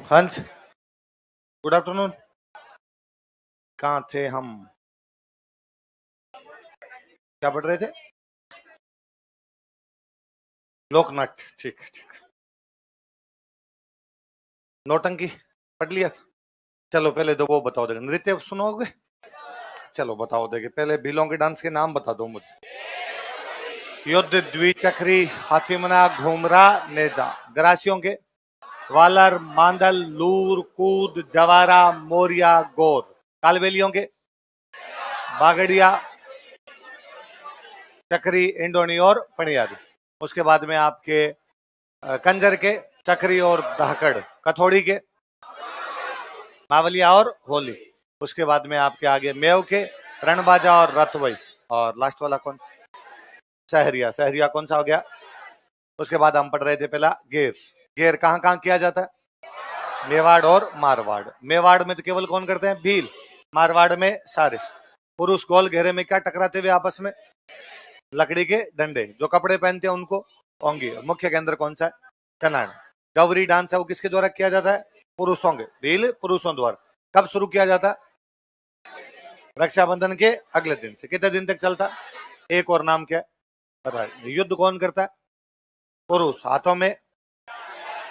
हंस, good afternoon. कहाँ थे हम? क्या पढ़ रहे थे? लोकनाट्य, ठीक ठीक। नौटंकी पढ़ लिया था। चलो पहले दो वो बताओ देगा, नृत्य सुनोगे? चलो बताओ देगे, पहले भीलों के डांस के नाम बता दो मुझे। युद्ध, द्विचक्री, हाथीमना, घूमरा, नेजा। गरासियों के? वालर, मांदल, लूर, कूद, जवारा, मोरिया, गोर। कालबेलियों के? बागड़िया, चक्री, इंडोनी और पणियारी। उसके बाद में आपके कंजर के? चक्री और धाकड़। कथौड़ी के? मावलिया और होली। उसके बाद में आपके आगे मेव के? रणबाजा और रतवई। और लास्ट वाला कौन? सहरिया। सहरिया कौन सा हो गया? उसके बाद हम पढ़ रहे थे पहला गेर। गेर कहाँ कहाँ किया जाता है? मेवाड़ और मारवाड़। मेवाड़ में तो केवल कौन करते हैं? भील। मारवाड़ में सारे। पुरुष गोल घेरे में क्या टकराते हुए आपस में? लकड़ी के डंडे। जो कपड़े पहनते हैं उनको ओंगी। मुख्य केंद्र कौन सा है? कनाड। गौरी डांस है वो किसके द्वारा किया जाता है? पुरुषों के। भील पुरुषों द्वारा। कब शुरू किया जाता? रक्षाबंधन के अगले दिन से। कितने दिन तक चलता? एक और नाम क्या है? पता है। युद्ध कौन करता है? पुरुष, हाथों में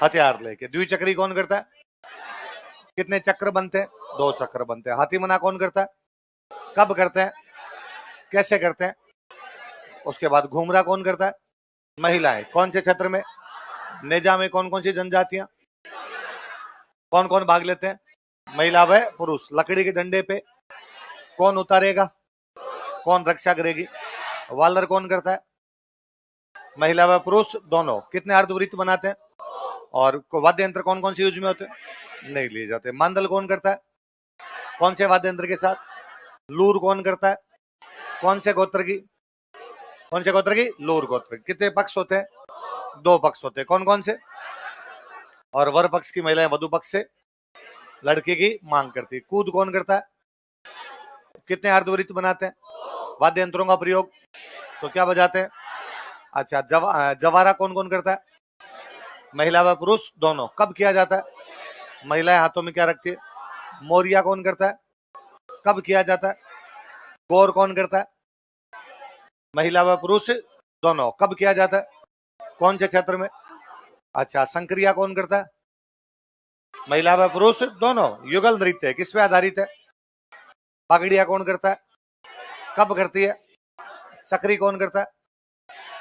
हथियार लेके। द्विचक्री कौन करता है? कितने चक्र बनते हैं? 2 चक्र बनते हैं। हाथी मना कौन करता है? कब करते हैं? कैसे करते हैं? उसके बाद घूमरा कौन करता है? महिलाएं। कौन से क्षेत्र में? नेजा में कौन कौन सी जनजातियां? कौन कौन भाग लेते हैं? महिला व पुरुष। लकड़ी के डंडे पे कौन उतारेगा? कौन रक्षा करेगी? वालर कौन करता है? महिला व पुरुष दोनों। कितने अर्धवृत्त बनाते हैं? और वाद्य यंत्र कौन कौन से यूज में होते हैं? नहीं लिए जाते। मांदल कौन करता है? कौन से वाद्य यंत्र के साथ? लूर कौन करता है? कौन से गोत्र की? कौन से गोत्र की? लूर गोत्र। कितने पक्ष होते हैं? 2 पक्ष होते हैं। कौन कौन से? और वर पक्ष की महिलाएं वधु पक्ष से लड़के की मांग करती है। कूद कौन करता है? कितने अर्धवृत्त बनाते हैं? वाद्य यंत्रों का प्रयोग तो क्या बजाते हैं? अच्छा। जवारा कौन कौन करता है? महिला व पुरुष दोनों। कब किया जाता है? महिलाएं हाथों में क्या रखती है? मोरिया कौन करता है? कब किया जाता है? गौर कौन करता है? महिला व पुरुष दोनों। कब किया जाता है? कौन से क्षेत्र में? अच्छा। संक्रिया कौन करता है? महिला व पुरुष दोनों। युगल नृत्य किस पे आधारित है? पगड़िया कौन करता है? कब करती है? चक्री कौन करता है?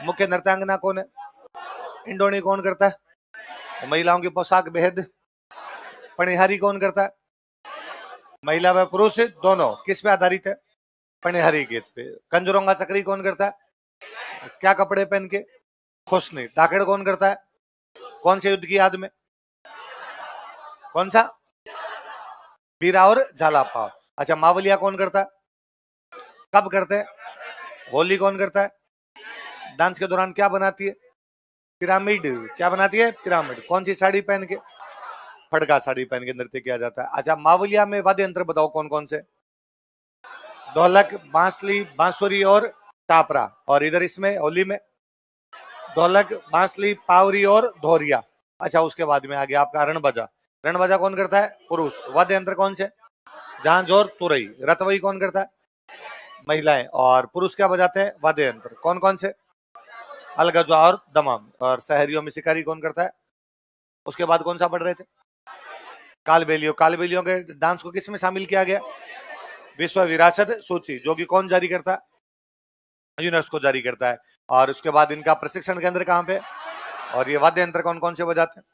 मुख्य नृत्यांगना कौन है? इंडोनी कौन करता है? महिलाओं की पोशाक बेहद। पणिहारी कौन करता है? महिला व पुरुष दोनों। किस पे आधारित है? पणिहारी गीत पे। कंजरों का चक्री कौन करता है? क्या कपड़े पहन के? खुशनी। धाकड़ कौन करता है? कौन से युद्ध की याद में? कौन सा? बीरा और झालापा। अच्छा। मावलिया कौन करता है? कब करते हैं? होली कौन करता है? डांस के दौरान क्या बनाती है? पिरामिड। क्या बनाती है? पिरामिड। कौन सी साड़ी पहन के? फड़का साड़ी पहन के नृत्य किया जाता है। अच्छा। मावलिया में वाद्य यंत्र बताओ कौन कौन से? ढोलक, बांसुरी, बांसुरी और टापरा। और इधर इसमें होली में ढोलक, बांसुरी, पावरी और ढोरिया। अच्छा। उसके बाद में आ गया आपका रणबाजा। रणबाजा कौन करता है? पुरुष। वाद्य यंत्र कौन से? झांझ और तुरई। रतवई कौन करता है? महिलाएं। और पुरुष क्या बजाते हैं? वाद्य यंत्र। कौन कौन से? अलगजा और दमाम। और शहरियों में शिकारी कौन करता है? उसके बाद कौन सा पढ़ रहे थे? कालबेलियों। कालबेलियों के डांस को किस में शामिल किया गया? विश्व विरासत सूची, जो कि कौन जारी करता है? यूनेस्को जारी करता है। और उसके बाद इनका प्रशिक्षण केंद्र कहाँ पे? और ये वाद्य यंत्र कौन कौन से बजाते हैं?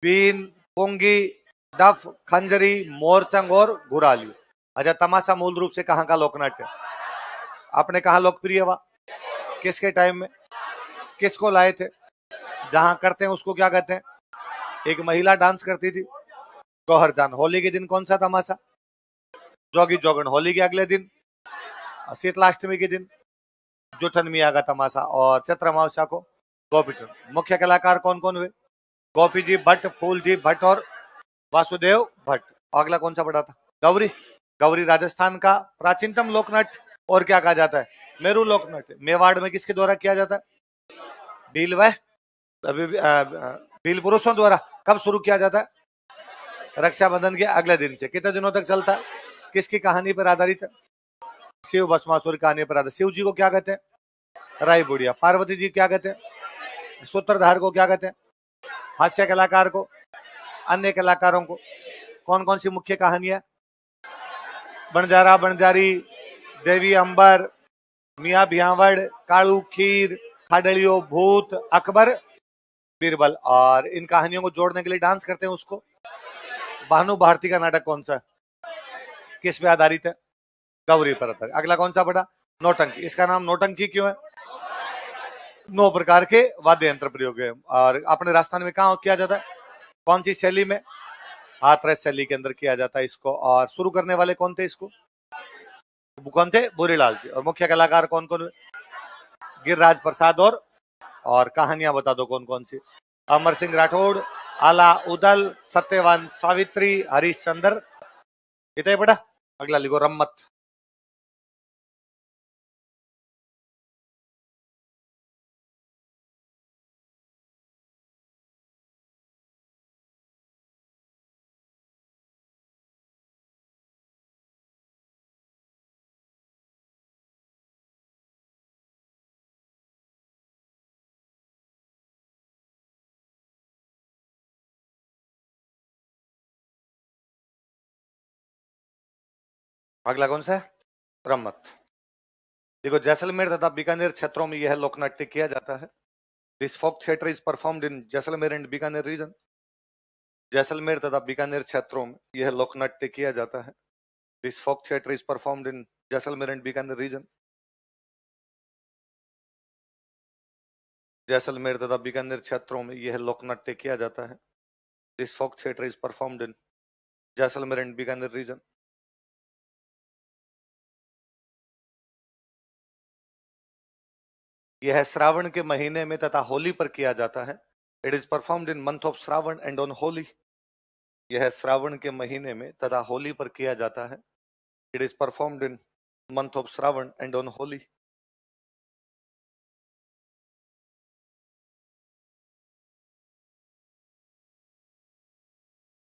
बीन, पुंगी, डफ, खंजरी, मोरचंग और घुराली। अच्छा। तमाशा मूल रूप से कहाँ का लोकनाट्य? आपने कहा लोकप्रिय हुआ? किसके टाइम में? किसको लाए थे? जहां करते हैं उसको क्या कहते हैं? एक महिला डांस करती थी, गौहर जान। होली के दिन कौन सा तमाशा? जोगी जोगन। होली के अगले दिन शीतलाष्टमी के दिन जुठन मिया का तमाशा। और चैत्र अमावस्या को गोपीचंद। मुख्य कलाकार कौन कौन हुए? गोपी जी भट्ट, फूल जी भट्ट और वासुदेव भट्ट। अगला कौन सा पड़ा था? गौरी। गौरी राजस्थान का प्राचीनतम लोकनाट्य और क्या कहा जाता है? मेरू लोकनाट्य। मेवाड़ में किसके द्वारा किया जाता है? भील व अभी भील पुरुषों द्वारा कब शुरू किया जाता है? रक्षाबंधन के अगले दिन से। कितने दिनों तक चलता है? किसकी कहानी पर आधारित है? शिव भस्मासुर की कहानी पर आधारित। शिव जी को क्या कहते हैं? राई बुढ़िया। पार्वती जी क्या कहते हैं? सूत्रधार को क्या कहते हैं? हास्य कलाकार को। अन्य कलाकारों को। कौन कौन सी मुख्य कहानियां? बंजारा बंजारी, देवी अंबर, मियाँ भियावड़, कालू खीर, खाडलियो भूत, अकबर बीरबल। और इन कहानियों को जोड़ने के लिए डांस करते हैं उसको। भानु भारती का नाटक कौन सा है? किस पे आधारित है? गौरी पर आधारित। अगला कौन सा पड़ा? नौटंकी। इसका नाम नौटंकी क्यों है? 9 प्रकार के वाद्य यंत्र प्रयोग है। और अपने राजस्थान में कहाँ किया जाता है? कौन सी शैली में? हाथरस शैली के अंदर किया जाता है इसको। और शुरू करने वाले कौन थे इसको? कौन थे? बुरीलाल जी। और मुख्य कलाकार कौन कौन? गिरिराज प्रसाद। और कहानियां बता दो कौन कौन सी? अमर सिंह राठौड़, आला उदल, सत्यवान सावित्री, हरिश्चंद्र। कितने बड़ा? अगला लिखो रम्मत। अगला कौन सा है? रम्मत। देखो जैसलमेर तथा बीकानेर क्षेत्रों में यह लोकनाट्य किया जाता है। This folk theatre is performed in Jaisalmer and Bikaner region. Jaisalmer तथा बीकानेर क्षेत्रों में यह लोकनाट्य किया जाता है। This folk theatre is performed in Jaisalmer and Bikaner region. Jaisalmer तथा बीकानेर क्षेत्रों में यह लोकनाट्य किया जाता है। This folk theatre is performed in Jaisalmer and Bikaner region. यह श्रावण के महीने में तथा होली पर किया जाता है। It is performed in month of Shravan and on Holi. यह श्रावण के महीने में तथा होली पर किया जाता है। It is performed in month of Shravan and on Holi.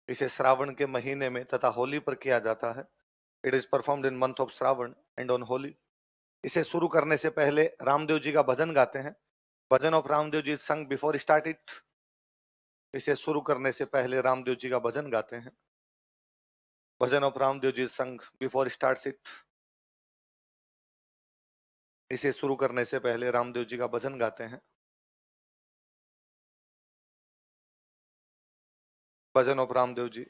इसे श्रावण के महीने में तथा होली पर किया जाता है। It is performed in month of Shravan and on Holi. इसे शुरू करने से पहले रामदेव जी का भजन गाते हैं। भजन ऑफ रामदेव जी संग बिफोर स्टार्ट इट। इसे शुरू करने से पहले रामदेव जी का भजन गाते हैं। भजन ऑफ रामदेव जी संग बिफोर स्टार्ट इट। इसे शुरू करने से पहले रामदेव जी का भजन गाते हैं। भजन ऑफ रामदेव जी।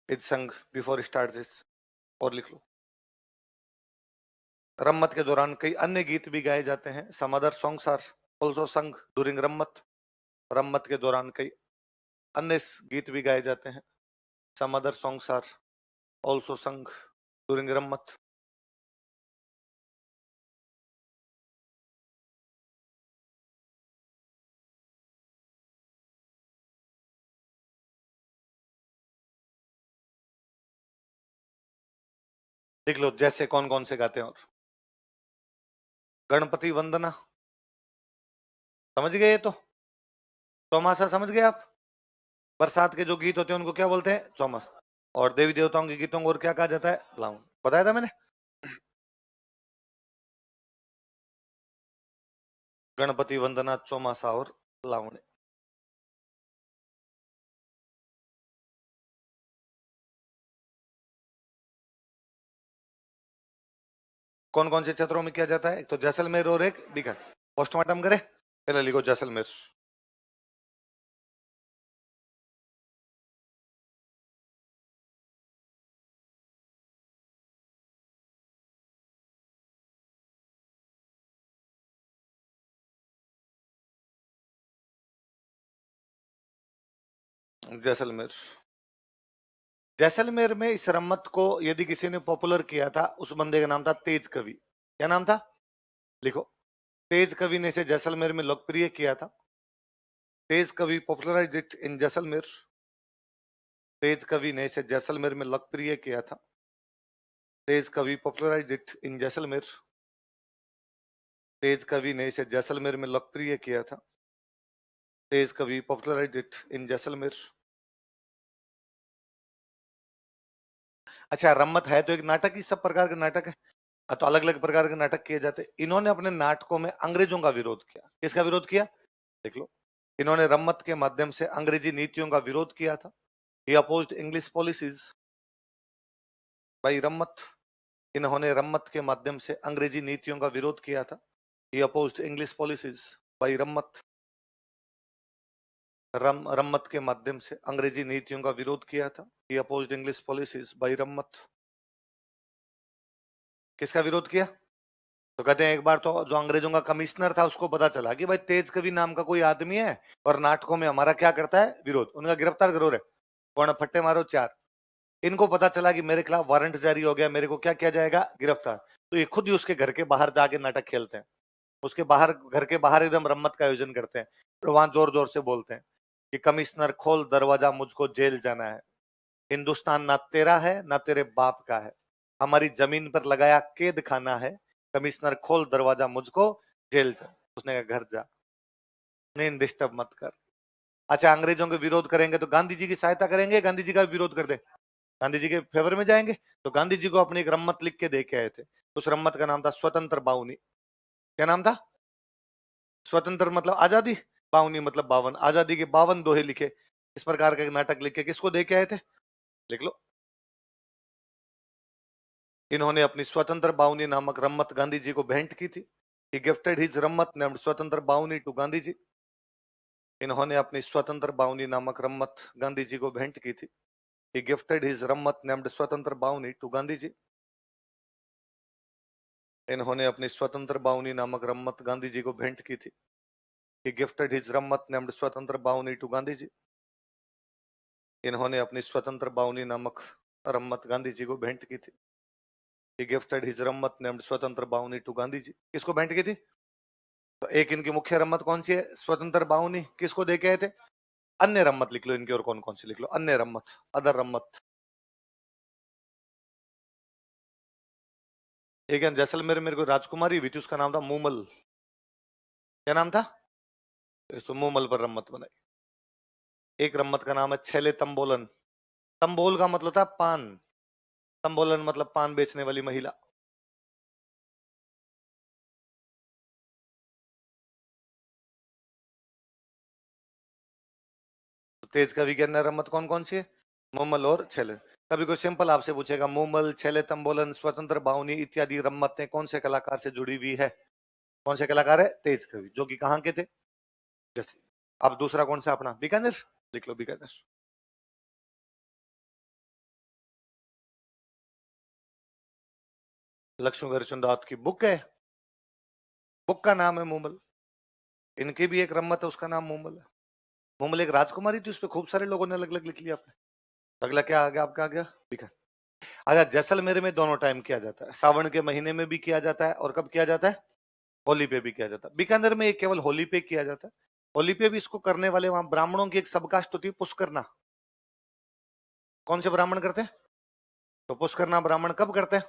इट संग बिफोर स्टार्ट दिस। और लिख लो। रम्मत के दौरान कई अन्य गीत भी गाए जाते हैं। Some other songs are also sung during Rammat. Rammat के दौरान कई अन्य गीत भी गाए जाते हैं। Some other songs are also sung during Rammat. लिख लो जैसे कौन कौन से गाते हैं। और गणपति वंदना समझ गए? ये तो चौमासा समझ गए आप? बरसात के जो गीत होते हैं उनको क्या बोलते हैं? चौमास। और देवी देवताओं के गीतों को और क्या कहा जाता है? लाउन। बताया था मैंने। गणपति वंदना, चौमासा और लावणी। कौन कौन से क्षेत्रों में किया जाता है? एक तो जैसलमेर और एक बीकानेर। पोस्टमार्टम करें? पहले लिखो जैसलमेर। जैसलमेर। जैसलमेर में इस रम्मत को यदि किसी ने पॉपुलर किया था, उस बंदे का नाम था तेज कवि। क्या नाम था? लिखो। तेज कवि ने इसे जैसलमेर में लोकप्रिय किया था। तेज कवि पॉपुलराइज इट इन जैसलमेर। तेज कवि ने इसे जैसलमेर में लोकप्रिय किया था। तेज कवि पॉपुलराइज इट इन जैसलमेर। तेज कवि ने इसे जैसलमेर में लोकप्रिय किया था। तेज कवि पॉपुलराइज्ड इट इन जैसलमेर। अच्छा, रम्मत है तो एक नाटक ही, सब प्रकार के नाटक है। तो अलग अलग प्रकार के नाटक किए जाते। इन्होंने अपने नाटकों में अंग्रेजों का विरोध किया। किसका विरोध किया? देख लो। इन्होंने रम्मत के माध्यम से अंग्रेजी नीतियों का विरोध किया था। ही अपोज्ड इंग्लिश पॉलिसीज बाय रम्मत। इन्होंने रम्मत के माध्यम से अंग्रेजी नीतियों का विरोध किया था। ही अपोज्ड इंग्लिश पॉलिसीज बाय रम्मत। रम्मत के माध्यम से अंग्रेजी नीतियों का विरोध किया था। ही अपोज्ड इंग्लिश पॉलिसीज बाय रम्मत। किसका विरोध किया? तो कहते हैं एक बार तो जो अंग्रेजों का कमिश्नर था उसको पता चला कि भाई तेज कवि नाम का कोई आदमी है और नाटकों में हमारा क्या करता है, विरोध। उनका गिरफ्तार करो रे, कौन फट्टे मारो चार। इनको पता चला कि मेरे खिलाफ वारंट जारी हो गया, मेरे को क्या किया जाएगा, गिरफ्तार। तो ये खुद ही उसके घर के बाहर जाके नाटक खेलते हैं। उसके बाहर, घर के बाहर एकदम रम्मत का आयोजन करते हैं। और वहां जोर जोर से बोलते हैं कि कमिश्नर खोल दरवाजा, मुझको जेल जाना है। हिंदुस्तान ना तेरा है ना तेरे बाप का है, हमारी जमीन पर लगाया कैद खाना है। कमिश्नर खोल दरवाजा, मुझको जेल जा। उसने कहा घर जा, नहीं डिस्टर्ब मत कर। अच्छा, अंग्रेजों के विरोध करेंगे तो गांधी जी की सहायता करेंगे, गांधी जी का भी विरोध कर दे, गांधी जी के फेवर में जाएंगे। तो गांधी जी को अपनी एक रम्मत लिख के दे के आए थे। उस रम्मत का नाम था स्वतंत्र बाउनी। क्या नाम था? स्वतंत्र मतलब आजादी, बाउनी मतलब 52, आजादी के 52 दोहे लिखे। इस प्रकार का एक नाटक लिख के किसको दे के आए थे? लिख लो। इन्होंने अपनी स्वतंत्र बाउनी नामक रम्मत गांधी जी को भेंट की थी। He gifted his Rammat named स्वतंत्र बाउनी टू गांधी जी। इन्होंने अपनी स्वतंत्र बाउनी नामक रम्मत गांधी जी को भेंट की थी। He gifted his Rammat named स्वतंत्र बाउनी टू गांधी जी। इन्होंने अपनी स्वतंत्र बाउनी नामक रम्मत गांधी जी को भेंट की थी। He gifted his Rammat named स्वतंत्र बाउनी टू गांधी जी। इन्होंने अपनी स्वतंत्र बाउनी नामक रम्मत गांधी जी को भेंट की थी। He gifted his Rammat named स्वतंत्र बाउनी टू गांधी जी। किसको भेंट की थी? तो एक इनकी मुख्य रम्मत कौन सी है? स्वतंत्र बाउनी। किसको दे के आए थे? अन्य रम्मत लिख लो इनकी, और कौन कौन सी लिख लो, अन्य रम्मत, अदर रम्मत। एक जैसलमेर मेरे को राजकुमारी हुई थी, उसका नाम था मूमल। क्या नाम था? इसको मूमल पर रम्मत बनाई। एक रम्मत का नाम है छेले तंबोलन। तंबोल का मतलब था पान, तंबोलन मतलब पान बेचने वाली महिला। तो तेज कवि के अंदर रम्मत कौन कौन सी है? मूमल और छेले। कभी कोई सिंपल आपसे पूछेगा मूमल, छेले तंबोलन, स्वतंत्र बाहुनी इत्यादि रम्मतें कौन से कलाकार से जुड़ी हुई है? कौन से कलाकार है? तेज कवि, जो कि कहाँ के थे? जैसे। अब दूसरा कौन सा अपना? बीकानेर। लिख लो बीकानेर। लक्ष्मी गरचंदात की बुक है, बुक का नाम है मूमल। इनकी भी एक रम्मत है, उसका नाम मूमल है। मूमल एक राजकुमारी थी, उस पर खूब सारे लोगों ने अलग अलग लिख लिया आपने। अगला क्या आ गया आपका? आ गया बीकानेर। अच्छा, जैसलमेर में दोनों टाइम किया जाता है, सावन के महीने में भी किया जाता है और कब किया जाता है? होली पे भी किया जाता है। बीकानेर में एक केवल होली पे किया जाता है। होली पे भी इसको करने वाले वहां ब्राह्मणों की एक सबकास्ट होती है, पुष्करना। कौन से ब्राह्मण करते हैं? तो पुष्करना ब्राह्मण कब करते हैं?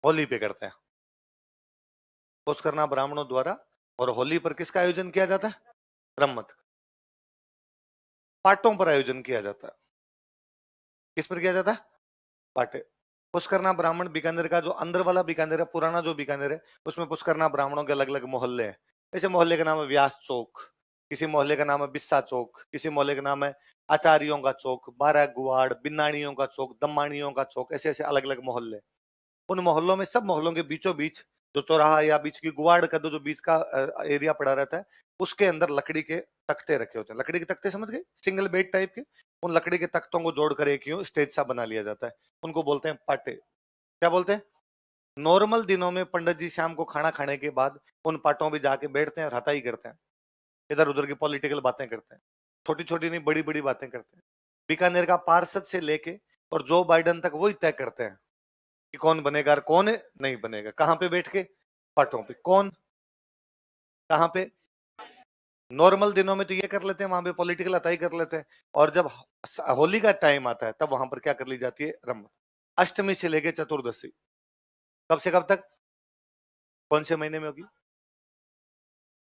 होली पे करते हैं। पुष्करना ब्राह्मणों द्वारा। और होली पर किसका आयोजन किया जाता है? रम्मत। पाटों पर आयोजन किया जाता है। किस पर किया जाता है? पाटे। पुष्करना ब्राह्मण बीकानेर का जो अंदर वाला बीकानेर है, पुराना जो बीकानेर है, उसमें पुष्करना ब्राह्मणों के अलग अलग मोहल्ले हैं। जैसे मोहल्ले का नाम है व्यास चौक, किसी मोहल्ले का नाम है बिस्सा चौक, किसी मोहल्ले का नाम है आचार्यों का चौक, बारह गुआड़, बिन्नाणियों का चौक, दम्माणियों का चौक, ऐसे ऐसे अलग अलग मोहल्ले। उन मोहल्लों में, सब मोहल्लों के बीचों बीच जो चौराहा या बीच की गुआड़ का जो बीच का एरिया पड़ा रहता है, उसके अंदर लकड़ी के तख्ते रखे होते हैं। लकड़ी के तख्ते समझ गए, सिंगल बेड टाइप के। उन लकड़ी के तख्तों को जोड़कर एक यूं स्टेज सा बना लिया जाता है। उनको बोलते हैं पाटे। क्या बोलते हैं? नॉर्मल दिनों में पंडित जी शाम को खाना खाने के बाद उन पाटों पे जाके बैठते हैं और हताई करते हैं, इधर उधर की पॉलिटिकल बातें करते हैं। छोटी छोटी नहीं, बड़ी बड़ी बातें करते हैं। बीकानेर का पार्षद से लेके और जो बाइडन तक वही तय करते हैं कि कौन बनेगा और कौन नहीं बनेगा। कहाँ पे बैठ के? पाटों पे। कौन? कहाँ पे? नॉर्मल दिनों में तो ये कर लेते हैं, वहां पे पॉलिटिकल अताई कर लेते हैं। और जब होली का टाइम आता है, तब वहां पर क्या कर ली जाती है? रम्मत। अष्टमी से लेके चतुर्दशी, कब से कब तक? कौन से महीने में होगी?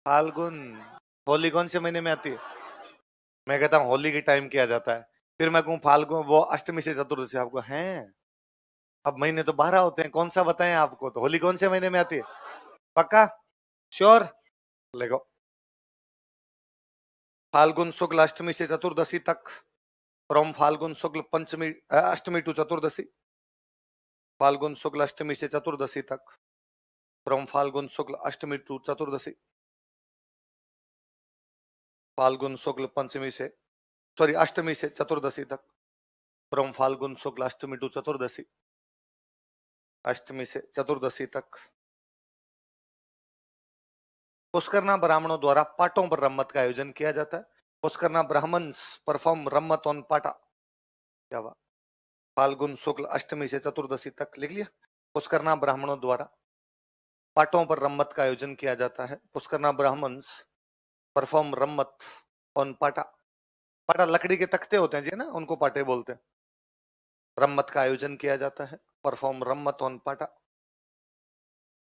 फाल्गुन। होली कौन से महीने में आती है? मैं कहता हूँ होली के टाइम किया जाता है, फिर मैं कहूँ फाल्गुन वो अष्टमी से चतुर्दशी, आपको हैं अब महीने तो 12 होते हैं, कौन सा बताएं आपको, तो होली कौन से महीने में आती है? पक्का? श्योर? लेगो। फाल्गुन शुक्ल अष्टमी से चतुर्दशी तक, फ्रॉम फाल्गुन शुक्ल पंचमी अष्टमी टू चतुर्दशी, फाल्गुन शुक्ल अष्टमी से चतुर्दशी तक, फ्रॉम फाल्गुन शुक्ल अष्टमी टू चतुर्दशी, फाल्गुन शुक्ल पंचमी से सॉरी अष्टमी से चतुर्दशी तक, फ्रॉम फाल्गुन शुक्ल अष्टमी टू चतुर्दशी, अष्टमी से चतुर्दशी तक। पुष्करना ब्राह्मणों द्वारा पाटों पर रम्मत का आयोजन किया जाता है। Pushkarna Brahmins perform Rammat on pata. क्या बात। फाल्गुन शुक्ल अष्टमी से चतुर्दशी तक लिख लिया। पुष्करना ब्राह्मणों द्वारा पाटों पर रम्मत का आयोजन किया जाता है। Pushkarna Brahmins perform Rammat on pata. पाटा लकड़ी के तख्ते होते हैं जी ना, उनको पाटे बोलते हैं। रम्मत का आयोजन किया जाता है, परफॉर्म रम्मत ऑन पाटा,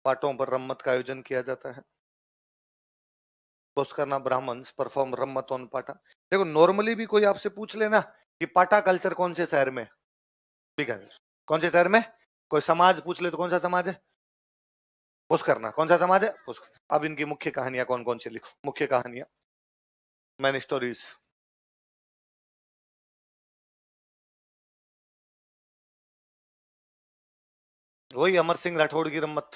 पाटों पर रम्मत का आयोजन किया जाता है। Pushkarna Brahmins perform Rammat on pata. देखो नॉर्मली भी कोई आपसे पूछ लेना कि पाटा कल्चर कौन से शहर में, ठीक है, कौन से शहर में, कोई समाज पूछ ले तो कौन सा समाज है? पुष्करना। कौन सा समाज है? पुष्करना। अब इनकी मुख्य कहानियां कौन कौन सी लिखो, मुख्य कहानियां, मैन स्टोरीज। वही अमर सिंह राठौड़ की रम्मत।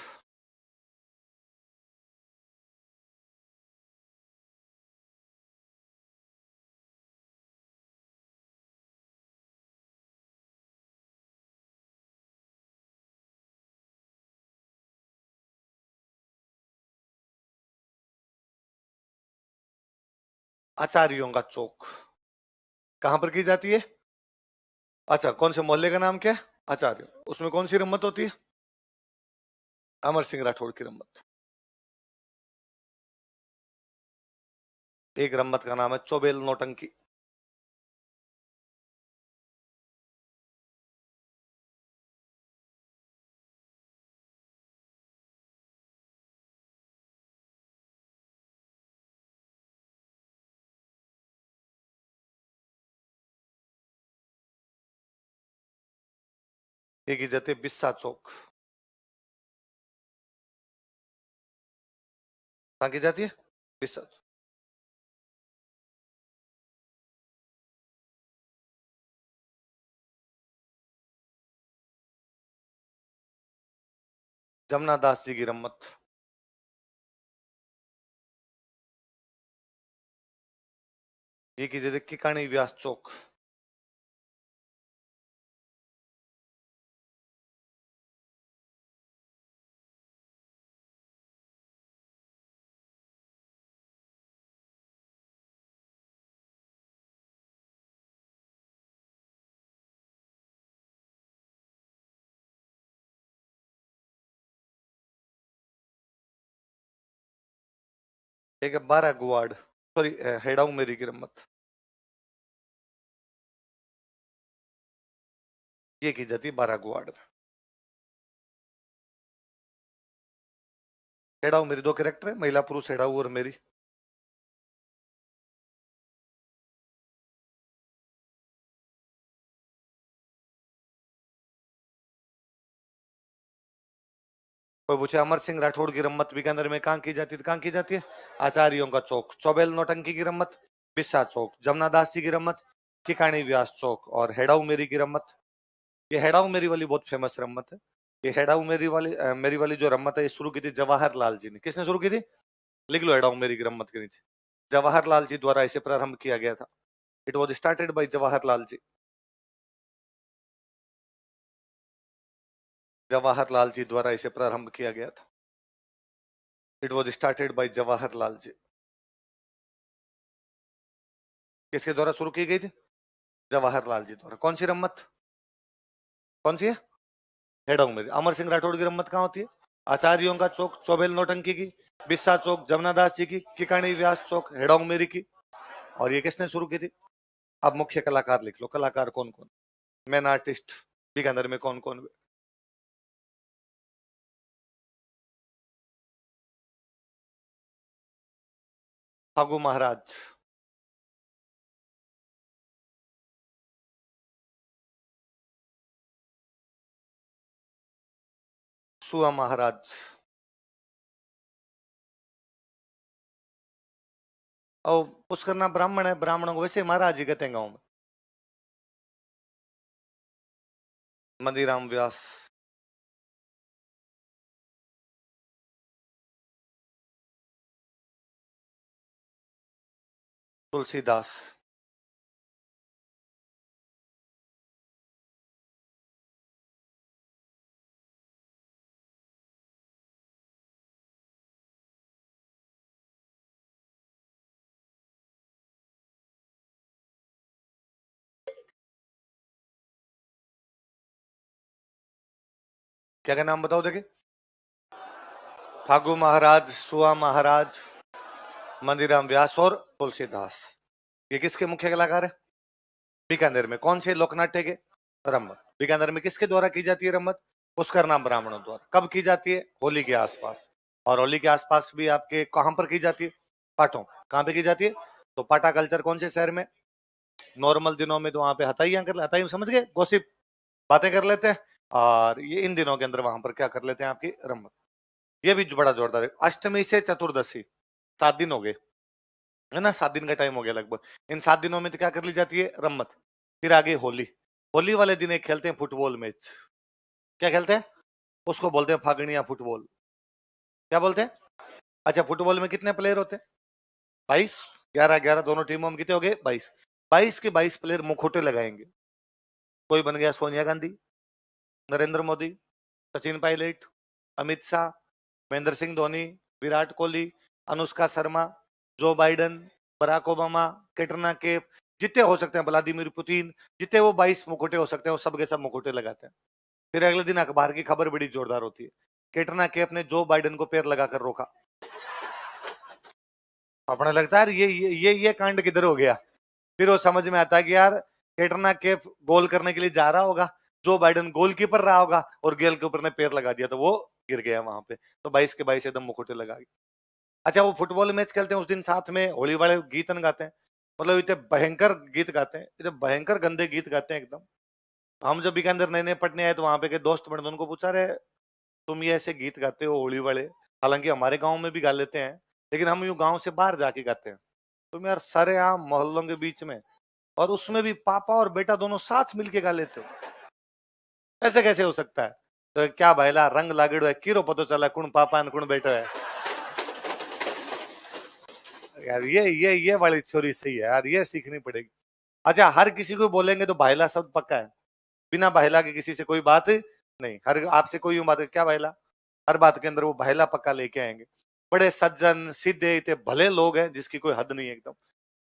आचार्यों का चौक कहां पर की जाती है? अच्छा, कौन से मोहल्ले का नाम क्या है? आचार्य। उसमें कौन सी रम्मत होती है? अमर सिंह राठौड़ की रम्मत। एक रम्मत का नाम है चौबेल नौटंकी। एक की जाती है बिस्सा चौक। कहाँ की जाती है? बिस्सा। जमुना दास जी की रम्मत। ये की जाती है किकाणी व्यास चौक। एक है बारह गुआड़, सॉरी हेडाऊ मेरी की रम्मत। ये की जाती है बारह गुआड़। हेडाऊ मेरी दो कैरेक्टर है, महिला पुरुष हेडाऊ और मेरी। कोई पूछे अमर सिंह राठौड़ की रम्मत बीकानेर में कहाँ की जाती है, कहाँ की जाती है? आचार्यों का चौक। चौबेल नौटंकी की रम्मत बिस्सा चौक। जमुना दास जी की रम्मत किकाणी व्यास चौक। और हेडाऊ मेरी की रम्मत, ये हेडाऊ मेरी वाली बहुत फेमस रम्मत है। ये हेडाऊ मेरी वाली मेरी वाली जो रम्मत है ये शुरू की थी जवाहरलाल जी ने। किसने शुरू की थी? लिख लो हेडाऊ मेरी की रम्मत के नीचे। जवाहरलाल जी द्वारा इसे प्रारंभ किया गया था। It was started by Jawaharlal ji. Jawaharlal ji द्वारा इसे प्रारंभ किया गया था। It was started by Jawaharlal ji. किसके द्वारा शुरू की गई थी? जवाहरलाल जी द्वारा। कौन सी रम्मत? कौन सी है? हेडाऊ मेरी। अमर सिंह राठौड़ की रम्मत कहाँ होती है? आचार्यों का चौक, चौबेल नौटंकी की, बिस्सा चौक जमुना दास जी की, किकाणी व्यास चौक हेडाऊ मेरी की। और ये किसने शुरू की थी? अब मुख्य कलाकार लिख लो, कलाकार कौन कौन, मेन आर्टिस्ट बीकानेर में कौन कौन? फागु महाराज, सुआ महाराज, और पुष्करना ब्राह्मण है, ब्राह्मणों को वैसे महाराज ही कहते हैं गाँव में। मदीराम व्यास, तुलसीदास, क्या क्या नाम बताओ देखे? फागु महाराज, सुआ महाराज, मदीराम व्यास और तुलसीदास। ये किसके मुख्य कलाकार है? बीकानेर में। कौन से लोकनाट्य के? रम्मत। बीकानेर में किसके द्वारा की जाती है रम्मत? पुष्कर नाम ब्राह्मणों द्वारा। कब की जाती है? होली के आसपास। और होली के आसपास भी आपके कहां पर की जाती है? पाठों। कहां पे की जाती है? तो पाटा कल्चर कौन से शहर में? नॉर्मल दिनों में तो वहां पे हताइयां कर, हताई समझ गए, गोसिप बातें कर लेते हैं। और ये इन दिनों के अंदर वहां पर क्या कर लेते हैं? आपकी रम्मत। ये भी बड़ा जोरदार है। अष्टमी से चतुर्दशी 7 दिन हो गए, है ना? 7 दिन का टाइम हो गया लगभग। इन 7 दिनों में तो क्या कर ली जाती है? रम्मत। फिर आगे होली। होली वाले दिन एक खेलते हैं फुटबॉल मैच। क्या खेलते हैं? उसको बोलते हैं फागणिया फुटबॉल। क्या बोलते हैं? अच्छा, फुटबॉल में कितने प्लेयर होते हैं? 22। 11-11 दोनों टीमों में कितने हो गए? 22। 22 के 22 प्लेयर मुखोटे लगाएंगे। कोई बन गया Sonia Gandhi, Narendra Modi, Sachin Pilot, Amit Shah, Mahendra Singh Dhoni, Virat Kohli, Anushka Sharma, Joe Biden, Barack Obama, Katrina Kaif, जितने हो सकते हैं, व्लादिमीर पुतिन, जितने वो 22 मुखोटे हो सकते हैं वो सब के सब मुखोटे लगाते हैं। फिर अगले दिन अखबार की खबर बड़ी जोरदार होती है, कैटरीना कैफ ने जो बाइडन को पैर लगाकर रोका। अपने लगता है ये कांड किधर हो गया। फिर वो समझ में आता है कि यार कैटरीना कैफ गोल करने के लिए जा रहा होगा, जो बाइडन गोलकीपर रहा होगा और गेल के ऊपर ने पैर लगा दिया तो वो गिर गया वहां पे। तो 22 के 22 एकदम मुखोटे लगा। अच्छा, वो फुटबॉल मैच खेलते हैं उस दिन, साथ में होली वाले गीत गाते हैं। मतलब इतने भयंकर गीत गाते हैं, इतने भयंकर गंदे गीत गाते हैं एकदम। हम जब बीकानेर नए नए पढ़ने आए तो वहां पे के दोस्त बने, उनको पूछा, रहे तुम ये ऐसे गीत गाते हो होली वाले? हालांकि हमारे गांव में भी गा लेते हैं, लेकिन हम यूं गांव से बाहर जाके गाते हैं। तुम यार सारे आम मोहल्लों के बीच में, और उसमें भी पापा और बेटा दोनों साथ मिलके गा लेते हो, ऐसे कैसे हो सकता है? तो क्या भाईला रंग लागेड़ो है, किरो पतो चला कुण पापा न कुण बेटो है। यार ये वाली थ्योरी सही है यार, ये सीखनी पड़ेगी। अच्छा, हर किसी को बोलेंगे तो भाईला शब्द पक्का है, बिना भाईला के किसी से कोई बात नहीं। हर आपसे कोई यूं बात है, क्या भाईला, हर बात के अंदर वो भाईला पक्का लेके आएंगे। बड़े सज्जन सीधे इतने भले लोग हैं जिसकी कोई हद नहीं है एकदम।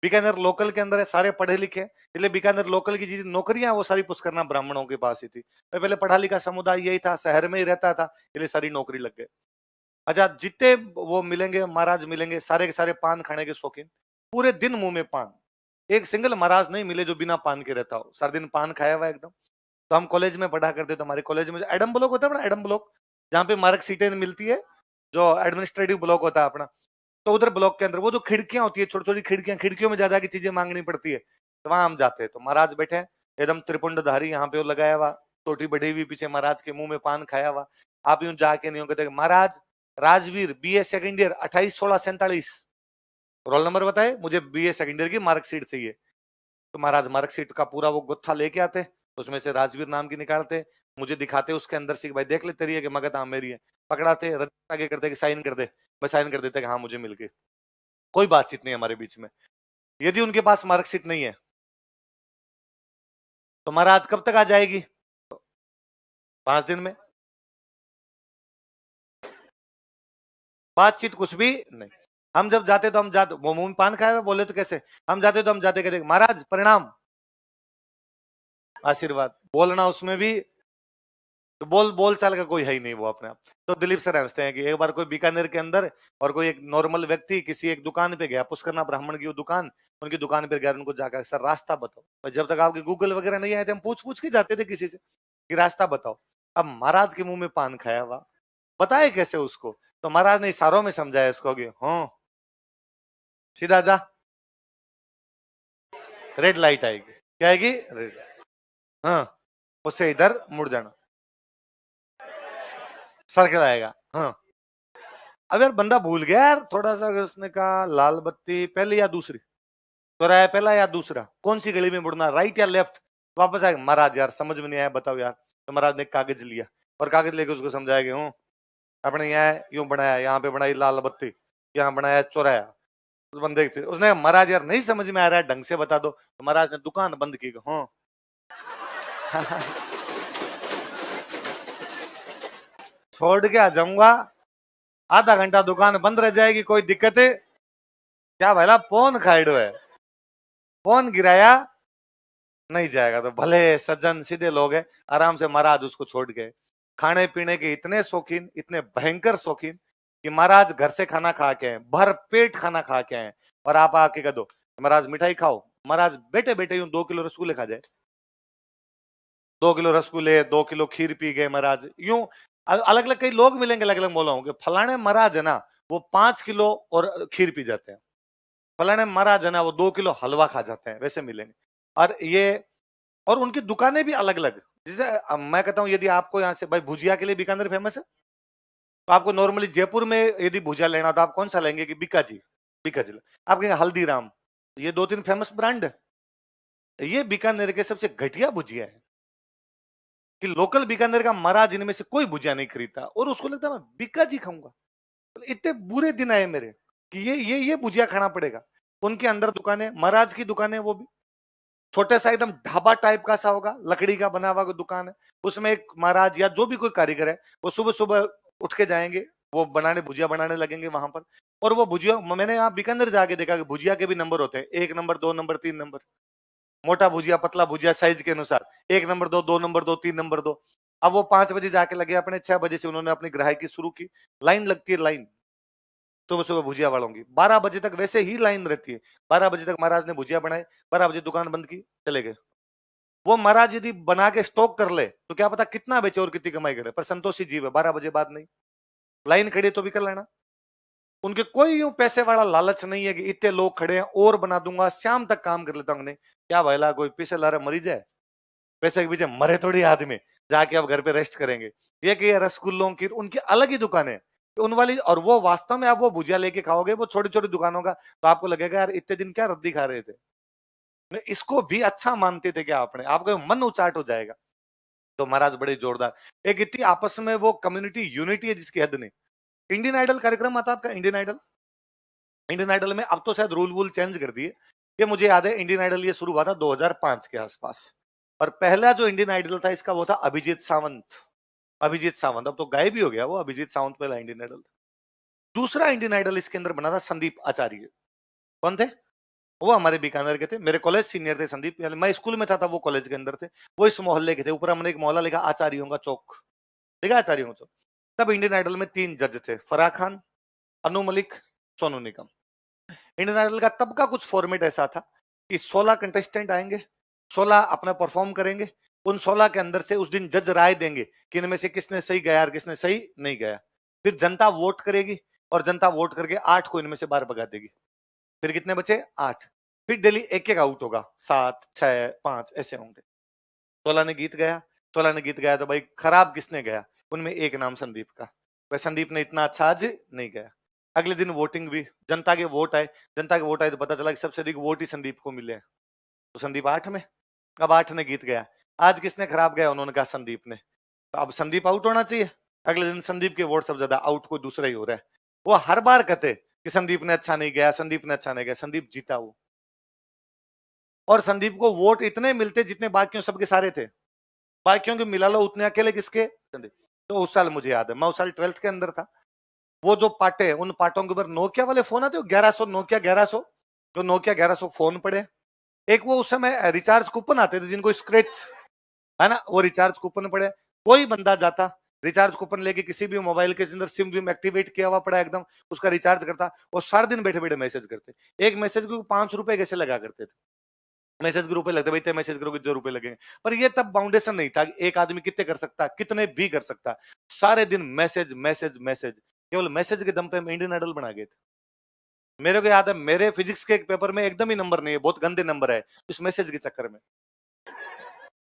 बीकानेर लोकल के अंदर है, सारे पढ़े लिखे, इसलिए बीकानेर लोकल की जितनी नौकरियां वो सारी पुष्करना ब्राह्मणों के पास ही थी। पहले पढ़ा लिखा समुदाय यही था, शहर में ही रहता था, इसलिए सारी नौकरी लग गए। अच्छा, जितने वो मिलेंगे महाराज मिलेंगे, सारे के सारे पान खाने के शौकीन, पूरे दिन मुंह में पान। एक सिंगल महाराज नहीं मिले जो बिना पान के रहता हो, सारा दिन पान खाया हुआ एकदम। तो हम कॉलेज में पढ़ा करते, तो हमारे कॉलेज में एडम ब्लॉक होता है अपना, एडम ब्लॉक, जहाँ पे मार्कशीटें मिलती है, जो एडमिनिस्ट्रेटिव ब्लॉक होता है अपना। तो उधर ब्लॉक के अंदर वो जो खिड़कियां होती है, छोटी छोटी खिड़कियां, खिड़कियों में ज्यादा की चीजें मांगनी पड़ती है, तो वहां हम जाते हैं। तो महाराज बैठे हैं एकदम त्रिपुंडधारी, यहाँ पे वो लगाया हुआ, छोटी बढ़ी हुई, पीछे महाराज के मुंह में पान खाया हुआ। आप यूं जाके नहीं कहते, महाराज Rajveer BA second year 28-16-47, roll number बताए, मुझे BA सेकंड ईयर की मार्कशीट चाहिए। तो महाराज मार्कशीट का पूरा वो गुत्था लेके आते, उसमें से राजवीर नाम की निकालते, मुझे दिखाते, उसके अंदर से भाई देख ले तेरी है कि मगत हाँ मेरी है, पकड़ाते, आगे करते कि साइन कर दे, मैं साइन कर देते कि हाँ मुझे मिल गई। कोई बातचीत नहीं हमारे बीच में। यदि उनके पास मार्कशीट नहीं है तो महाराज कब तक आ जाएगी? 5 दिन में। बातचीत कुछ भी नहीं। हम जब जाते तो हम जाते, वो मुंह में पान खाए हुए बोले तो कैसे, हम जाते तो हम जाते कहते महाराज प्रणाम, आशीर्वाद बोलना, उसमें भी तो बोल चाल का कोई है ही नहीं वो अपने आप। तो दिलीप सर हंसते हैं कि एक बार कोई बीकानेर के अंदर और कोई एक नॉर्मल व्यक्ति किसी एक दुकान पे गया, पुष्करना ब्राह्मण की वो दुकान, उनकी दुकान पे गया, उनको जाकर सर रास्ता बताओ। और जब तक आपके गूगल वगैरह नहीं आए थे, हम पूछ पूछ के जाते थे किसी से कि रास्ता बताओ। अब महाराज के मुंह में पान खाया हुआ, बताए कैसे उसको? तो महाराज ने इशारों में समझाया इसको कि हाँ सीधा जा, रेड लाइट आएगी, क्या आएगी? रेड। हाँ, उससे इधर मुड़ जाना, सर्कल आएगा। हाँ, अब यार बंदा भूल गया यार थोड़ा सा, उसने कहा लाल बत्ती पहले या दूसरी, चौराया पहला या दूसरा, कौन सी गली में मुड़ना, राइट या लेफ्ट? वापस आएगा, महाराज यार समझ में नहीं आया, बताओ यार। तो महाराज ने कागज लिया और कागज लेके उसको समझाया कि हूँ आपने यहाँ यूं बनाया, यहाँ पे बनाई लाल बत्ती, यहाँ बनाया चौराया। उस बंदे फिर उसने कहा, महाराज यार नहीं समझ में आ रहा है, ढंग से बता दो। तो महाराज ने दुकान बंद की। हाँ छोड़ के आ जाऊंगा, आधा घंटा दुकान बंद रह जाएगी, कोई दिक्कत है क्या? भला फोन खाइडो है, फोन गिराया नहीं जाएगा। तो भले सज्जन सीधे लोग हैं, आराम से महाराज उसको छोड़ गए। खाने पीने के इतने शौकीन, इतने भयंकर शौकीन कि महाराज घर से खाना खा के हैं, भर पेट खाना खा के हैं, और आप आके कह दो महाराज मिठाई खाओ, महाराज बेटे बेटे यूं 2 किलो रसगुल्ले खा जाए, 2 किलो रसगुल्ले, 2 किलो खीर पी गए महाराज। यूं अलग अलग कई लोग मिलेंगे अलग अलग मौलाओं के, फलाने महाराज है ना वो 5 किलो और खीर पी जाते हैं, फलाने महाराज है ना वो 2 किलो हलवा खा जाते हैं, वैसे मिलेंगे। और ये, और उनकी दुकानें भी अलग अलग। जैसे मैं कहता हूँ यदि आपको यहाँ से भाई भुजिया के लिए बीकानेर फेमस है, तो आपको नॉर्मली जयपुर में यदि भुजिया लेना तो आप कौन सा लेंगे? कि बीकाजी, बीकाजी। आप कहेंगे हल्दीराम, ये 2-3 फेमस ब्रांड है। ये बीकानेर के सबसे घटिया भुजिया है कि लोकल बीकानेर का महाराज इनमें से कोई भुजिया नहीं खरीदता, और उसको लगता है मैं बीकाजी खाऊंगा। इतने बुरे दिन आए मेरे कि ये भुजिया खाना पड़ेगा। उनके अंदर दुकानें, महाराज की दुकानें, वो भी छोटे सा एकदम ढाबा टाइप का सा होगा, लकड़ी का बना हुआ दुकान है, उसमें एक महाराज या जो भी कोई कारीगर है वो सुबह सुबह उठ के जाएंगे, वो बनाने भुजिया बनाने लगेंगे वहां पर। और वो भुजिया मैंने यहाँ बीकानेर जाके देखा कि भुजिया के भी नंबर होते हैं, 1 नंबर, 2 नंबर, 3 नंबर। मोटा भुजिया, पतला भुजिया, साइज के अनुसार 1 नंबर दो, 2 नंबर दो, 3 नंबर दो। अब वो 5 बजे जाके लगे अपने, 6 बजे से उन्होंने अपनी ग्राहकी शुरू की। लाइन लगती है, लाइन सुबह सुबह भुजिया वालों की, 12 बजे तक वैसे ही लाइन रहती है। 12 बजे तक महाराज ने भुजिया बनाई, 12 बजे दुकान बंद की, चले गए। वो महाराज यदि बना के स्टॉक कर ले तो क्या पता कितना बेचे और कितनी कमाई करे, पर संतोषी जीव है, 12 बजे बाद नहीं। लाइन खड़ी तो भी कर लेना। उनके कोई यूं पैसे वाला लालच नहीं है कि इतने लोग खड़े हैं और बना दूंगा, शाम तक काम कर लेता हूँ। नहीं, क्या भाईला कोई पीछे ला रहा मरी जाए, पैसे के पीछे मरे थोड़ी आदमी, जाके अब घर पे रेस्ट करेंगे। ये कि रसगुल्लों की उनकी अलग ही दुकान है उन वाली, और वो वास्तव में आप वो भुजिया लेके खाओगे वो छोटी छोटी दुकानों का, तो आपको लगेगा यार इतने दिन क्या रद्दी खा रहे थे, इसको भी अच्छा मानते थे क्या आपने, आपका मन उचाट हो जाएगा। तो महाराज बड़े जोरदार, एक इतनी आपस में वो कम्युनिटी यूनिटी है जिसकी हद नहीं। इंडियन आइडल कार्यक्रम आता आपका, इंडियन आइडल, इंडियन आइडल में अब तो शायद रूल वूल चेंज कर दिए। ये मुझे याद है इंडियन आइडल ये शुरू हुआ था 2005 के आसपास, और पहला जो इंडियन आइडल था इसका वो था अभिजीत सावंत। अभिजीत सावंत अब तो गायब ही हो गया, वो अभिजीत सावंत पहला इंडियन आइडल। दूसरा इंडियन आइडल इसके अंदर बना था संदीप आचार्य। कौन थे? वो हमारे बीकानेर के थे, मेरे कॉलेज सीनियर थे संदीप, मैं स्कूल में था तब वो कॉलेज के अंदर थे। वो इस मोहल्ले के थे, ऊपर हमने एक मोहल्ला लिखा आचार्यों का चौक, लिखा आचार्यों का चौक। तब इंडियन आइडल में 3 जज थे, फराह खान, अनु मलिक, सोनू निगम। इंडियन आइडल का तब का कुछ फॉर्मेट ऐसा था कि 16 कंटेस्टेंट आएंगे, 16 अपना परफॉर्म करेंगे, उन 16 के अंदर से उस दिन जज राय देंगे कि इनमें से किसने सही गाया और किसने सही नहीं गाया। फिर जनता वोट करेगी, और जनता वोट करके 8 को इनमें से बाहर भगा देगी। फिर कितने बचे? 8। फिर डेली एक एक आउट होगा, 7, 6, 5 ऐसे होंगे। 16 ने गीत गाया, 16 ने गीत गाया तो भाई खराब किसने गाया? उनमें एक नाम संदीप का, भाई संदीप ने इतना अच्छा आज नहीं गाया। अगले दिन वोटिंग हुई, जनता के वोट आए, जनता के वोट आए तो पता चला कि सबसे अधिक वोट ही संदीप को मिले, तो संदीप 8 में। अब 8 ने गीत गाया, आज किसने खराब गाया? उन्होंने कहा संदीप ने, तो अब संदीप आउट होना चाहिए। अगले दिन संदीप के वोट सब ज्यादा, आउट कोई दूसरा ही हो रहा है। वो हर बार कहते कि संदीप ने अच्छा नहीं गया, संदीप ने अच्छा नहीं गया, संदीप जीता वो। और संदीप को वोट इतने मिलते जितने बाकियों सबके सारे थे, बाकियों के मिला लो उतने, अकेले किसके? संदीप। तो उस साल मुझे याद है, मैं उस साल 12th के अंदर था। वो जो पाटे हैं उन पाटों के ऊपर नोकिया वाले फोन आते हो, 1100, नोकिया 1100, जो नोकिया 1100 फोन पड़े। एक वो उस समय रिचार्ज कूपन आते थे जिनको स्क्रैच है ना, वो रिचार्ज कूपन पड़े। कोई बंदा जाता रिचार्ज कूपन लेके, किसी भी मोबाइल के अंदर सिम विम एक्टिवेट किया हुआ पड़ा एकदम, उसका रिचार्ज करता, और सारा दिन बैठे बैठे मैसेज करते। एक मैसेज को 5 रुपए कैसे लगा करते थे, मैसेज के रुपए लगते, भाई इतने मैसेज करोगे 2 रुपए लगेंगे। पर ये तब बाउंडेशन नहीं था कि एक आदमी कितने कर सकता, कितने भी कर सकता। सारे दिन मैसेज मैसेज मैसेज, केवल मैसेज के दम पे हम इंडियन आइडल बना गए थे। मेरे को याद है मेरे फिजिक्स के एक पेपर में एकदम ही नंबर नहीं है, बहुत गंदे नंबर है इस मैसेज के चक्कर में।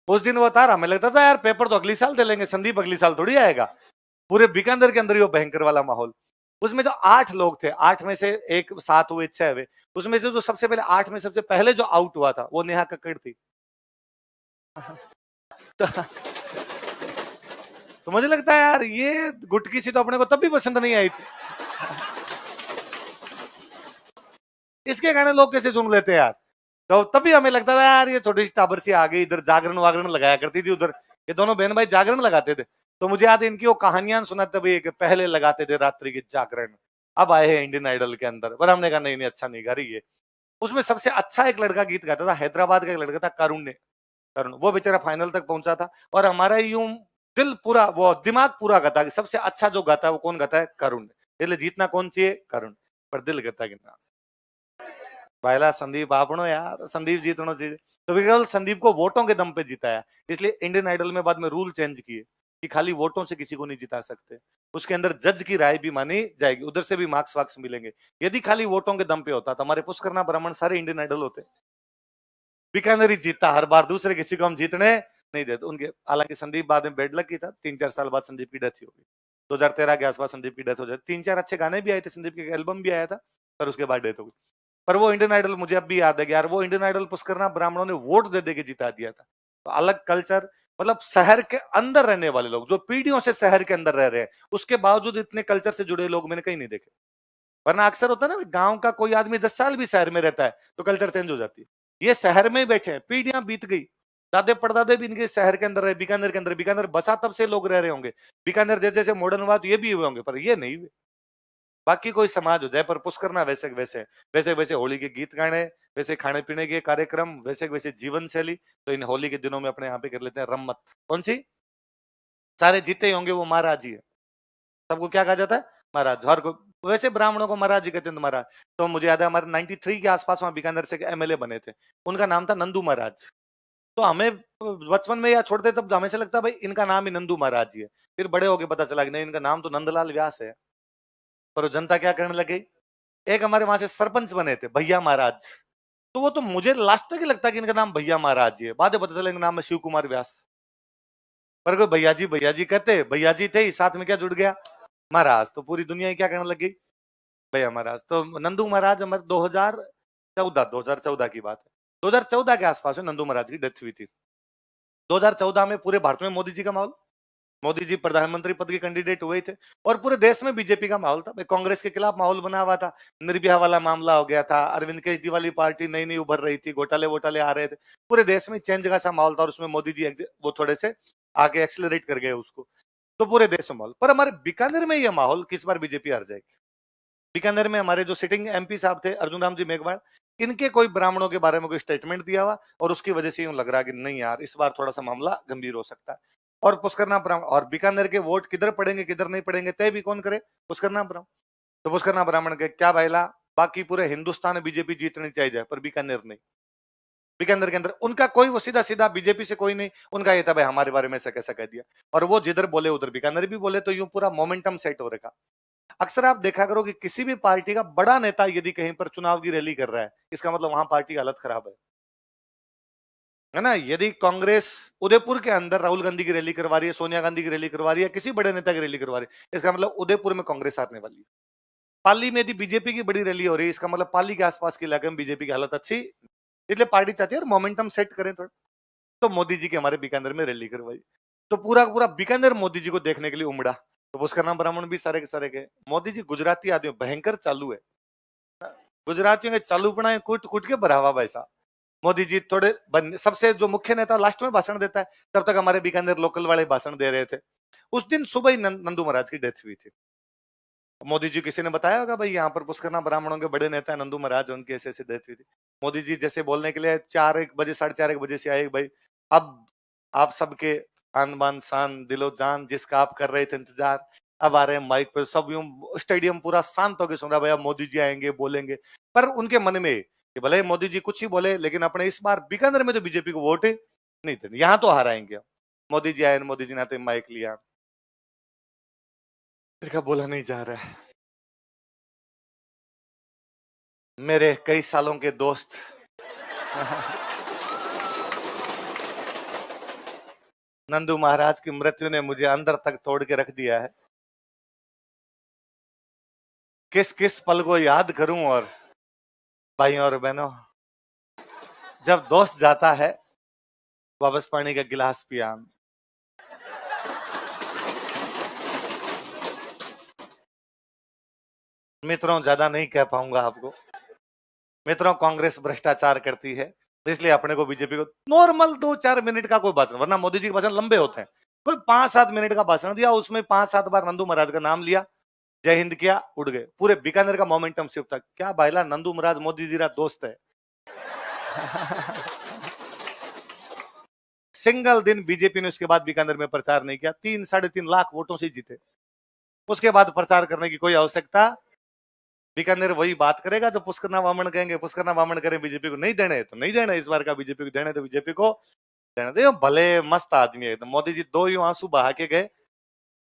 उस दिन वो बता रहा, हमें लगता था यार पेपर तो अगली साल दे लेंगे, संदीप अगली साल थोड़ी आएगा। पूरे बीकानेर के अंदर ही वो भयंकर वाला माहौल। उसमें जो 8 लोग थे, 8 में से एक 7 हुए, 6 हुए, उसमें से जो सबसे पहले 8 में सबसे पहले जो आउट हुआ था वो नेहा कक्कड़ थी। तो, तो मुझे लगता है यार ये गुटकी सी तो अपने को तब भी पसंद नहीं आई थी। इसके गाने लोग कैसे सुन लेते हैं यार। तो तभी हमें लगता था यार ये थोड़ी सी टाबर सी आ गई, इधर जागरण वागरण लगाया करती थी, उधर ये दोनों बहन भाई जागरण लगाते थे। तो मुझे याद है इनकी वो कहानियां सुनाते भाई कि पहले लगाते थे रात्रि की जागरण, अब आए हैं इंडियन आइडल के अंदर। पर हमने कहा नहीं नहीं अच्छा नहीं गा रही है। उसमें सबसे अच्छा एक लड़का गीत गाता था, हैदराबाद का एक लड़का था करुण, करुण वो बेचारा फाइनल तक पहुंचा था। और हमारा यूं दिल पूरा, वो दिमाग पूरा गाता कि सबसे अच्छा जो गाता है वो कौन गाता है, करुण। इसलिए जीतना कौन चाहिए, करुण। पर दिल कहता कि ना पहला संदीप आपनो यार, संदीप जीतनो चाहिए। तो केवल संदीप को वोटों के दम पे जिताया। इसलिए इंडियन आइडल में बाद में रूल चेंज किए कि खाली वोटों से किसी को नहीं जिता सकते, उसके अंदर जज की राय भी मानी जाएगी, उधर से भी मार्क्स वार्क्स मिलेंगे। यदि खाली वोटों के दम पे होता तो हमारे पुष्करना ब्राह्मण सारे इंडियन आइडल होते। बीकानेर ही जीतता हर बार, दूसरे किसी को हम जीतने नहीं देते उनके। हालांकि संदीप बाद में बेड लक की था, 3-4 साल बाद संदीप की डेथ ही होगी। 2013 के आसपास संदीप की डेथ हो जाती। 3-4 अच्छे गाने भी आए थे, संदीप के एल्बम भी आया था, पर उसके बाद डेथ हो गई। पर वो इंडियन आइडल मुझे अब भी याद है कि यार वो इंडियन आइडल पुष्करना ब्राह्मणों ने वोट दे दे के जिता दिया था। तो अलग कल्चर, मतलब शहर के अंदर रहने वाले लोग जो पीढ़ियों से शहर के अंदर रह रहे हैं, उसके बावजूद इतने कल्चर से जुड़े लोग मैंने कहीं नहीं देखे। वरना अक्सर होता है ना, गांव का कोई आदमी 10 साल भी शहर में रहता है तो कल्चर चेंज हो जाती है। ये शहर में ही बैठे हैं, पीढ़ियां बीत गई, दादे परदादे भी इनके शहर के अंदर रहे, बीकानेर के अंदर। बीकानेर बसा तब से लोग रह रहे होंगे, बीकानेर जैसे जैसे मॉडर्न हुआ तो ये भी हुए होंगे, पर ये नहीं हुए। बाकी कोई समाज हो जाए, पर पुष्करना वैसे वैसे वैसे वैसे होली के गीत गाने, वैसे खाने पीने के कार्यक्रम, वैसे वैसे जीवन शैली। तो इन होली के दिनों में अपने यहाँ पे कर लेते हैं रम्मत। कौन सी? सारे जीते होंगे वो महाराज ही है। सबको क्या कहा जाता है? महाराज। हर को वैसे ब्राह्मणों को महाराज जी कहते हैं महाराज। तो मुझे याद है हमारे 93 के आसपास वहां बीकानेर से एमएलए बने थे, उनका नाम था नंदू महाराज। तो हमें बचपन में या छोड़ते तब हमें से लगता भाई इनका नाम ही नंदू महाराज जी है। फिर बड़े होके पता चला कि नहीं, इनका नाम तो नंदलाल व्यास है। पर वो जनता क्या करने लगी, एक हमारे वहां से सरपंच बने थे भैया महाराज। तो वो तो मुझे लास्ट तक ही लगता कि इनका नाम भैया महाराज जी है, बाद में पता चला इनका नाम है शिव कुमार व्यास। पर कोई भैया जी कहते, भैया जी थे ही, साथ में क्या जुड़ गया, महाराज। तो पूरी दुनिया ही क्या करने लगी, भैया महाराज। तो नंदू महाराज हमारे 2014 की बात है, 2014 के आसपास में नंदू महाराज की डेथ हुई थी। 2014 में पूरे भारत में मोदी जी का माहौल, मोदी जी प्रधानमंत्री पद के कैंडिडेट हुए थे, और पूरे देश में बीजेपी का माहौल था। कांग्रेस के खिलाफ माहौल बना हुआ था, निर्भया वाला मामला हो गया था, अरविंद केजरीवाल वाली पार्टी नई नई उभर रही थी, घोटाले वोटाले आ रहे थे, पूरे देश में चेंज का सा माहौल था। और उसमें मोदी जी वो थोड़े से आगे एक्सेलरेट कर गए उसको। तो पूरे देश में माहौल। पर हमारे बीकानेर में यह माहौल किस बार बीजेपी हार जाएगी। बीकानेर में हमारे जो सिटिंग एमपी साहब थे अर्जुन राम जी मेघवाल, इनके कोई ब्राह्मणों के बारे में कोई स्टेटमेंट दिया हुआ, और उसकी वजह से यूं लग रहा कि नहीं यार इस बार थोड़ा सा मामला गंभीर हो सकता है। और पुष्करना ब्राह्मण और बीकानेर के वोट किधर पड़ेंगे किधर नहीं पड़ेंगे तय भी कौन करे, पुष्करना ब्राह्मण। तो पुष्करना ब्राह्मण के क्या भाईला, बाकी पूरे हिंदुस्तान में बीजेपी जीतनी चाहिए पर बीकानेर नहीं। बीकानेर के अंदर उनका कोई वो सीधा सीधा बीजेपी से कोई नहीं, उनका ये था भाई हमारे बारे में ऐसा कैसा कह दिया, और वो जिधर बोले उधर बीकानेर भी बोले, तो यूं पूरा मोमेंटम सेट हो रखा। अक्सर आप देखा करो कि किसी भी पार्टी का बड़ा नेता यदि कहीं पर चुनाव की रैली कर रहा है, इसका मतलब वहां पार्टी की हालत खराब है ना। यदि कांग्रेस उदयपुर के अंदर राहुल गांधी की रैली करवा रही है, सोनिया गांधी की रैली करवा रही है, किसी बड़े नेता की रैली करवा रही है, इसका मतलब उदयपुर में कांग्रेस हारने वाली है। पाली में यदि बीजेपी की बड़ी रैली हो रही है, इसका मतलब पाली के आसपास के इलाके में बीजेपी की हालत अच्छी, इसलिए पार्टी चाहती है मोमेंटम सेट करें थोड़ा। तो मोदी जी के हमारे बीकानेर में रैली करवाई, तो पूरा पूरा बीकानेर मोदी जी को देखने के लिए उमड़ा। तो उसका नाम ब्राह्मण भी सारे के सारे के। मोदी जी गुजराती आदमी, भयंकर चालू है, गुजरातियों के चालूपना है, कूट कूट के भरावा भाई साहब। मोदी जी थोड़े सबसे जो मुख्य नेता लास्ट में भाषण देता है, तब तक हमारे बीकानेर लोकल वाले भाषण दे रहे थे। उस दिन सुबह ही नंदू महाराज की डेथ हुई थी। मोदी जी किसी ने बताया होगा भाई यहाँ पर पुष्करना ब्राह्मणों के बड़े नेता नंदू महाराज, उनकी ऐसे ऐसे डेथ हुई थी। मोदी जी जैसे बोलने के लिए 4-1 बजे 4:30 से आए, भाई अब आप सबके आन बान शान दिलो जान जिसका आप कर रहे थे इंतजार, अब आ रहे हैं माइक पे। सब यूं स्टेडियम पूरा शांत होकर सुन रहा, भैया मोदी जी आएंगे बोलेंगे। पर उनके मन में कि भले मोदी जी कुछ ही बोले, लेकिन अपने इस बार बीकानेर में तो बीजेपी को वोट नहीं देने, यहाँ तो हाराएंगे। मोदी जी आए, मोदी जी ने आते माइक लिया, फिर क्या बोला नहीं जा रहा है। मेरे कई सालों के दोस्त नंदू महाराज की मृत्यु ने मुझे अंदर तक तोड़ के रख दिया है। किस किस पल को याद करूं। और भाइयों और बहनों, जब दोस्त जाता है वापस पानी का गिलास पिया। मित्रों, ज्यादा नहीं कह पाऊंगा आपको। मित्रों, कांग्रेस भ्रष्टाचार करती है, इसलिए अपने को बीजेपी को नॉर्मल 2-4 मिनट का कोई भाषण, वरना मोदी जी के भाषण लंबे होते हैं। कोई 5-7 मिनट का भाषण दिया, उसमें 5-7 बार नंदू महाराज का नाम लिया, जय हिंद किया, उड़ गए। पूरे बीकानेर का मोमेंटम शिफ्ट था। क्या भाईला, नंदू महाराज मोदी जी का दोस्त है। सिंगल दिन बीजेपी ने उसके बाद बीकानेर में प्रचार नहीं किया। 3-3.5 लाख वोटों से जीते। उसके बाद प्रचार करने की कोई आवश्यकता। बीकानेर वही बात करेगा जो पुष्करना वामन कहेंगे। पुष्करना वामन करें बीजेपी को, नहीं देने तो नहीं देने, इस बार का बीजेपी को देने तो बीजेपी को देने दे। भले मस्त आदमी है एकदम। मोदी जी 2 यूं आंसू बहा के गए।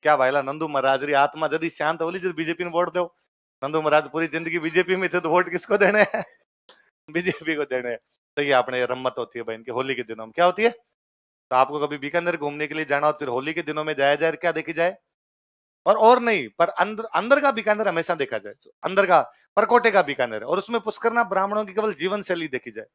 क्या भाईला, नंदू महाराज री आत्मा यदि शांत होली जो बीजेपी ने वोट दो। नंदू महाराज पूरी जिंदगी बीजेपी में थे, तो वोट किसको देने हैं? बीजेपी को देने हैं। तो ये अपने रम्मत होती है बहन की, होली के दिनों में क्या होती है। तो आपको कभी बीकानेर घूमने के लिए जाना हो, फिर होली के दिनों में जाया जाए, क्या देखी जाए? और नहीं, पर अंदर अंदर का बीकानेर हमेशा देखा जाए। अंदर का परकोटे का बीकानेर, और उसमें पुष्करना ब्राह्मणों की केवल जीवन शैली देखी जाए।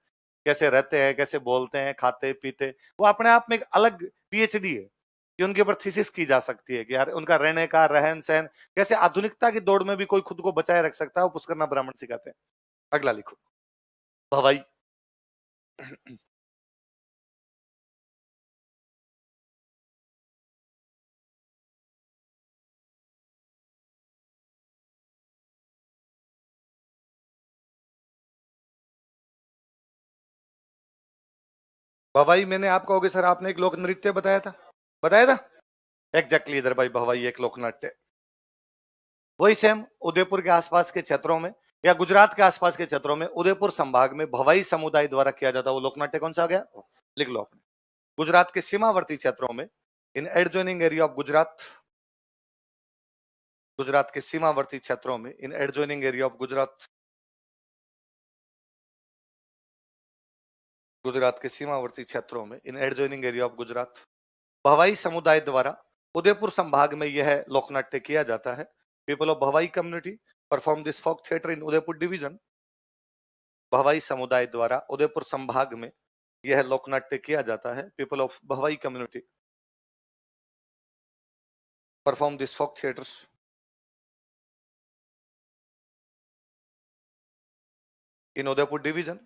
कैसे रहते हैं, कैसे बोलते हैं, खाते पीते। वो अपने आप में एक अलग पीएचडी है कि उनके ऊपर थीसिस की जा सकती है कि यार उनका रहने का रहन सहन कैसे आधुनिकता की दौड़ में भी कोई खुद को बचाए रख सकता है, वो पुष्करना ब्राह्मण सिखाते हैं। अगला लिखो, भवाई। भवाई मैंने आप कहोगे सर आपने एक लोक नृत्य बताया था, बताया था। एग्जैक्टली इधर भाई, भवाई एक लोक नाट्य। वही सेम उदयपुर के आसपास के क्षेत्रों में या गुजरात के आसपास के क्षेत्रों में, उदयपुर संभाग में भवाई समुदाय द्वारा किया जाता है। वो लोकनाट्य कौन सा आ गया, लिख लो अपने। गुजरात के सीमावर्ती क्षेत्रों में, in adjoining area of Gujarat, Gujarat के सीमावर्ती क्षेत्रों में, in adjoining area of Gujarat, Gujarat के सीमावर्ती क्षेत्रों में, in adjoining area of Gujarat, Bhavai समुदाय द्वारा उदयपुर संभाग में यह लोकनाट्य किया जाता है। People of Bhavai community perform this folk theatre in Udaipur division. Bhavai समुदाय द्वारा उदयपुर संभाग में यह लोकनाट्य किया जाता है। People of Bhavai community perform this folk theatres in Udaipur division.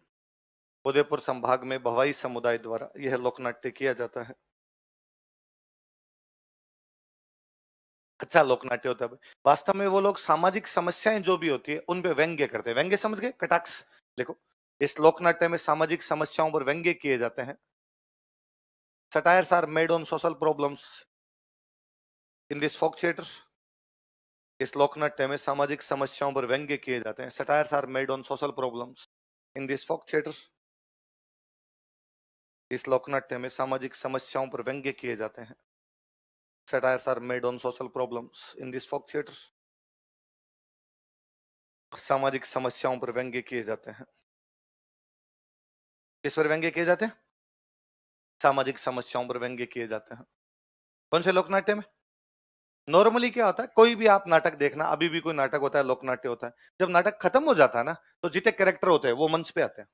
Udaipur संभाग में भवाई समुदाय द्वारा यह लोकनाट्य किया जाता है। अच्छा लोकनाट्य होता है। वास्तव में वो लोग सामाजिक समस्याएं जो भी होती है उन पे व्यंग्य करते हैं। व्यंग्य समझ गए, कटाक्ष। देखो, इस लोकनाट्य में सामाजिक समस्याओं पर व्यंग्य किए जाते हैं। Satires are made on social problems in this folk theatre. इस लोकनाट्य में सामाजिक समस्याओं पर व्यंग्य किए जाते हैं। Satires are made on social problems in this folk theatre. इस लोकनाट्य में सामाजिक समस्याओं पर व्यंग्य किए जाते हैं। Satires are made on social problems in this folk theater. सामाजिक समस्याओं पर व्यंग्य किए जाते हैं। किस पर व्यंग्य किए जाते हैं? सामाजिक समस्याओं पर व्यंग्य किए जाते हैं। कौन से लोकनाट्य में? नॉर्मली क्या होता है, कोई भी आप नाटक देखना, अभी भी कोई नाटक होता है, लोकनाट्य होता है, जब नाटक खत्म हो जाता है ना, तो जितने कैरेक्टर होते हैं वो मंच पे आते हैं,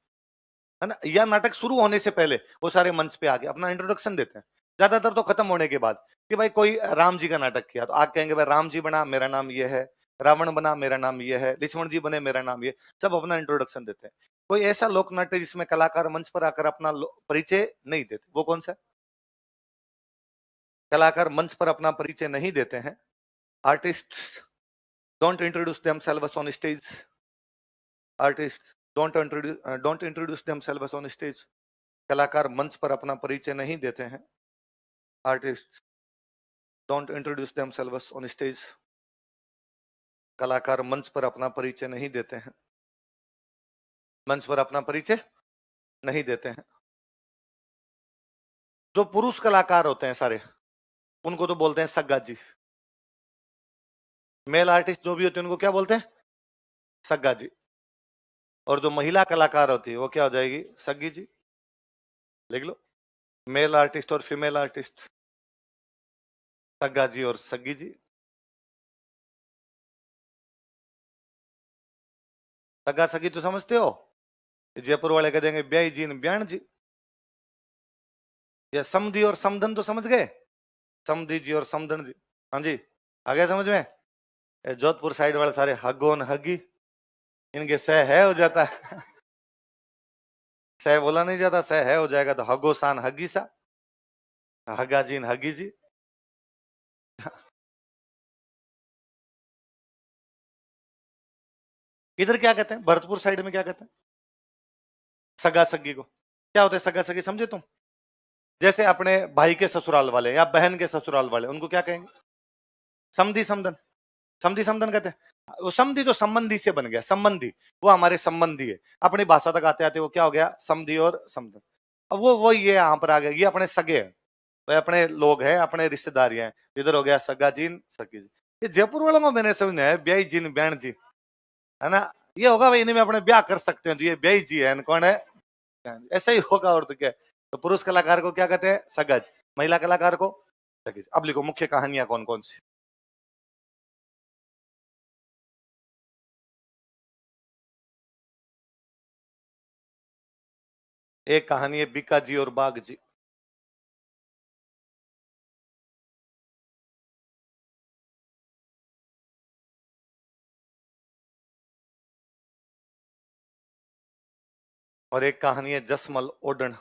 है ना। या नाटक शुरू होने से पहले वो सारे मंच पे आके अपना इंट्रोडक्शन देते हैं। ज्यादातर तो खत्म होने के बाद कि भाई कोई राम जी का नाटक किया तो आग कहेंगे भाई राम जी बना, मेरा नाम ये है। रावण बना, मेरा नाम ये है। लक्ष्मण जी बने, मेरा नाम ये। सब अपना इंट्रोडक्शन देते हैं। कोई ऐसा लोकनाट्य जिसमें कलाकार मंच पर आकर अपना परिचय नहीं देते, वो कौन सा? कलाकार मंच पर अपना परिचय नहीं देते हैं। Artist don't introduce themselves on stage. Artist don't introduce themselves on stage. कलाकार मंच पर अपना परिचय नहीं देते हैं। Artist don't introduce themselves on stage. कलाकार मंच पर अपना परिचय नहीं देते हैं। मंच पर अपना परिचय नहीं देते हैं। जो पुरुष कलाकार होते हैं सारे, उनको तो बोलते हैं सग्गा जी। मेल आर्टिस्ट जो भी होते हैं उनको क्या बोलते हैं? सग्गा जी। और जो महिला कलाकार होती है वो क्या हो जाएगी? सग्गी जी। लिख लो, मेल आर्टिस्ट और फीमेल आर्टिस्ट, सग्गा जी और सग्गी जी। सग्गा सग्गी तो समझते हो? जयपुर वाले कह देंगे ब्याई जी ने ब्याण जी। या समधी और समधन तो समझ गए? समधी जी और समधन जी। हाँ जी, आ गया समझ में? ये जोधपुर साइड वाले सारे हगोन हगी, इनके सह है हो जाता है। सह बोला नहीं जाता, सह है हो जाएगा तो हगो सान हगी सा, हगा जी हगी जी। इधर क्या कहते हैं, भरतपुर साइड में क्या कहते हैं सगा सगी को? क्या होता है सगा सगी, समझे तुम? जैसे अपने भाई के ससुराल वाले या बहन के ससुराल वाले, उनको क्या कहेंगे? समधी समधन। समधी समधन कहते हैं। वो समधी जो संबंधी से बन गया, संबंधी, वो हमारे संबंधी है। अपनी भाषा तक आते आते वो क्या हो गया? समधी और समधन। अब वो ये यहाँ पर आ गया, ये अपने सगे हैं, भाई अपने लोग हैं, अपने रिश्तेदार हैं। इधर हो गया सगा जीन सगी जी। ये जयपुर वालों को मैंने समझ है ब्याई जीन बहन जी, है ना? ये होगा भाई, इन्हें अपने ब्याह कर सकते हैं तो ये ब्याई जी है, कौन है? ऐसा ही होगा और तो क्या। तो पुरुष कलाकार को क्या कहते हैं? सगज। महिला कलाकार को सगज। अब लिखो मुख्य कहानियां कौन कौन सी। एक कहानी है बीका जी और बाघ जी। और एक कहानी है जसमल ओडन।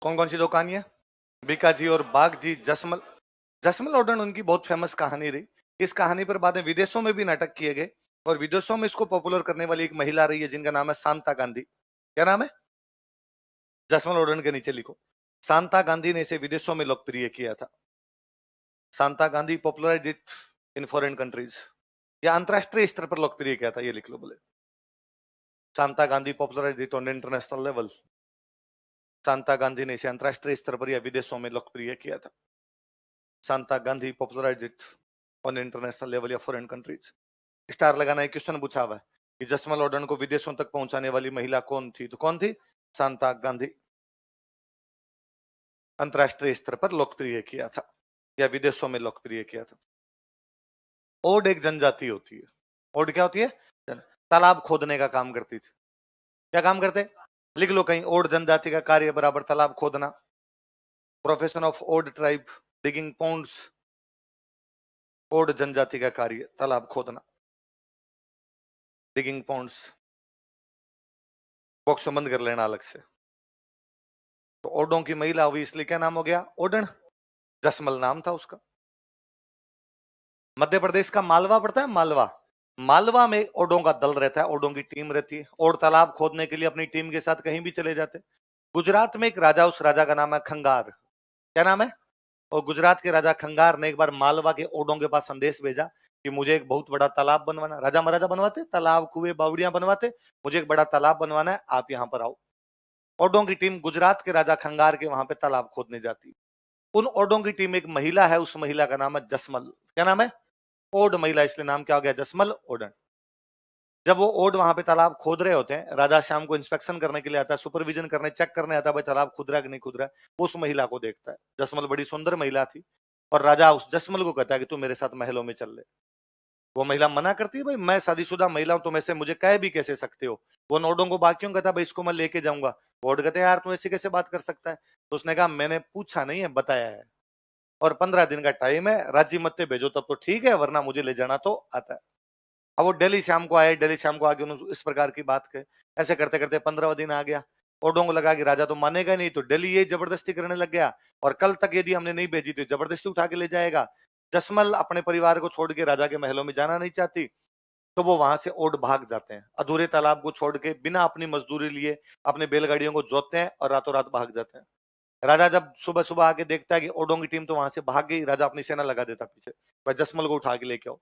कौन कौन सी दो कहानियां? बीका जी और बाघ जी, जसमल। जसमल ओडन उनकी बहुत फेमस कहानी रही। इस कहानी पर बाद में विदेशों में भी नाटक किए गए, और विदेशों में इसको पॉपुलर करने वाली एक महिला रही है जिनका नाम है शांता गांधी। क्या नाम है? जसमल ओडन के नीचे लिखो। शांता गांधी ने इसे विदेशों में लोकप्रिय किया था। Shanta Gandhi popularised it in foreign countries, या अंतरराष्ट्रीय स्तर पर लोकप्रिय किया था, ये लिख लो बोले। Shanta Gandhi popularised it on international level. Shanta Gandhi ने इसे अंतरराष्ट्रीय स्तर पर या विदेशों में लोकप्रिय किया था। Shanta Gandhi popularised it on international level या फॉरेन कंट्रीज। स्टार लगाना एक क्वेश्चन पूछा हुआ है कि जसमल ओडन को विदेशों तक पहुंचाने वाली महिला कौन थी, तो कौन थी? शांता गांधी। अंतरराष्ट्रीय स्तर पर लोकप्रिय किया था या विदेशों में लोकप्रिय किया था। ओड एक जनजाति होती है। ओड क्या होती है? तालाब खोदने का काम करती थी। क्या काम करते? लिख लो कहीं, ओड जनजाति का कार्य बराबर तालाब खोदना। Profession of Od tribe digging ponds. Od जनजाति का कार्य तालाब खोदना, डिगिंग पॉन्ड्स। बॉक्स बंद कर लेना अलग से। तो ओडों की महिला हुई, इसलिए क्या नाम हो गया? ओडन। जसमल नाम था उसका। मध्य प्रदेश का मालवा पड़ता है, मालवा। मालवा में ओडों का दल रहता है, ओडों की टीम रहती है। ओड तालाब खोदने के लिए अपनी टीम के साथ कहीं भी चले जाते। गुजरात में एक राजा, उस राजा का नाम है खंगार। क्या नाम है? और गुजरात के राजा खंगार ने एक बार मालवा के ओडों के पास संदेश भेजा कि मुझे एक बहुत बड़ा तालाब बनवाना। राजा महाराजा बनवाते तालाब, कुएं, बावड़ियां बनवाते। मुझे एक बड़ा तालाब बनवाना है, आप यहाँ पर आओ। ओडों की टीम गुजरात के राजा खंगार के वहां पे तालाब खोदने जाती। उन ओडों की टीम एक महिला है, उस महिला का नाम है जसमल। क्या नाम है? ओड महिला, इसलिए नाम क्या हो गया? जसमल ओडन। जब वो ओड वहां पे तालाब खोद रहे होते हैं, राजा श्याम को इंस्पेक्शन करने के लिए आता है, सुपरविजन करने, चेक करने आता है भाई तालाब खुद रहा है कि नहीं खुद रहा है। उस महिला को देखता है। जसमल बड़ी सुंदर महिला थी, और राजा उस जसमल को कहता है कि तू मेरे साथ महलों में चल ले। वो महिला मना करती है, भाई मैं शादीशुदा महिला हूं, तुम ऐसे मुझे कह भी कैसे सकते हो। वो नोडों को बाकियों कहता है भाई इसको मैं लेके जाऊंगा। ओड कहते हैं यार तू ऐसे कैसे बात कर सकता है? तो उसने कहा मैंने पूछा नहीं है, बताया है, और 15 दिन का टाइम है, राजी मत भेजो तब तो ठीक है, वरना मुझे ले जाना तो आता है। अब वो दिल्ली शाम को आए, दिल्ली शाम को आके उन्होंने इस प्रकार की बात कही। ऐसे करते करते 15वां दिन आ गया। ओडों को लगा कि राजा तो मानेगा नहीं, तो दिल्ली ये जबरदस्ती करने लग गया, और कल तक यदि हमने नहीं भेजी तो जबरदस्ती उठा के ले जाएगा। जसमल अपने परिवार को छोड़ के राजा के महलों में जाना नहीं चाहती, तो वो वहां से ओड भाग जाते हैं। अधूरे तालाब को छोड़ के बिना अपनी मजदूरी लिए अपने बैलगाड़ियों को जोतते हैं और रातों रात भाग जाते हैं। राजा जब सुबह सुबह आके देखता है कि ओडोंग की टीम तो वहां से भाग गई, राजा अपनी सेना लगा देता पीछे, भाई जसमल को उठा के लेके आओ।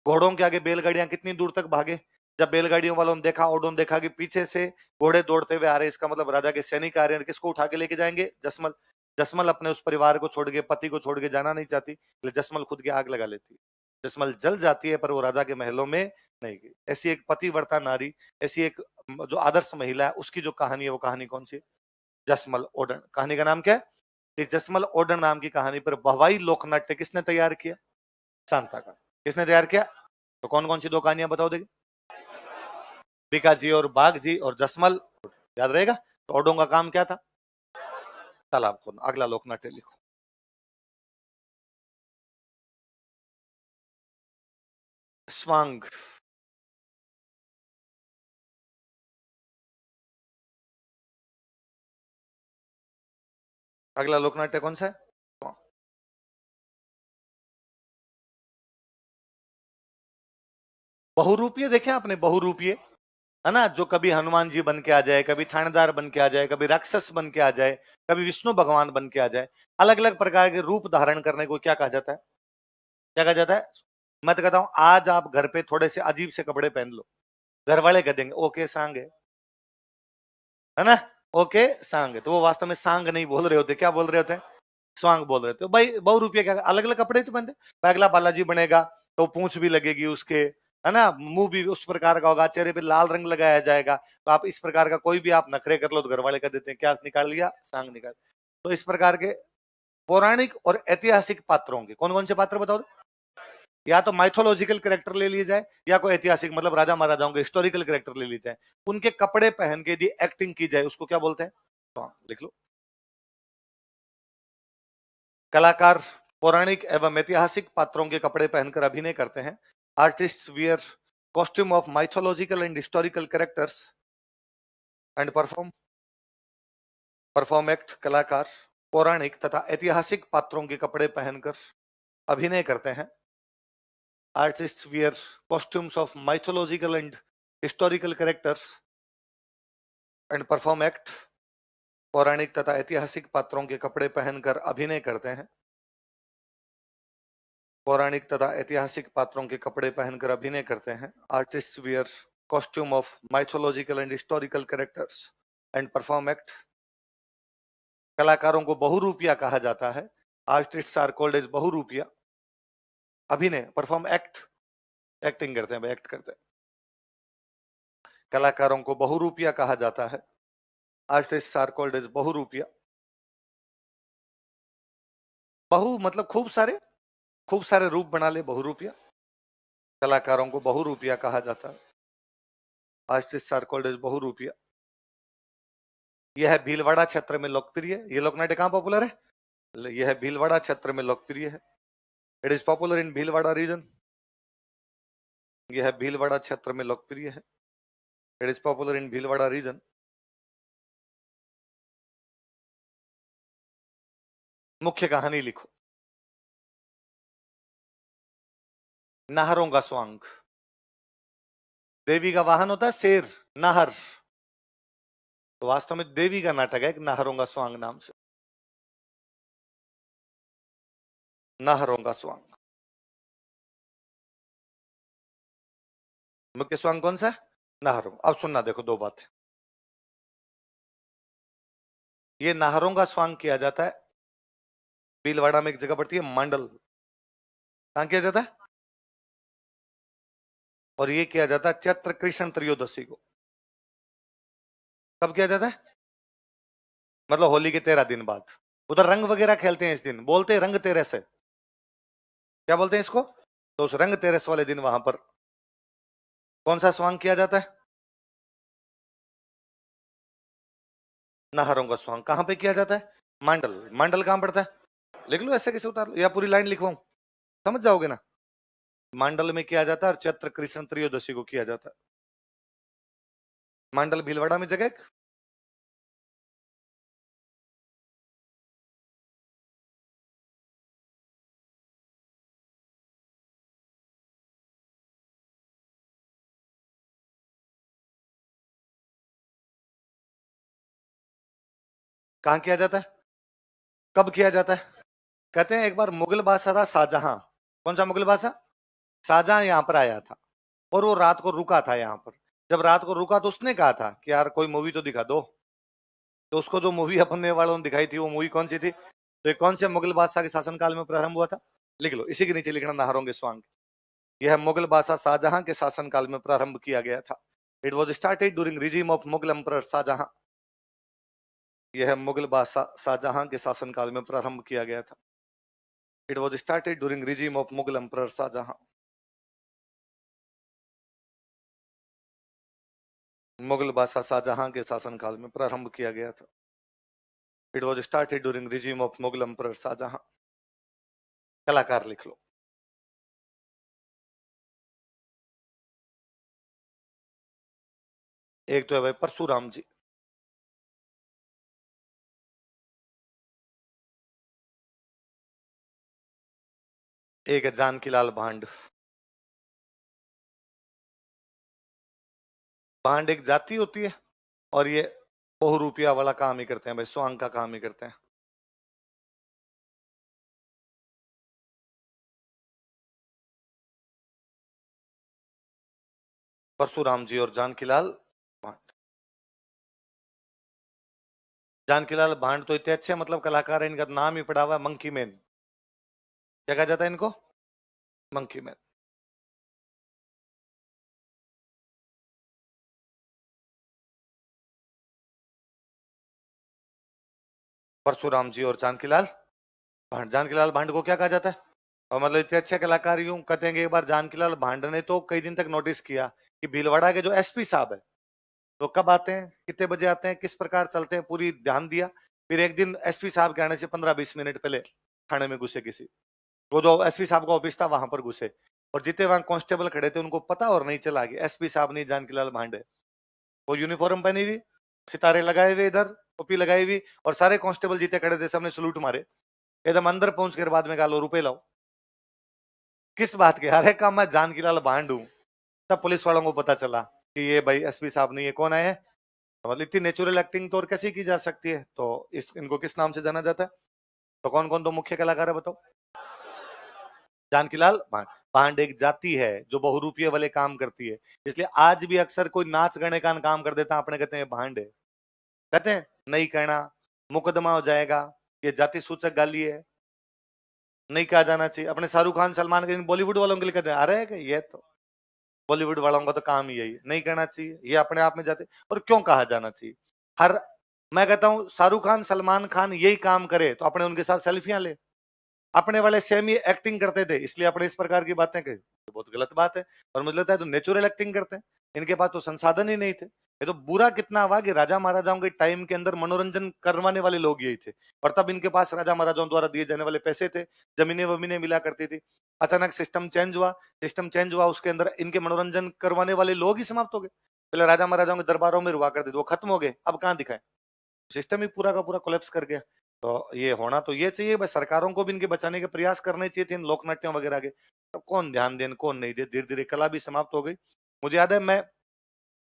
घोड़ों के आगे बैलगाड़ियां कितनी दूर तक भागे, जब बैलगाड़ियों वालों ने देखा, ओडोन देखा कि पीछे से घोड़े दौड़ते हुए आ रहे, इसका मतलब राजा के सैनिक आ रहे हैं, किसको उठा के लेके जाएंगे? जसमल। जसमल अपने उस परिवार को छोड़ के, पति को छोड़ के जाना नहीं चाहती, इसलिए जसमल खुद की आग लगा लेती है। जसमल जल जाती है, पर वो राजा के महलों में नहीं गई। ऐसी एक पतिव्रता नारी, ऐसी एक जो आदर्श महिला है, उसकी जो कहानी है, वो कहानी कौन सी? जसमल ओडन। कहानी का नाम क्या है? इस जसमल ओडन नाम की कहानी पर हवाई लोकनाट्य किसने तैयार किया? शांता का। किसने तैयार किया? तो कौन कौन सी दो कहानियां बताओ देखिए। बीका जी और बाघ जी और जसमल। याद रहेगा? तो ओडों का काम क्या था? तालाब खोदना। अगला लोकनाट्य लिखो। स्वांग। अगला लोकनाट्य कौन सा है? बहुरूपीय देखे आपने? बहुरूपीय है ना, जो कभी हनुमान जी बन के आ जाए, कभी थानेदार बन के आ जाए, कभी राक्षस बन के आ जाए, कभी विष्णु भगवान बन के आ जाए। अलग अलग प्रकार के रूप धारण करने को क्या कहा जाता है? क्या कहा जाता है? मैं तो कहता हूं, आज आप घर पे थोड़े से अजीब से कपड़े पहन लो, घर वाले कह देंगे ओके सांग है ना, ओके सांग है। तो वो वास्तव में सांग नहीं बोल रहे होते, क्या बोल रहे होते? स्वांग बोल रहे थे भाई। ₹100 क्या अलग अलग कपड़े तो पहनते। पगला बालाजी बनेगा तो पूंछ भी लगेगी उसके, है ना, मुंह भी उस प्रकार का होगा, चेहरे पे लाल रंग लगाया जाएगा। तो आप इस प्रकार का कोई भी आप नखरे कर लो तो घर वाले कह देते हैं क्या निकाल लिया? सांग निकाल। तो इस प्रकार के पौराणिक और ऐतिहासिक पात्रों के कौन कौन से पात्र बताओ? या तो माइथोलॉजिकल कैरेक्टर ले लिए जाए, या कोई ऐतिहासिक मतलब राजा महाराजाओं के हिस्टोरिकल कैरेक्टर ले लिए जाए, उनके कपड़े पहन के यदि एक्टिंग की जाए उसको क्या बोलते हैं? तो लिख लो। कलाकार पौराणिक एवं ऐतिहासिक पात्रों के कपड़े पहनकर अभिनय करते हैं। Artist wear costume of mythological and historical characters and perform perform act. कलाकार पौराणिक तथा ऐतिहासिक पात्रों के कपड़े पहनकर अभिनय करते हैं। Artist wear costumes of mythological and historical characters and perform act. पौराणिक तथा ऐतिहासिक पात्रों के कपड़े पहनकर अभिनय करते हैं। पौराणिक तथा ऐतिहासिक पात्रों के कपड़े पहनकर अभिनय करते हैं। Artist wear costume of mythological and historical characters and perform act. कलाकारों को बहुरूपिया कहा जाता है। Artist are called as Bahurupiya. अभिनय परफॉर्म एक्ट, एक्टिंग करते हैं भाई, एक्ट करते हैं। कलाकारों को बहुरूपिया कहा जाता है। Artist are called as Bahurupiya. बहु मतलब खूब सारे रूप बना ले, बहुरूपिया। कलाकारों को बहुरूपिया कहा जाता है। Artist are called as Bahurupiya. यह भीलवाड़ा क्षेत्र में लोकप्रिय है। ये लोकनाट्य कहां पॉपुलर है? यह भीलवाड़ा क्षेत्र में लोकप्रिय है। It is popular in Bhilwara region. यह भीलवाड़ा क्षेत्र में लोकप्रिय है। It is popular in Bhilwara region. मुख्य कहानी लिखो। नाहरों का स्वांग। देवी का वाहन होता है शेर, नाहर। तो वास्तव में देवी का नाटक है, नाहरों का स्वांग नाम से। नाहरों का स्वांग। मुख्य स्वांग कौन सा है? नाहरों। अब सुनना, देखो दो बातें। ये नाहरों का स्वांग किया जाता है भीलवाड़ा में, एक जगह पड़ती है मंडल। कहां किया जाता है? और ये किया जाता है चैत्र कृष्ण त्रयोदशी को। कब किया जाता है? मतलब होली के 13 दिन बाद। उधर रंग वगैरह खेलते हैं इस दिन, बोलते हैं रंग तेरस है। क्या बोलते हैं इसको? तो उस रंग तेरस वाले दिन वहां पर कौन सा स्वांग किया जाता है? नाहरों का स्वांग। कहां पे किया जाता है? मांडल। मांडल कहां पड़ता है? लिख लो, ऐसे कैसे उतार लो, या पूरी लाइन लिखवाऊं? समझ जाओगे ना। मांडल में किया जाता है और चैत्र कृष्ण त्रयोदशी को किया जाता है। मांडल भीलवाड़ा में जगह। कहां किया जाता है? कब किया जाता है? कहते हैं एक बार मुगल बादशाह था शाहजहां। कौन सा मुगल बादशाह? शाहजहां यहाँ पर आया था और वो रात को रुका था यहाँ पर। जब रात को रुका तो उसने कहा था कि यार कोई मूवी तो दिखा दो। तो उसको जो मूवी अपने वालों ने दिखाई थी वो मूवी कौन सी थी? तो ये कौन से मुगल बादशाह के शासनकाल में प्रारंभ हुआ था? लिख लो, इसी के नीचे लिखना नाहरों के स्वांग। यह मुगल बादशाह शाहजहां के शासनकाल में प्रारंभ किया गया था। It was started during regime of Mughal emperor Shahjahan. यह मुगल बादशाह शाहजहां के शासनकाल में प्रारंभ किया गया था। It was started during regime of Mughal emperor Shahjahan. Mughal बादशाह शाहजहां के शासनकाल में प्रारंभ किया गया था। It was started during regime of Mughal emperor Shahjahan. कलाकार लिख लो। एक तो है भाई परशुराम जी। एक है जानकी लाल भांड। भांड एक जाति होती है और ये बहुरूपिया वाला काम ही करते हैं भाई, स्वांग का काम ही करते हैं। परशुराम जी और जानकीलाल भांड। जानकीलाल भांड तो इतने अच्छे मतलब कलाकार है, इनका नाम ही पड़ा हुआ है मंकी मैन। क्या कहा जाता है इनको? Monkey man. परशुराम जी और जानकीलाल भांड। जानकीलाल भांड को क्या कहा जाता है? और मतलब इतने अच्छे कलाकार यूं कहते हैं कि एक बार जानकीलाल भांड ने तो कई दिन तक नोटिस किया कि भीलवाड़ा के जो एसपी साहब है तो कब आते हैं, कितने बजे आते हैं, किस प्रकार चलते हैं, पूरी ध्यान दिया। फिर एक दिन एसपी साहब के आने से 15-20 मिनट पहले थाने में घुसे किसी, वो जो एसपी साहब का ऑफिस था वहां पर घुसे और जितने वहां कांस्टेबल खड़े थे उनको पता और नहीं चला कि एसपी साहब नहीं जानकीलाल भांडे। वो यूनिफॉर्म पहनी हुई, सितारे लगाए हुए, इधर टोपी लगाई हुई और सारे कांस्टेबल जीते खड़े थे, सबने सलूट मारे। एकदम अंदर पहुंच कर बाद में कहा लो रुपए लाओ। किस बात के? अरे काम मैं जानकीलाल भांड हूं। तब पुलिस वालों को पता चला कि ये भाई एसपी साहब नहीं है, कौन आए हैं। मतलब इतनी नेचुरल एक्टिंग तो और कैसी की जा सकती है? तो इस इनको किस नाम से जाना जाता है? तो कौन कौन तो मुख्य कलाकार है बताओ? जानकीलाल भांड। भांड एक जाति है जो बहुरूपिये वाले काम करती है, इसलिए आज भी अक्सर कोई नाच गाने का काम कर देता है, अपने कहते हैं भांड है। कहते हैं नहीं कहना मुकदमा हो जाएगा, ये जाति सूचक गाली है, नहीं कहा जाना चाहिए। अपने शाहरुख खान सलमान के बॉलीवुड वालों के लिए कहते हैं अरे ये तो बॉलीवुड वालों का तो काम ही यही है, नहीं कहना चाहिए, ये अपने आप में जाते। और क्यों कहा जाना चाहिए? हर मैं कहता हूं शाहरुख खान सलमान खान यही काम करे तो अपने उनके साथ सेल्फियां ले। अपने वाले सेम ही एक्टिंग करते थे इसलिए अपने इस प्रकार की बातें कही, तो बहुत गलत बात है। और मुझे लगता है तो नेचुरल एक्टिंग करते हैं, इनके पास तो संसाधन ही नहीं थे। ये तो बुरा कितना हुआ कि राजा महाराजाओं के टाइम के अंदर मनोरंजन करवाने वाले लोग यही थे और तब इनके पास राजा महाराजाओं द्वारा दिए जाने वाले पैसे थे, जमीनें वमीनें मिला करती थी। अचानक सिस्टम चेंज हुआ, सिस्टम चेंज हुआ, उसके अंदर इनके मनोरंजन करवाने वाले लोग ही समाप्त हो गए। पहले राजा महाराजाओं के दरबारों में रुआ करते थे, वो खत्म हो गए, अब कहाँ दिखाए? सिस्टम ही पूरा का पूरा कोलैप्स कर गया। तो ये होना तो ये चाहिए भाई, सरकारों को भी इनके बचाने के प्रयास करने चाहिए थे इन लोक नाट्यों वगैरह के। तो कौन ध्यान दें कौन नहीं दे, धीरे धीरे कला भी समाप्त हो गई। मुझे याद है मैं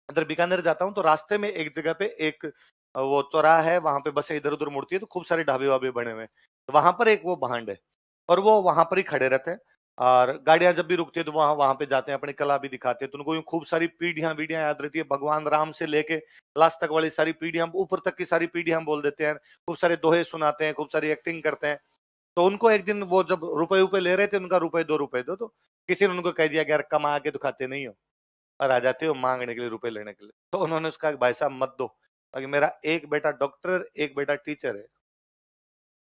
इधर बीकानेर जाता हूँ तो रास्ते में एक जगह पे एक वो चौराहा है, वहां पे बसें इधर उधर मुड़ती है तो खूब सारे ढाबे वाबे बने हुए हैं। तो वहां पर एक वो भांड है और वो वहां पर ही खड़े रहते हैं और गाड़ियां जब भी रुकती है तो वहां वहां पे जाते हैं, अपनी कला भी दिखाते हैं। तो उनको यूं खूब सारी पीढ़ियां वीडियां याद रहती है, भगवान राम से लेके लास्ट तक वाली सारी पीढ़ियां, ऊपर तक की सारी पीढ़ियां बोल देते हैं, खूब सारे दोहे सुनाते हैं, खूब सारी एक्टिंग करते हैं। तो उनको एक दिन वो जब रुपए रुपए ले रहे थे, उनका रुपए 2 रुपए दो, तो किसी ने उनको कह दिया कि यार कमा के तो खाते नहीं हो और आ जाते हो मांगने के लिए, रुपए लेने के लिए। तो उन्होंने उसका भाई साहब मत दो, क्योंकि मेरा एक बेटा डॉक्टर, एक बेटा टीचर है,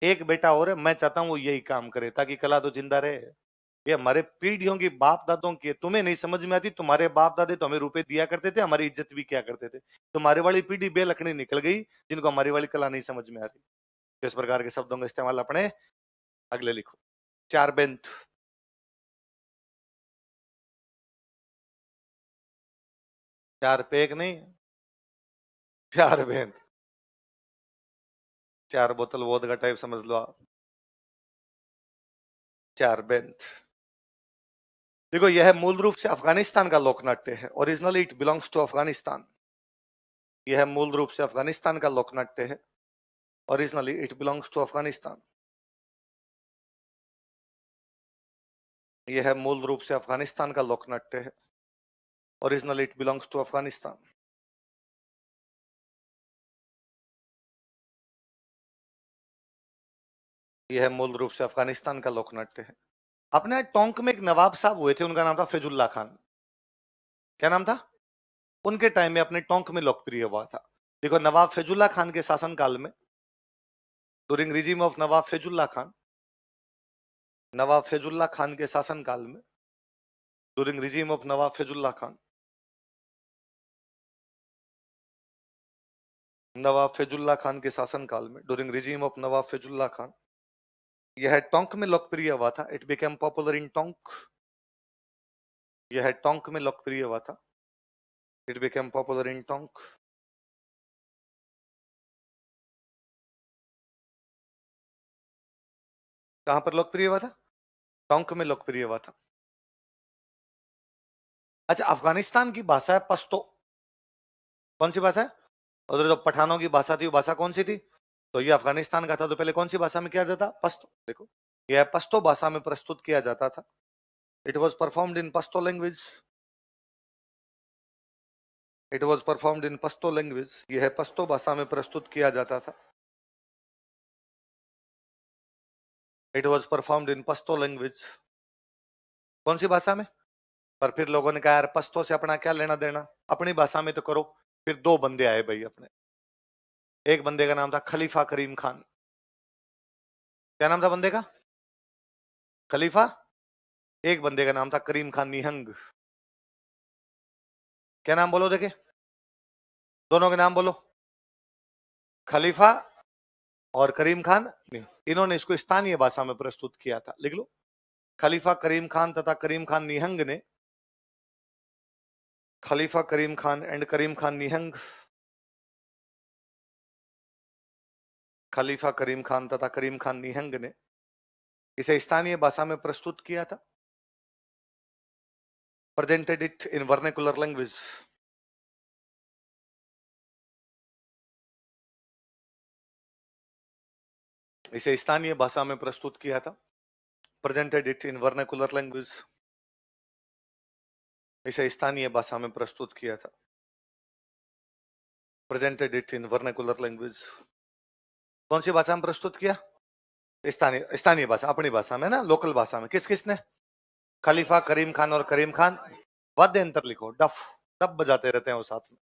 एक बेटा और है, मैं चाहता हूँ वो यही काम करे ताकि कला तो जिंदा रहे। ये हमारे पीढ़ियों की बाप दादों की है, तुम्हें नहीं समझ में आती। तुम्हारे बाप दादे तो हमें रुपए दिया करते थे, हमारी इज्जत भी क्या करते थे। तुम्हारे वाली पीढ़ी बेलखनी निकल गई जिनको हमारी वाली कला नहीं समझ में आती। तो इस प्रकार के शब्दों का इस्तेमाल अपने अगले लिखो। चार बेंत। चार पेग नहीं, चार बेंत। चार बोतल वोदका टाइप समझ लो आप। चार बेंत। देखो यह मूल रूप से अफगानिस्तान का लोकनाट्य है, originally it belongs to Afghanistan. यह मूल रूप से अफगानिस्तान का लोकनाट्य है, originally it belongs to Afghanistan. यह है मूल रूप से अफगानिस्तान का लोकनाट्य है। Original it belongs to Afghanistan. यह है मूल रूप से अफगानिस्तान का लोकनाट्य है। अपने टोंक में एक नवाब साहब हुए थे, उनका नाम था फैजुल्ला खान। क्या नाम था? उनके टाइम में अपने टोंक में लोकप्रिय हुआ था। देखो, नवाब फैजुल्ला खान के शासनकाल में, ड्यूरिंग रिजीम ऑफ नवाब फैजुल्ला खान, नवाब फैजुल्ला खान के शासनकाल में, ड्यूरिंग रिजीम ऑफ नवाब फैजुल्ला खान, नवाब फैजुल्ला खान के शासनकाल में, ड्यूरिंग रिजीम ऑफ नवाब फैजुल्ला खान, यह टोंक में लोकप्रिय हुआ था। It became popular in Tonk. यह टोंक में लोकप्रिय हुआ था। It became popular in Tonk. कहां पर लोकप्रिय हुआ था? टोंक में लोकप्रिय हुआ था। अच्छा, अफगानिस्तान की भाषा है पश्तो। कौन सी भाषा है? उधर जो पठानों की भाषा थी, वो भाषा कौन सी थी? तो ये अफगानिस्तान का था, तो पहले कौन सी भाषा में किया जाता? पश्तो। देखो, यह पश्तो भाषा में प्रस्तुत किया जाता था। It was performed in Pashto language. It was performed in Pashto language. यह पश्तो भाषा में प्रस्तुत किया जाता था। It was performed in Pashto language. कौन सी भाषा में? पर फिर लोगों ने कहा, यार पश्तो से अपना क्या लेना देना, अपनी भाषा में तो करो। फिर दो बंदे आए भाई अपने। एक बंदे का नाम था खलीफा करीम खान। क्या नाम था बंदे का? खलीफा। एक बंदे का नाम था करीम खान निहंग। क्या नाम बोलो देखे, दोनों के नाम बोलो। खलीफा और करीम खान। नहीं, इन्होंने इसको स्थानीय भाषा में प्रस्तुत किया था। लिख लो, खलीफा करीम खान तथा करीम खान निहंग ने, खलीफा करीम खान एंड करीम खान निहंग, खलीफा करीम खान तथा करीम खान निहंग ने इसे स्थानीय भाषा में प्रस्तुत किया था। Presented it in vernacular language. इसे स्थानीय भाषा में प्रस्तुत किया था। Presented it in vernacular language. इसे स्थानीय भाषा में प्रस्तुत किया था। Presented it in vernacular language. कौन सी भाषा में प्रस्तुत किया? स्थानीय, स्थानीय भाषा, अपनी भाषा में ना, लोकल भाषा में। किस किसने? खलीफा करीम खान और करीम खान। वाद्य यंत्र लिखो, डफ। डफ बजाते रहते हैं वो साथ में।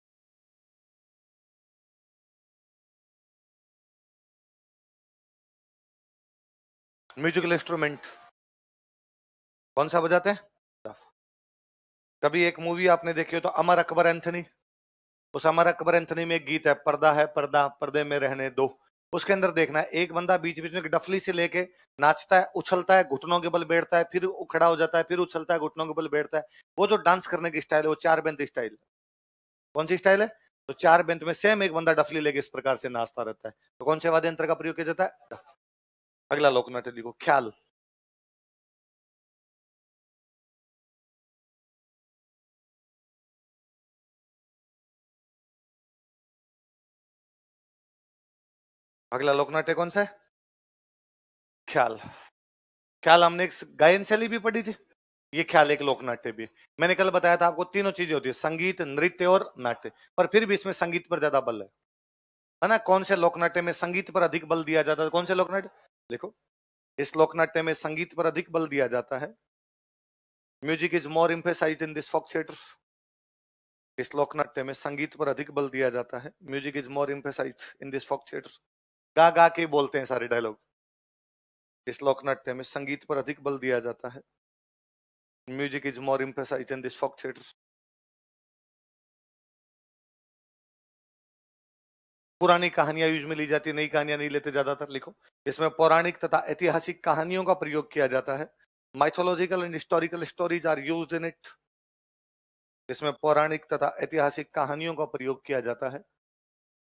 म्यूजिकल इंस्ट्रूमेंट कौन सा बजाते हैं? डफ। कभी एक मूवी आपने देखी हो तो अमर अकबर एंथनी, उस अमर अकबर एंथनी में एक गीत है पर्दा पर्दे में रहने दो। उसके अंदर देखना है, एक बंदा बीच बीच में डफली से लेके नाचता है, उछलता है, घुटनों के बल बैठता है, फिर खड़ा हो जाता है, फिर उछलता है, घुटनों के बल बैठता है। वो जो डांस करने की स्टाइल है, वो चार बेंत स्टाइल। कौन सी स्टाइल है? तो चार बेंत में सेम एक बंदा डफली लेके इस प्रकार से नाचता रहता है। तो कौन से वाद्य यंत्र का प्रयोग किया जाता है? डफ। अगला लोकनाट्य लिखो, ख्याल। अगला लोकनाट्य कौन सा है? ख्याल। ख्याल हमने एक गायन शैली भी पढ़ी थी, ये ख्याल एक लोकनाट्य भी। मैंने कल बताया था आपको, तीनों चीजें होती है, संगीत, नृत्य और नाट्य। पर फिर भी इसमें संगीत पर ज्यादा बल है ना? कौन से लोकनाट्य में संगीत पर अधिक बल दिया जाता है? कौन से लोकनाट्य? देखो, इस लोकनाट्य में संगीत पर अधिक बल दिया जाता है। Music is more emphasized in this folk theatre. इस लोकनाट्य में संगीत पर अधिक बल दिया जाता है। Music is more emphasized in this folk theatre. गा गा के बोलते हैं सारे डायलॉग। इस लोकनाट्य में संगीत पर अधिक बल दिया जाता है। Music is more emphasized in this folk theatre. पुरानी कहानियां यूज में ली जाती है, नई कहानियां नहीं लेते ज्यादातर। लिखो, इसमें पौराणिक तथा ऐतिहासिक कहानियों का प्रयोग किया जाता है। Mythological and historical stories are used in it. इसमें पौराणिक तथा ऐतिहासिक कहानियों का प्रयोग किया जाता है।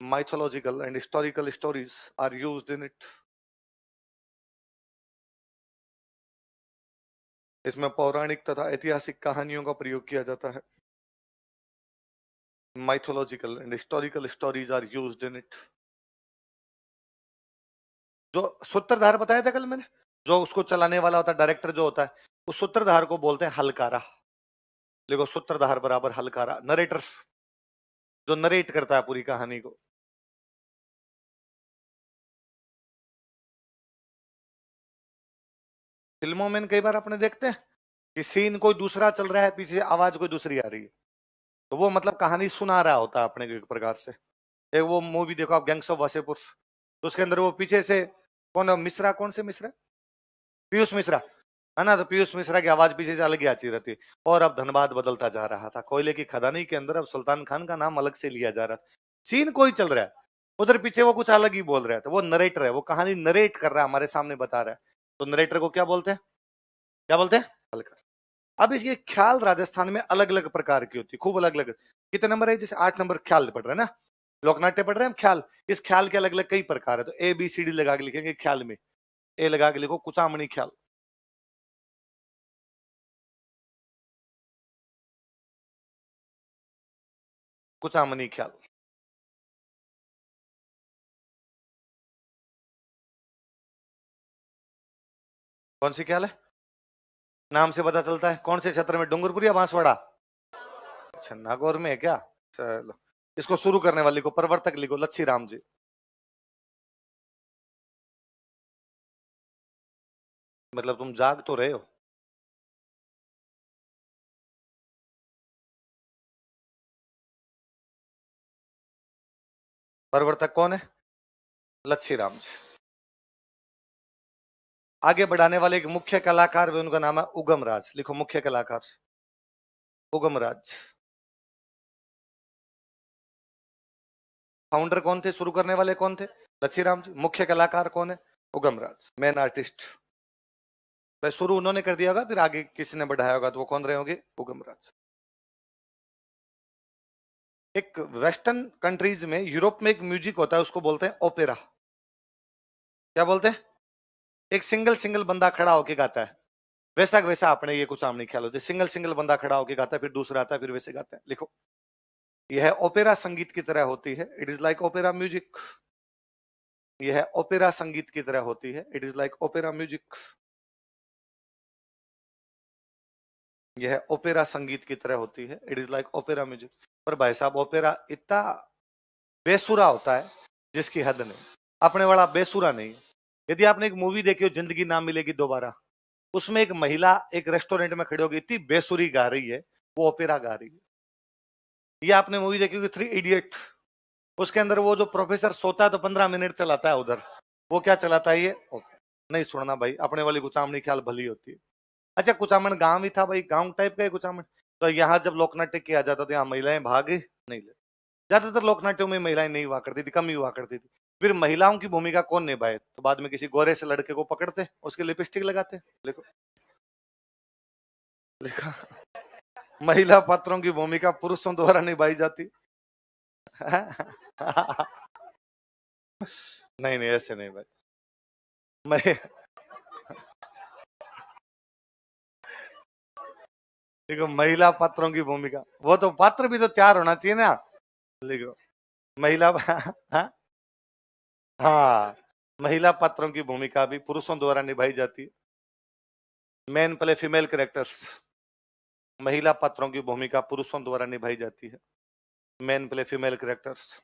Mythological and historical stories are used in it. इसमें पौराणिक तथा ऐतिहासिक कहानियों का प्रयोग किया जाता है। Mythological and historical stories are used in it. जो सूत्रधार बताया था कल मैंने, जो उसको चलाने वाला होता है, डायरेक्टर जो होता है, उस सूत्रधार को बोलते हैं हलकारा। देखो सूत्रधार बराबर हलकारा, नरेटर, जो नरेट करता है पूरी कहानी को। फिल्मों में कई बार अपने देखते हैं कि सीन कोई दूसरा चल रहा है, पीछे आवाज कोई दूसरी आ रही है, तो वो मतलब कहानी सुना रहा होता है अपने को एक प्रकार से। एक वो मूवी देखो आप, गैंग्स ऑफ वासेपुर, तो उसके अंदर वो पीछे से कौन मिश्रा, कौन से मिश्रा, पीयूष मिश्रा है ना, तो पीयूष मिश्रा की आवाज पीछे से अलग ही आती रहती। और अब धनबाद बदलता जा रहा था, कोयले की खदानी के अंदर अब सुल्तान खान का नाम अलग से लिया जा रहा था। सीन कोई चल रहा है, उधर पीछे वो कुछ अलग ही बोल रहा है, तो वो नरेटर है, वो कहानी नरेट कर रहा है, हमारे सामने बता रहा है। तो नरेटर को क्या बोलते हैं, क्या बोलते हैं, हलकर। अब इसके ख्याल राजस्थान में अलग अलग प्रकार की होती है, खूब अलग अलग। कितने नंबर है, जैसे 8 नंबर ख्याल पढ़ रहे हैं ना, लोकनाट्य पढ़ रहे हैं हम, ख्याल। इस ख्याल के अलग अलग कई प्रकार है, तो ए बी सी डी लगा के लिखेंगे ख्याल में। ए लगा के लिखो कुचामणी ख्याल, कुचामनी ख्याल। कौन सी ख्याल है, नाम से पता चलता है। कौन से क्षेत्र में, डूंगरपुर या बांसवाड़ा? अच्छा, नागौर में है क्या? चलो, इसको शुरू करने वाली को प्रवर्तक लिखो लच्छी राम जी। मतलब तुम जाग तो रहे हो। प्रवर्तक कौन है, लच्छी राम जी। आगे बढ़ाने वाले एक मुख्य कलाकार वे, उनका नाम है उगम राज, लिखो मुख्य कलाकार उगम राज। फाउंडर कौन थे, शुरू करने वाले कौन थे, लच्छी राम जी। मुख्य कलाकार कौन है, उगम राज, मेन आर्टिस्ट। तो शुरू उन्होंने कर दिया होगा, फिर आगे किसी ने बढ़ाया होगा, तो वो कौन रहे होंगे, उगम राज। एक वेस्टर्न कंट्रीज में, यूरोप में एक म्यूजिक होता है, उसको बोलते हैं ओपेरा। क्या बोलते हैं, एक सिंगल सिंगल बंदा खड़ा होके गाता है, वैसा वैसा अपने ये कुछ आमने ख्याल होते, सिंगल सिंगल बंदा खड़ा होके गाता है, फिर दूसरा आता है, फिर वैसे गाता है। लिखो, यह ओपेरा संगीत की तरह होती है, it is like opera music. यह ओपेरा संगीत की तरह होती है, it is like opera music. यह ओपेरा संगीत की तरह होती है, it is like opera music. पर भाई साहब, ओपेरा इतना बेसुरा होता है जिसकी हद नहीं, अपने वाला बेसुरा नहीं। यदि आपने एक मूवी देखी हो, जिंदगी ना मिलेगी दोबारा, उसमें एक महिला एक रेस्टोरेंट में खड़ी होगी, इतनी बेसुरी गा रही है, वो ओपेरा गा रही है। ये आपने मूवी देखी होगी 3 इडियट, उसके अंदर वो जो प्रोफेसर सोता है तो 15 मिनट चलाता है उधर, वो क्या चलाता है, ये नहीं सुनना भाई, अपने वाली कुचामनी ख्याल भली होती है। अच्छा, कुचामन गांव ही था भाई, गांव टाइप का है कुचामन। तो यहाँ जब लोकनाट्य किया जाता था, यहाँ महिलाएं भाग नहीं ले, ज्यादातर लोकनाट्यों में महिलाएं नहीं हुआ करती थी, कम ही हुआ करती थी। फिर महिलाओं की भूमिका कौन निभाए, तो बाद में किसी गोरे से लड़के को पकड़ते, उसके लिपस्टिक लगाते। देखो, देखो, महिला पात्रों की भूमिका पुरुषों द्वारा निभाई जाती। नहीं नहीं, ऐसे नहीं भाई। मैं देखो, महिला पात्रों की भूमिका, वो तो पात्र भी तो तैयार होना चाहिए ना। देखो, महिला हाँ, हाँ, महिला पात्रों की भूमिका भी पुरुषों द्वारा निभाई जाती है। मेन प्ले फीमेल कैरेक्टर्स, महिला पात्रों की भूमिका पुरुषों द्वारा निभाई जाती है। Main play female characters.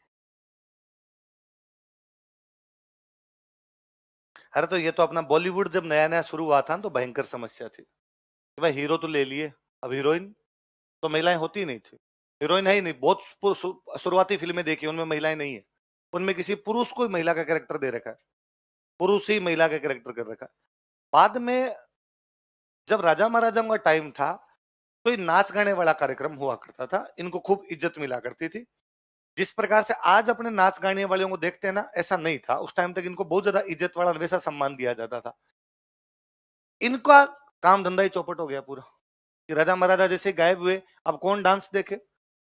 अरे तो ये तो अपना बॉलीवुड जब नया नया शुरू हुआ था ना, तो भयंकर समस्या थी। भाई हीरो तो ले लिए, अब हीरोइन तो महिलाएं होती नहीं थी। हीरोइन है ही नहीं, बहुत शुरुआती फिल्में देखी, उनमें महिलाएं नहीं है। उनमें किसी पुरुष को महिला का कैरेक्टर दे रखा है, पुरुष ही महिला का कैरेक्टर कर रखा है। बाद में जब राजा महाराजाओं का टाइम था, तो ये नाच गाने वाला कार्यक्रम हुआ करता था, इनको खूब इज्जत मिला करती थी। जिस प्रकार से आज अपने नाच गाने वालों को देखते हैं ना, ऐसा नहीं था उस टाइम तक। इनको बहुत ज्यादा इज्जत वाला वैसा सम्मान दिया जाता था। इनका काम धंधा ही चौपट हो गया पूरा, कि राजा महाराजा जैसे गायब हुए, अब कौन डांस देखे,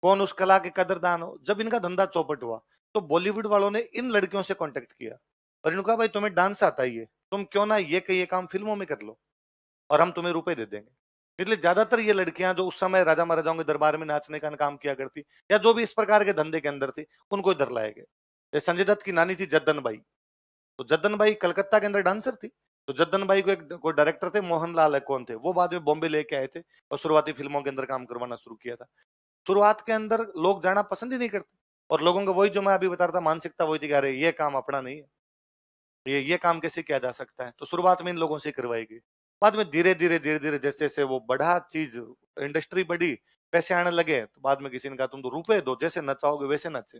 कौन उस कला के कदरदान हो। जब इनका धंधा चौपट हुआ, तो बॉलीवुड वालों ने इन लड़कियों से कांटेक्ट किया और इनको कहा, भाई तुम्हें डांस आता ही है, तुम क्यों ना ये काम फिल्मों में कर लो और हम तुम्हें रुपए दे देंगे। इसलिए ज्यादातर ये लड़कियां जो उस समय राजा महाराजाओं के दरबार में नाचने का काम किया करती, या जो भी इस प्रकार के धंधे के अंदर थी, उनको इधर लाए गए। जैसे संजय दत्त की नानी थी जद्दन बाई, तो जद्दन बाई कलकत्ता के अंदर डांसर थी, तो जद्दन भाई को एक कोई डायरेक्टर थे, मोहनलाल है कौन थे, वो बाद में बॉम्बे लेके आए थे और शुरुआती फिल्मों के अंदर काम करवाना शुरू किया था। शुरुआत के अंदर लोग जाना पसंद ही नहीं करते, और लोगों को वही जो मैं अभी बता रहा था मानसिकता वही थी कि अरे ये काम अपना नहीं है, ये काम कैसे किया जा सकता है। तो शुरुआत में इन लोगों से करवाई गई। बाद में धीरे धीरे जैसे जैसे वो बढ़ा, चीज इंडस्ट्री बढ़ी, पैसे आने लगे, तो बाद में किसी ने कहा तुम तो रुपए दो, जैसे नचाओगे वैसे नचे।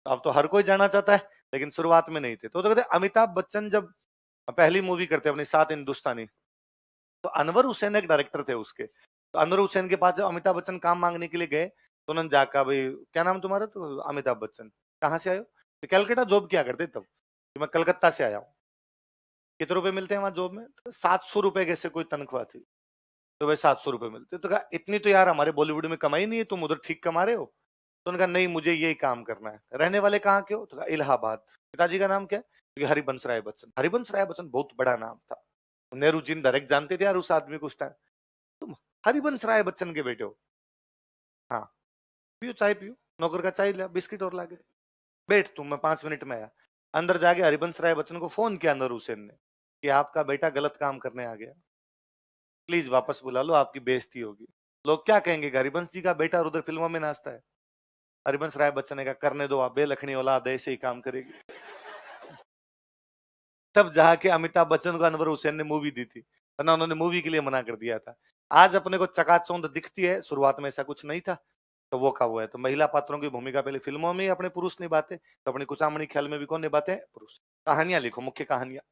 अब तो हर कोई जाना चाहता है, लेकिन शुरुआत में नहीं थे। तो कहते अमिताभ बच्चन जब पहली मूवी करते अपनी सात हिंदुस्तानी, तो अनवर हुसैन एक डायरेक्टर थे उसके। तो अनवर हुसैन के पास जब अमिताभ बच्चन काम मांगने के लिए गए, तो उन्होंने जाकर, भाई क्या नाम तुम्हारा, तो अमिताभ बच्चन, कहाँ से आए हो, तो कलकत्ता जॉब किया करते तब, तो मैं कलकत्ता से आया हूँ। कितने रुपए मिलते हैं वहां जॉब में, तो 700 रुपए कैसे कोई तनख्वाह थी। तो भाई 700 रुपए मिलते, तो कहा इतनी तो यार हमारे बॉलीवुड में कमाई नहीं है, तुम उधर ठीक कमा रहे हो। तो उन्होंने कहा नहीं मुझे यही काम करना है। रहने वाले कहाँ के हो, तो कहा इलाहाबाद। पिताजी का नाम क्या है, क्योंकि हरिवंश राय बच्चन। हरिवंश राय बच्चन बहुत बड़ा नाम था, नेहरू जी डायरेक्ट जानते थे यार उस आदमी को उस टाइम। तुम हरिवंश राय बच्चन के बेटे हो, हाँ पियो चाय पियो। नौकर का चाय लिया, बिस्किट और लाके बैठ तुम, मैं 5 मिनट में आया। अंदर जाके हरिवंश राय बच्चन को फोन किया अनवर हुसैन ने कि आपका बेटा गलत काम करने आ गया, प्लीज वापस बुला लो, आपकी बेइज्जती होगी। लोग क्या कहेंगे कि हरिवंश जी का बेटा उधर फिल्मों में नाचता है। हरिवंश राय बच्चन ने कहा करने दो, आप बेलखनी औलाद ऐसे ही काम करेगी। तब जाके अमिताभ बच्चन को अनवर हुसैन ने मूवी दी थी, वरना उन्होंने मूवी के लिए मना कर दिया था। आज अपने को चकाचौंध दिखती है, शुरुआत में ऐसा कुछ नहीं था। तो वो कहा हुआ है, तो महिला पात्रों की भूमिका पहले फिल्मों में ही अपने पुरुष निभाते, तो अपनी कुचामणी ख्याल में भी कौन निभाते हैं, पुरुष। कहानियां लिखो, मुख्य कहानियां।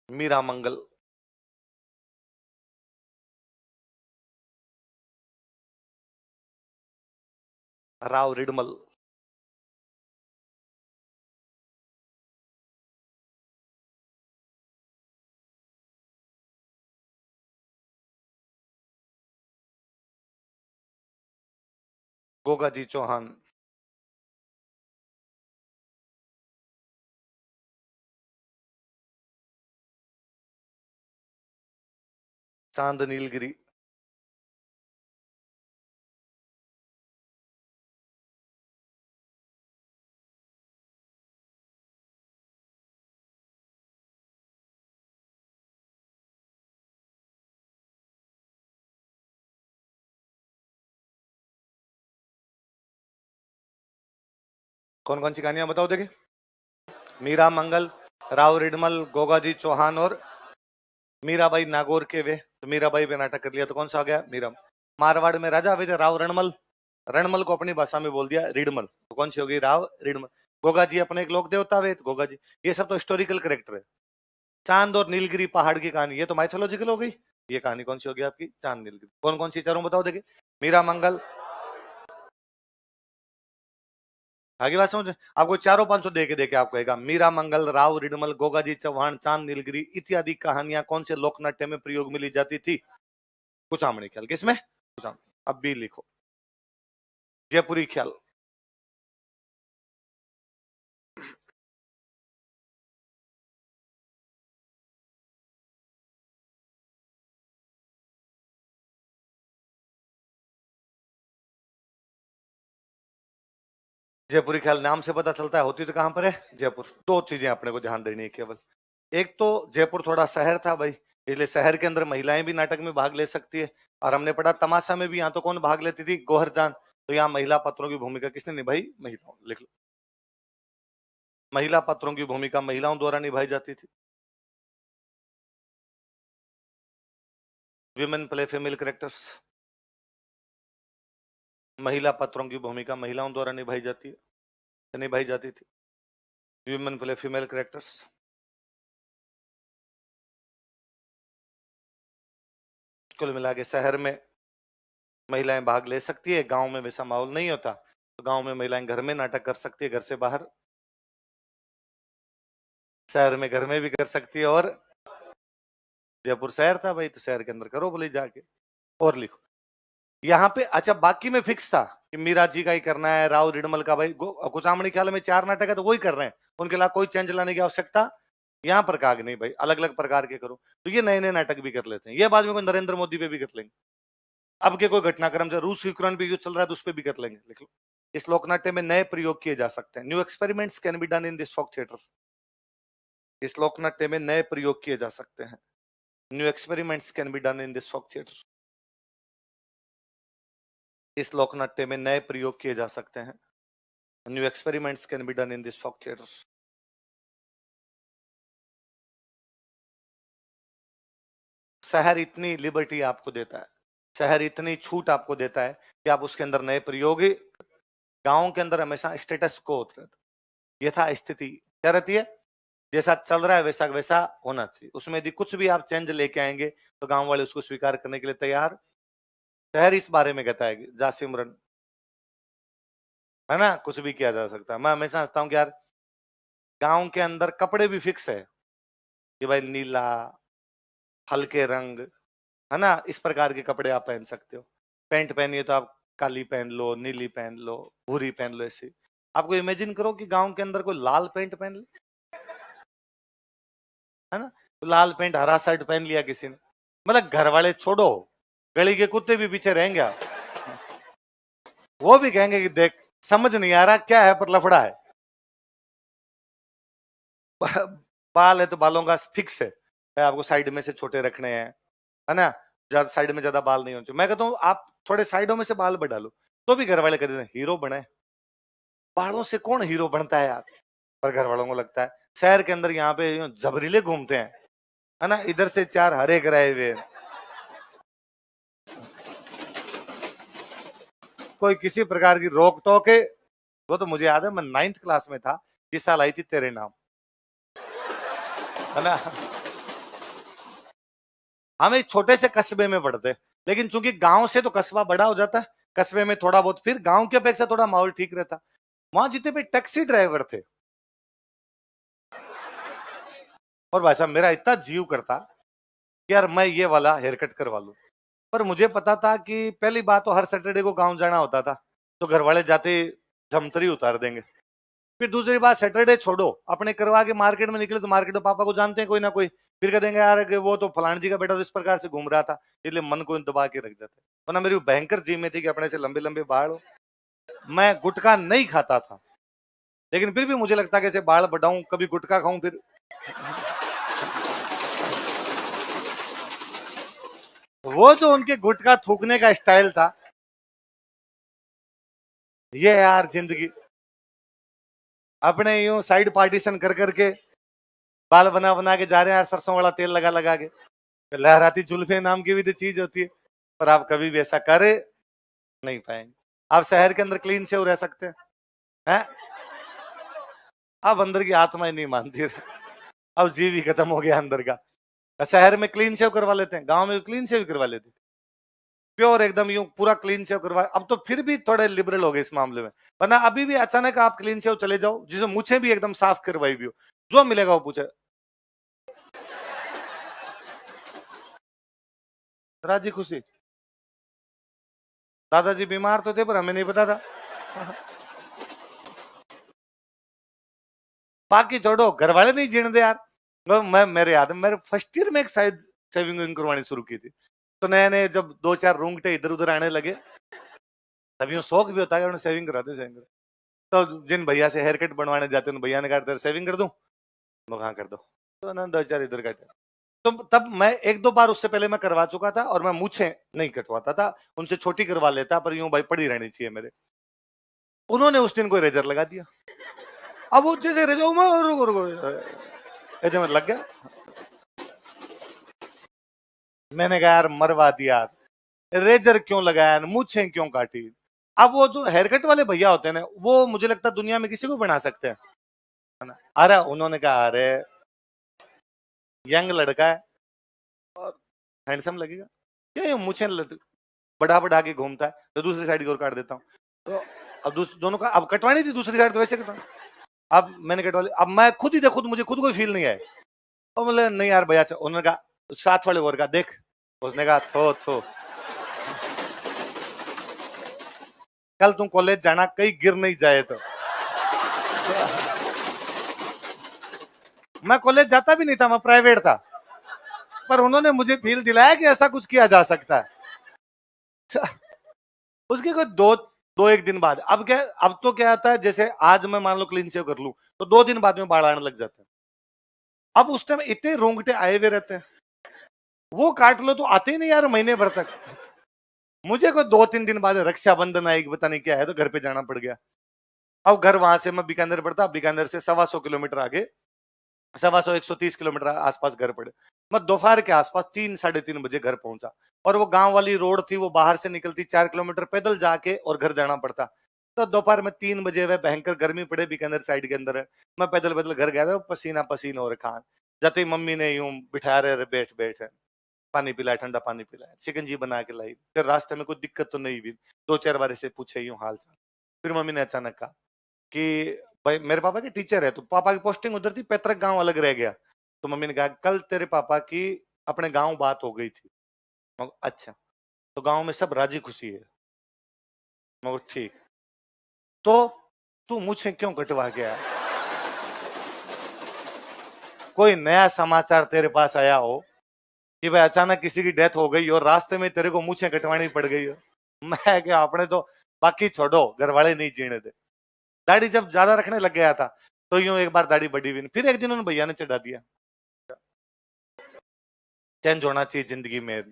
मीरा मंगल, राव रिडमल, गोगा जी चौहान, चांद नीलगिरी, कौन कौन सी कहानियां बताओ देखे। मीरा मंगल, राव रिडमल, गोगा जी चौहान और मीराबाई नागौर के वे। तो मीराबाई पे नाटक कर लिया, तो कौन सा आ गया, मीरा। मारवाड़ में राजा हुए थे राव रणमल, रणमल को अपनी भाषा में बोल दिया रिडमल, तो कौन सी होगी, राव रिडमल। गोगा जी अपने एक लोक देवता वे, तो गोगा जी। ये सब तो हिस्टोरिकल करेक्टर है। चांद और नीलगिरी पहाड़ की कहानी, ये तो माइथोलॉजिकल हो गई। ये कहानी कौन सी होगी आपकी, चांद नीलगिरी। कौन कौन सी चारों बताओ देखिए। मीरा मंगल, आगे बात समझ, आपको चारों 500 दे के देके आपको कहेगा मीरा मंगल, राव रिडमल, गोगाजी चौहान, चांद नीलगिरी इत्यादि कहानियां कौन से लोकनाट्य में प्रयोग में ली जाती थी, कुचामणी ख्याल। किसमें, कुचामणी। अब भी लिखो, जयपुरी ख्याल, जयपुरी ख्याल नाम से पता चलता है, होती तो कहां पर है, जयपुर। दो चीजें अपने को ध्यान देनी है केवल। एक तो जयपुर थोड़ा शहर था भाई, इसलिए शहर के अंदर महिलाएं भी नाटक में भाग ले सकती है। और हमने पढ़ा तमाशा में भी, यहाँ तो कौन भाग लेती थी, गोहर जान। तो यहाँ महिला पात्रों की भूमिका किसने निभाई, महिलाओं। लिख लो, महिला पात्रों की भूमिका महिलाओं द्वारा निभाई जाती थी। विमेन प्ले फीमेल करेक्टर्स, महिला पात्रों की भूमिका महिलाओं द्वारा निभाई जाती है, निभाई जाती थी। Women play female characters. कुल मिला के शहर में महिलाएं भाग ले सकती है, गांव में वैसा माहौल नहीं होता, तो गांव में महिलाएं घर में नाटक कर सकती है, घर से बाहर। शहर में घर में भी कर सकती है, और जयपुर शहर था भाई, तो शहर के अंदर करो बोले जाके। और लिखो यहाँ पे, अच्छा बाकी में फिक्स था कि मीरा जी का ही करना है, राव रिडमल का भाई, कुचामणी ख्याल में 4 नाटक है तो वही कर रहे हैं, उनके अलावा कोई चेंज लाने की आवश्यकता यहाँ पर काग नहीं भाई, अलग अलग प्रकार के करो। तो ये नए नए नाटक भी कर लेते हैं, ये बाद में कोई नरेंद्र मोदी पे भी कर लेंगे। अब के कोई घटनाक्रम जो रूस यूक्रेन पे युद्ध चल रहा है तो उस पर भी कर लेंगे, लिख लो। इस लोकनाट्य में नए प्रयोग किए जा सकते हैं। New experiments can be done in this folk theatre. इस लोकनाट्य में नए प्रयोग किए जा सकते हैं। New experiments can be done in this folk theatre. इस लोकनाट्य में नए प्रयोग किए जा सकते हैं। New experiments can be done in this folk theatre. शहर इतनी लिबर्टी आपको देता है, शहर इतनी छूट आपको देता है कि आप उसके अंदर नए प्रयोग। गांव के अंदर हमेशा स्टेटस को होता है, यथा स्थिति क्या रहती है, जैसा चल रहा है वैसा वैसा होना चाहिए। उसमें यदि कुछ भी आप चेंज लेके आएंगे तो गांव वाले उसको स्वीकार करने के लिए तैयार। शहर इस बारे में कहता है जा सिमरन, है ना, कुछ भी किया जा सकता है। मैं हमेशा सोचता हूँ कि यार गांव के अंदर कपड़े भी फिक्स है कि भाई नीला, हल्के रंग, है ना, इस प्रकार के कपड़े आप पहन सकते हो। पैंट पहनिए तो आप काली पहन लो, नीली पहन लो, भूरी पहन लो। ऐसे आपको इमेजिन करो कि गांव के अंदर कोई लाल पैंट पहन ले, है ना, तो लाल पैंट हरा शर्ट पहन लिया किसी ने, मतलब घर वाले छोड़ो, गली के कुत्ते भी पीछे रहेंगे, वो भी कहेंगे कि देख समझ नहीं आ रहा क्या है पर लफड़ा है। बाल है तो बालों का फिक्स है, आपको साइड में से छोटे रखने हैं, है ना, ज्यादा साइड में ज्यादा बाल नहीं होते। मैं कहता हूँ आप थोड़े साइडों में से बाल बढ़ा लो तो भी घर वाले कहते हैं हीरो बने। बालों से कौन हीरो बनता है यार, पर घर वालों को लगता है। शहर के अंदर यहाँ पे जबरीले घूमते हैं, है ना, इधर से चार हरे कराए हुए, कोई किसी प्रकार की रोक टोक है। वो तो मुझे याद है मैं 9th क्लास में था, जिस साल आई थी तेरे नाम, है ना। हम एक छोटे से कस्बे में पढ़ते, लेकिन चूंकि गांव से तो कस्बा बड़ा हो जाता है, कस्बे में थोड़ा बहुत, फिर गांव की अपेक्षा थोड़ा माहौल ठीक रहता। वहां जितने भी टैक्सी ड्राइवर थे, और भाई साहब मेरा इतना जीव करता कि यार मैं ये वाला हेयर कट करवा लूं, पर मुझे पता था कि पहली बात तो हर सैटरडे को गांव जाना होता था, तो घर वाले जाते जमतरी उतार देंगे। फिर दूसरी बात, सैटरडे छोड़ो, अपने करवा के मार्केट में निकले तो मार्केट में पापा को जानते हैं कोई ना कोई, फिर कह देंगे यार कि वो तो फलान जी का बेटा तो इस प्रकार से घूम रहा था, इसलिए मन को दबा के रख जाते। वरना मेरी भयंकर जी में थी कि अपने से लंबे लंबे बाल हो। मैं गुटखा नहीं खाता था, लेकिन फिर भी मुझे लगता कि ऐसे बाल बढ़ाऊं, कभी गुटखा खाऊं, फिर वो जो उनके गुटखा थूकने का स्टाइल था, ये यार जिंदगी। अपने यूं साइड पार्टीशन कर करके बाल बना बना के जा रहे हैं यार, सरसों वाला तेल लगा लगा के। लहराती जुल्फे नाम की भी तो चीज होती है, पर आप कभी भी ऐसा करे नहीं पाएंगे। आप शहर के अंदर क्लीन से रह सकते हैं, अब अंदर की आत्मा ही नहीं मानती, अब जीव ही खत्म हो गया अंदर का। शहर में क्लीन शेव करवा लेते हैं, गांव में क्लीन शेव करवा लेते हैं, प्योर एकदम यूं पूरा क्लीन शेव करवा। अब तो फिर भी थोड़े लिबरल हो गए इस मामले में, वरना अभी भी अचानक आप क्लीन शेव चले जाओ, जिसे मुझे भी एकदम साफ करवाई भी हो, जो मिलेगा वो पूछे राजी खुशी। दादाजी बीमार तो थे पर हमें नहीं पता था। बाकी छोड़ो, घर वाले नहीं जीने दे यार। मैं मेरे याद है मेरे फर्स्ट ईयर में एक शायद शेविंग करवानी शुरू की थी, तो नए नए जब 2-4 रूंगटे इधर उधर आने लगे, तभी शौक भी होता है सेविंग कराते सेविंग। तो जिन भैया से हेयर कट बनवाने जाते हैं भैया ने कहा सेविंग कर दूं, मैं कहा कर दो, तो ना 2-4 इधर कटे। तो तब मैं 1-2 बार उससे पहले मैं करवा चुका था, और मैं मूछें नहीं कटवाता था, उनसे छोटी करवा लेता, पर यूं भाई पड़ी रहनी चाहिए मेरे। उन्होंने उस दिन कोई रेजर लगा दिया, अब वो जैसे रेजर ऐसे में लग गया। मैंने कहा यार मरवा दिया, रेजर क्यों लगाया, मूछें क्यों काटी। अब वो जो हेयर कट वाले भैया होते हैं ना, वो मुझे लगता है दुनिया में किसी को बना सकते हैं, है ना। अरे उन्होंने कहा अरे यंग लड़का है और हैंडसम लगेगा, क्या ये मूछें बढ़ा बढ़ा के घूमता है, तो दूसरी साइड की ओर काट देता हूँ। तो अब दोनों का अब कटवानी थी दूसरी साइड, तो वैसे कटवा, अब मैंने कटवा ली। अब मैं खुद ही खुद मुझे खुद कोई फील नहीं आया, और बोले नहीं यार भैया, उन्होंने कहा साथ वाले और का देख, उसने कहा थो थो, कल तुम कॉलेज जाना कहीं गिर नहीं जाए तो। मैं कॉलेज जाता भी नहीं था, मैं प्राइवेट था, पर उन्होंने मुझे फील दिलाया कि ऐसा कुछ किया जा सकता है। उसके कोई दो दो एक दिन बाद, अब क्या, अब तो क्या आता है, जैसे आज मैं मान लो क्लीन शेव कर लूं तो 2 दिन बाद में बाल आने लग जाते हैं। अब उस टाइम इतने रोंगटे आए हुए रहते हैं, वो काट लो तो आते ही नहीं यार महीने भर तक। मुझे कोई 2-3 दिन बाद रक्षाबंधन आएगी, पता नहीं क्या है, तो घर पे जाना पड़ गया। अब घर वहां से मैं बीकानेर पड़ता, बीकानेर से 125 किलोमीटर आगे, 125-130 किलोमीटर आसपास घर पड़े। मैं दोपहर के आसपास 3-3:30 बजे घर पहुंचा, और वो गांव वाली रोड थी, वो बाहर से निकलती 4 किलोमीटर पैदल जाके और घर जाना पड़ता। तो दोपहर में 3 बजे वह भयंकर गर्मी पड़े, बीकानेर साइड के अंदर है, मैं पैदल पैदल घर गया था, पसीना पसीना हो रखा। जाते ही मम्मी ने यूं बिठाया, रहे बैठ बैठ है, पानी पिलाया, ठंडा पानी पिलाया, शिकंजी बना के लाई। फिर रास्ते में कोई दिक्कत तो नहीं हुई, 2-4 बार ऐसे पूछे यूं हाल चाल। फिर मम्मी ने अचानक कहा कि भाई मेरे पापा के टीचर है, तो पापा की पोस्टिंग उधर थी, पैतृक गांव अलग रह गया। तो मम्मी ने कहा कल तेरे पापा की अपने गांव बात हो गई थी। मैं कहा, अच्छा, तो गांव में सब राजी खुशी है। मैं कहा, ठीक। तो तू मुझे क्यों कटवा गया? कोई नया समाचार तेरे पास आया हो कि भाई अचानक किसी की डेथ हो गई और रास्ते में तेरे को मूछें कटवानी पड़ गई हो? मैं क्या, अपने तो बाकी छोड़ो, घर वाले नहीं जीने दे। दाढ़ी जब ज्यादा रखने लग गया था, तो यूं एक बार दाढ़ी बड़ी हुई, फिर एक दिन उन भैया ने चढ़ा दिया। चेंज होना चाहिए जिंदगी में,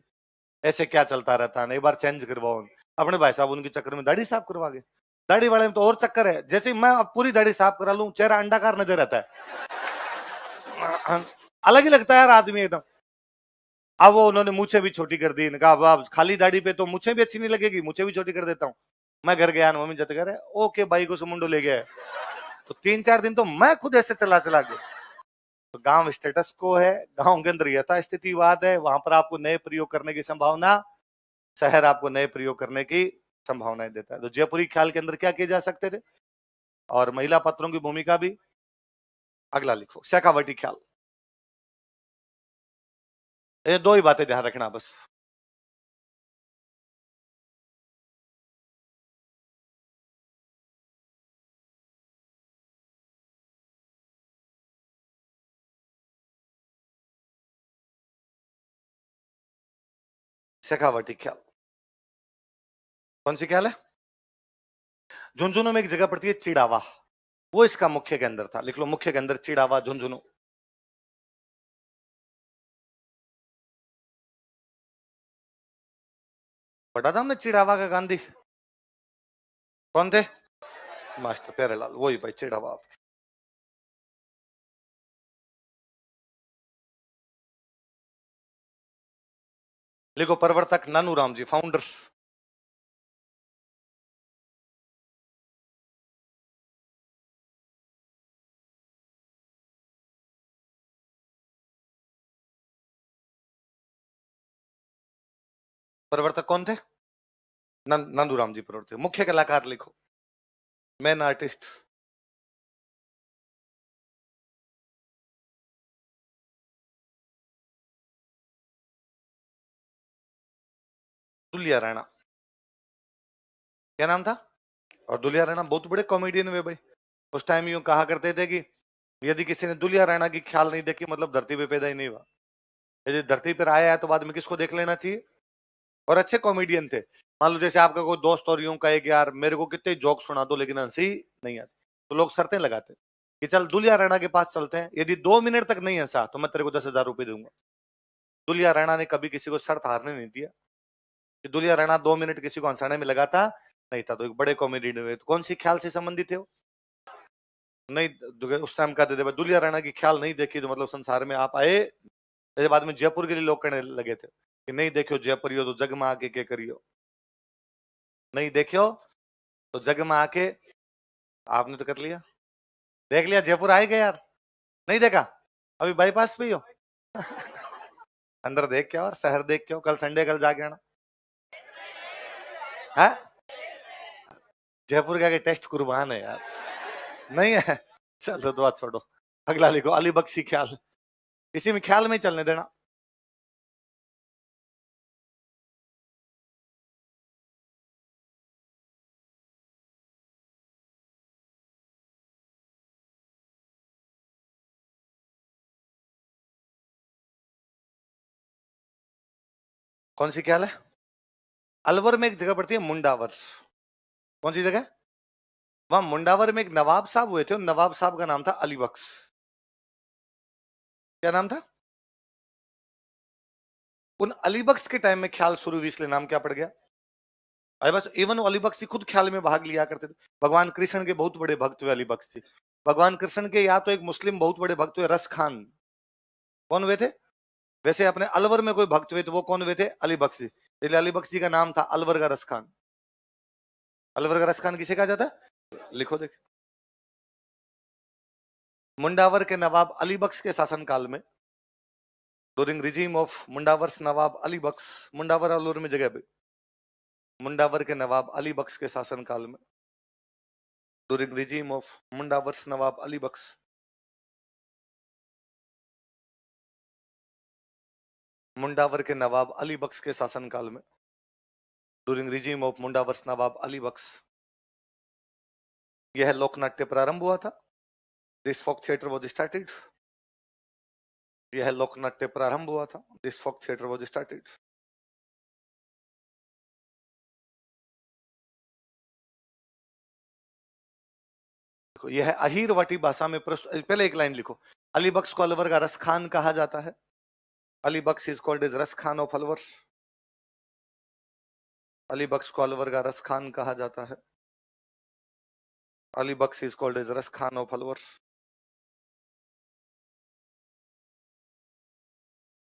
ऐसे क्या चलता रहता है, एक बार चेंज करवाओ। अपने भाई साहब उनके चक्कर में दाढ़ी साफ करवा गए। दाढ़ी वाले में तो और चक्कर है, जैसे मैं अब पूरी दाढ़ी साफ करा लूं, चेहरा अंडाकार नजर आता है, अलग ही लगता है यार आदमी एकदम। अब वो उन्होंने मुझे भी छोटी कर दी, कहा अब खाली दाढ़ी पे तो मुझे भी अच्छी नहीं लगेगी, मुझे भी छोटी कर देता हूँ। मैं घर गया, मम्मी जत करे ओके भाई को समुंडो ले गया। तो 3-4 दिन तो मैं खुद ऐसे चला चला गया। तो गांव स्टेटस को है, गांव के अंदर यथास्थितिवाद है, वहां पर आपको नए प्रयोग करने की संभावना, शहर आपको नए प्रयोग करने की संभावनाएं देता है। तो जयपुरी ख्याल के अंदर क्या किए जा सकते थे, और महिला पात्रों की भूमिका भी। अगला लिखो, शेखावटी ख्याल। ये दो ही बातें ध्यान रखना बस। शेखावटी ख्याल कौन सी ख्याल है? झुंझुनू में एक जगह पड़ती है चिड़ावा, वो इसका मुख्य केंद्र था। लिख लो, मुख्य केंद्र चिड़ावा, झुंझुनू। पढ़ा था हमने चिड़ावा का गांधी। कौन थे? मास्टर प्यारेलाल, वही भाई चिड़ावा। लिखो, प्रवर्तक नानूराम जी, फाउंडर। प्रवर्तक कौन थे? नानूराम जी प्रवर्तक। मुख्य कलाकार लिखो, मेन आर्टिस्ट। दुलिया राणा। क्या नाम था? और दुलिया राणा बहुत बड़े कॉमेडियन हुए भाई। उस टाइम यूं कहा करते थे कि यदि किसी ने दुलिया राणा की ख्याल नहीं देखी, मतलब धरती पे पैदा ही नहीं हुआ। यदि धरती पर आया है तो बाद में किसको देख लेना चाहिए? और अच्छे कॉमेडियन थे। मान लो जैसे आपका कोई दोस्त और यूं कहे कि यार मेरे को कितने जोक सुना दो लेकिन हंसी नहीं आती, तो लोग शर्तें लगाते कि चल दुलिया राणा के पास चलते हैं, यदि 2 मिनट तक नहीं हंसा तो मैं तेरे को 10,000 रुपए दूंगा। दुलिया राणा ने कभी किसी को शर्त हारने नहीं दिया, कि दुलिया राणा 2 मिनट किसी को हंसाने में लगाता नहीं था। तो एक बड़े कॉमेडियन हुए। तो कौन सी ख्याल से संबंधित है वो? नहीं, उस टाइम कहते थे दुलिया राणा की ख्याल नहीं देखी तो मतलब संसार में आप आए। जैसे बाद में जयपुर के लिए लोग कहने लगे थे कि नहीं देखो जयपुरियो तो जग में आके के करियो, नहीं देखो तो जग में आके। आपने तो कर लिया, देख लिया, जयपुर आए गए यार, नहीं देखा? अभी बाईपास पे ही हो। अंदर देख के, और शहर देख के हो, कल संडे, कल जाके आना है। जयपुर का टेस्ट कुर्बान है यार, नहीं है। चलो तो बात छोड़ो, अगला लिखो, अली बख्शी ख्याल। इसी में ख्याल में ही चलने देना। कौन सी ख्याल है? अलवर में एक जगह पड़ती है मुंडावर। कौन सी जगह? वहां मुंडावर में एक नवाब साहब हुए थे, उन नवाब साहब का नाम था अली बख्श। क्या नाम था? उन अली बख्श के टाइम में ख्याल शुरू हुई, इसलिए नाम क्या पड़ गया? अरे बस, इवन अली बख्श खुद ख्याल में भाग लिया करते थे। भगवान कृष्ण के बहुत बड़े भक्त हुए अली बख्श जी। भगवान कृष्ण के या तो एक मुस्लिम बहुत बड़े भक्त हुए रस खान। कौन हुए थे? वैसे अपने अलवर में कोई भक्त हुए तो वो कौन हुए थे? अली बख्श जी। इसलिए अली बख्श जी का नाम था अलवर का रस खान। अलवर का रस खान किसे कहा जाता है? लिखो देख। मुंडावर के नवाब अली बख्श के शासनकाल में, during regime of Mundawar's Nawab Ali Bakhsh, Mundawar Alwar में जगह पे, मुंडावर के नवाब अली बख्श के शासनकाल में, during regime of Mundawar's Nawab Ali Bakhsh, Mundawar के नवाब अली बख्श के शासनकाल में, during regime of Mundawar's Nawab Ali Bakhsh, यह लोकनाट्य प्रारंभ हुआ था। This folk theatre was started. यह लोकनाट्य प्रारंभ हुआ था। This folk theatre was started. यह अहीरवाटी भाषा में प्रस्तुत। पहले एक लाइन लिखो। अली बख्श को अलवर का रस खान कहा जाता है। अली बख्श इज कॉल्ड एज रस खान ऑफ अलवर। अली बख्श को अलवर का रस खान कहा जाता है। अली बख्श इज कॉल्ड एज रस खान ऑफ अलवर।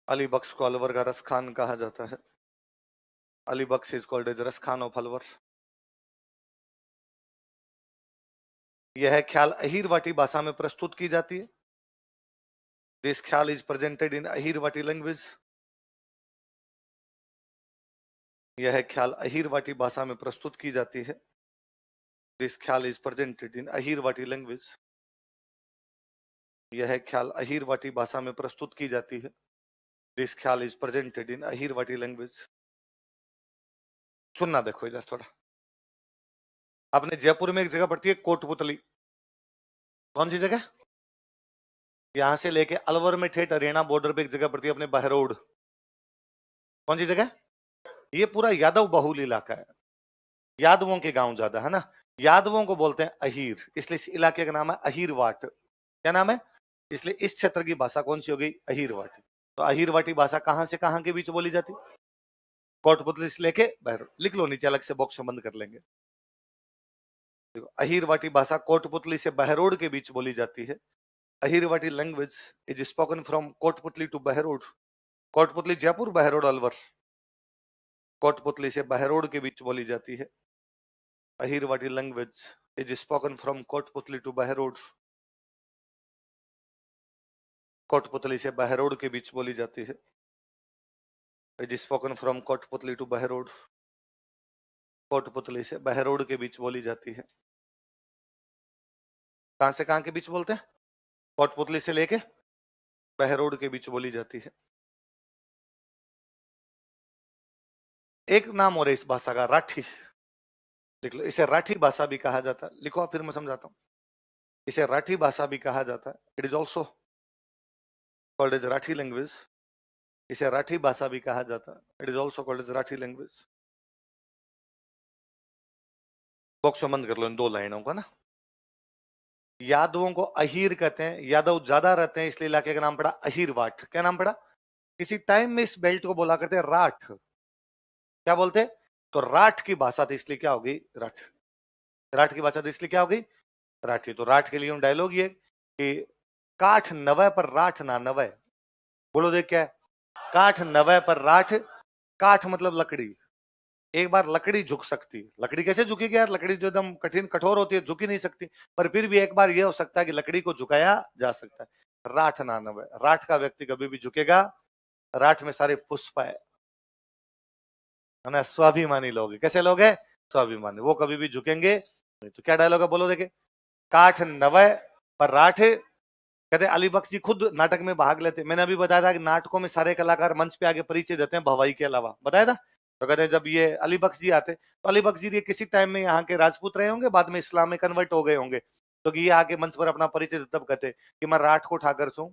अली बख्श को अलवर का रस खान कहा जाता है। अली बख्श इज कॉल्ड एज रस खान ऑफ अलवर। यह ख्याल अहीरवाटी भाषा में प्रस्तुत की जाती है। दिस ख्याल इज प्रेजेंटेड इन अहीरवाटी लैंग्वेज। यह ख्याल अहीरवाटी भाषा में प्रस्तुत की जाती है। दिस ख्याल इज प्रेजेंटेड इन अहीरवाटी लैंग्वेज। यह ख्याल अहीरवाटी भाषा में प्रस्तुत की जाती है। दिस ख्याल इज प्रेजेंटेड इन अहीरवाटी लैंग्वेज। सुनना देखो इधर थोड़ा। आपने जयपुर में एक जगह पड़ती है कोटपुतली। कौन सी जगह? यहां से लेके अलवर में ठेठ हरियाणा बॉर्डर पे एक जगह पड़ती है अपने बहरोड। कौन सी जगह? ये पूरा यादव बहुल इलाका है। यादवों के गांव ज्यादा है ना। यादवों को बोलते हैं अहीर, इसलिए इस इलाके का नाम है अहीरवाट। क्या नाम है? इसलिए इस क्षेत्र की भाषा कौन सी हो गई? अहीरवाटी। तो अहीरवाटी भाषा कहां से कहां के बीच बोली जाती? कोटपुतली से लेके बहरोड। लिख लो नीचे, अलग से बॉक्स में बंद कर लेंगे। अहीरवाटी भाषा कोटपुतली से बहरोड के बीच बोली जाती है। Ahirwati language is spoken from Kotputli to Behror. Kotputli Jaipur, Behror Alwar. Kotputli से बहरोड के बीच बोली जाती है। Ahirwati language is spoken from Kotputli to Behror. Kotputli से बहरोड के बीच बोली जाती है। Is spoken from Kotputli to Behror. Kotputli से बहरोड के बीच बोली जाती है। कहां से कहां के बीच बोलते हैं? कोटपुतली से लेके बहरोड के बीच बोली जाती है। एक नाम और है इस भाषा का, राठी। लिख लो, इसे राठी भाषा भी कहा जाता है। लिखो फिर मैं समझाता हूं। इसे राठी भाषा भी कहा जाता है। It is also called as Rathi language. इसे राठी भाषा भी कहा जाता है। It is also called as Rathi language. Box में बंद कर लो इन दो लाइनों का ना। यादवों को अहीर कहते हैं। यादव ज्यादा रहते हैं, इसलिए इलाके का नाम पड़ा अहीरवाट। क्या नाम पड़ा? किसी टाइम में इस बेल्ट को बोला करते हैं राठ। क्या बोलते? तो राठ की भाषा थी, इसलिए क्या होगी? राठ। राठ की भाषा थी, इसलिए क्या होगी? राठी। तो राठ के लिए डायलॉग ये कि काठ नवै पर राठ ना नवै। बोलो देख क्या है? काठ नवै पर राठ। काठ मतलब लकड़ी। एक बार लकड़ी झुक सकती है। लकड़ी कैसे झुकेगी यार? लकड़ी जो एकदम कठिन कठोर होती है, झुक ही नहीं सकती। पर फिर भी एक बार यह हो सकता है कि लकड़ी को झुकाया जा सकता है। राठ ना नवै। राठ का व्यक्ति कभी भी झुकेगा। राठ में सारे पुष्प है ना। स्वाभिमानी लोग। कैसे लोग हैं? स्वाभिमानी। वो कभी भी झुकेंगे नहीं। तो क्या डायलॉग है बोलो देखे? काठ नवै पर राठ। कहते अली बख्श जी खुद नाटक में भाग लेते। मैंने अभी बताया था कि नाटकों में सारे कलाकार मंच पे आगे परिचय देते हैं भवाई के अलावा, बताया था। तो कहते जब ये अली बख्श जी आते तो अली बख्श जी ये किसी टाइम में यहाँ के राजपूत रहे होंगे, बाद में इस्लाम में कन्वर्ट हो गए होंगे। तो ये आगे मंच पर अपना परिचय तब कहते कि मैं राठ को ठाकर छू।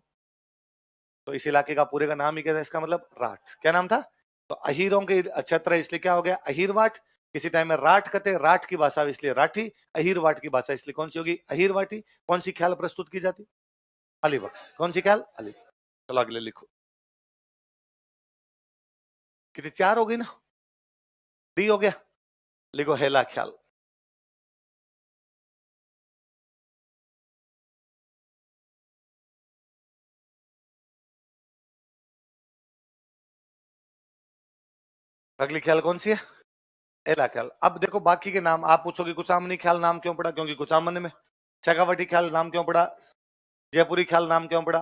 तो इस इलाके का पूरे का नाम ही कहते हैं, इसका मतलब राठ। क्या नाम था? तो अहीरों के क्षेत्र है, इसलिए क्या हो गया अहीरवाट। किसी टाइम में राठ कहते, राठ की भाषा इसलिए राठी, अहीरवाट की भाषा इसलिए कौन सी होगी अहीरवाटी। कौन सी ख्याल प्रस्तुत की जाती अलीबक्स। कौन सी ख्याल अली। चलो अगले लिखो। कितनी चार हो गई ना, डी हो गया। लिखो हेला ख्याल। अगली ख्याल कौन सी है हेला ख्याल। अब देखो बाकी के नाम आप पूछोगे कुचामनी ख्याल नाम क्यों पड़ा, क्योंकि कुचामन में। शेखावटी ख्याल नाम क्यों पड़ा, जयपुरी ख्याल नाम क्यों पड़ा,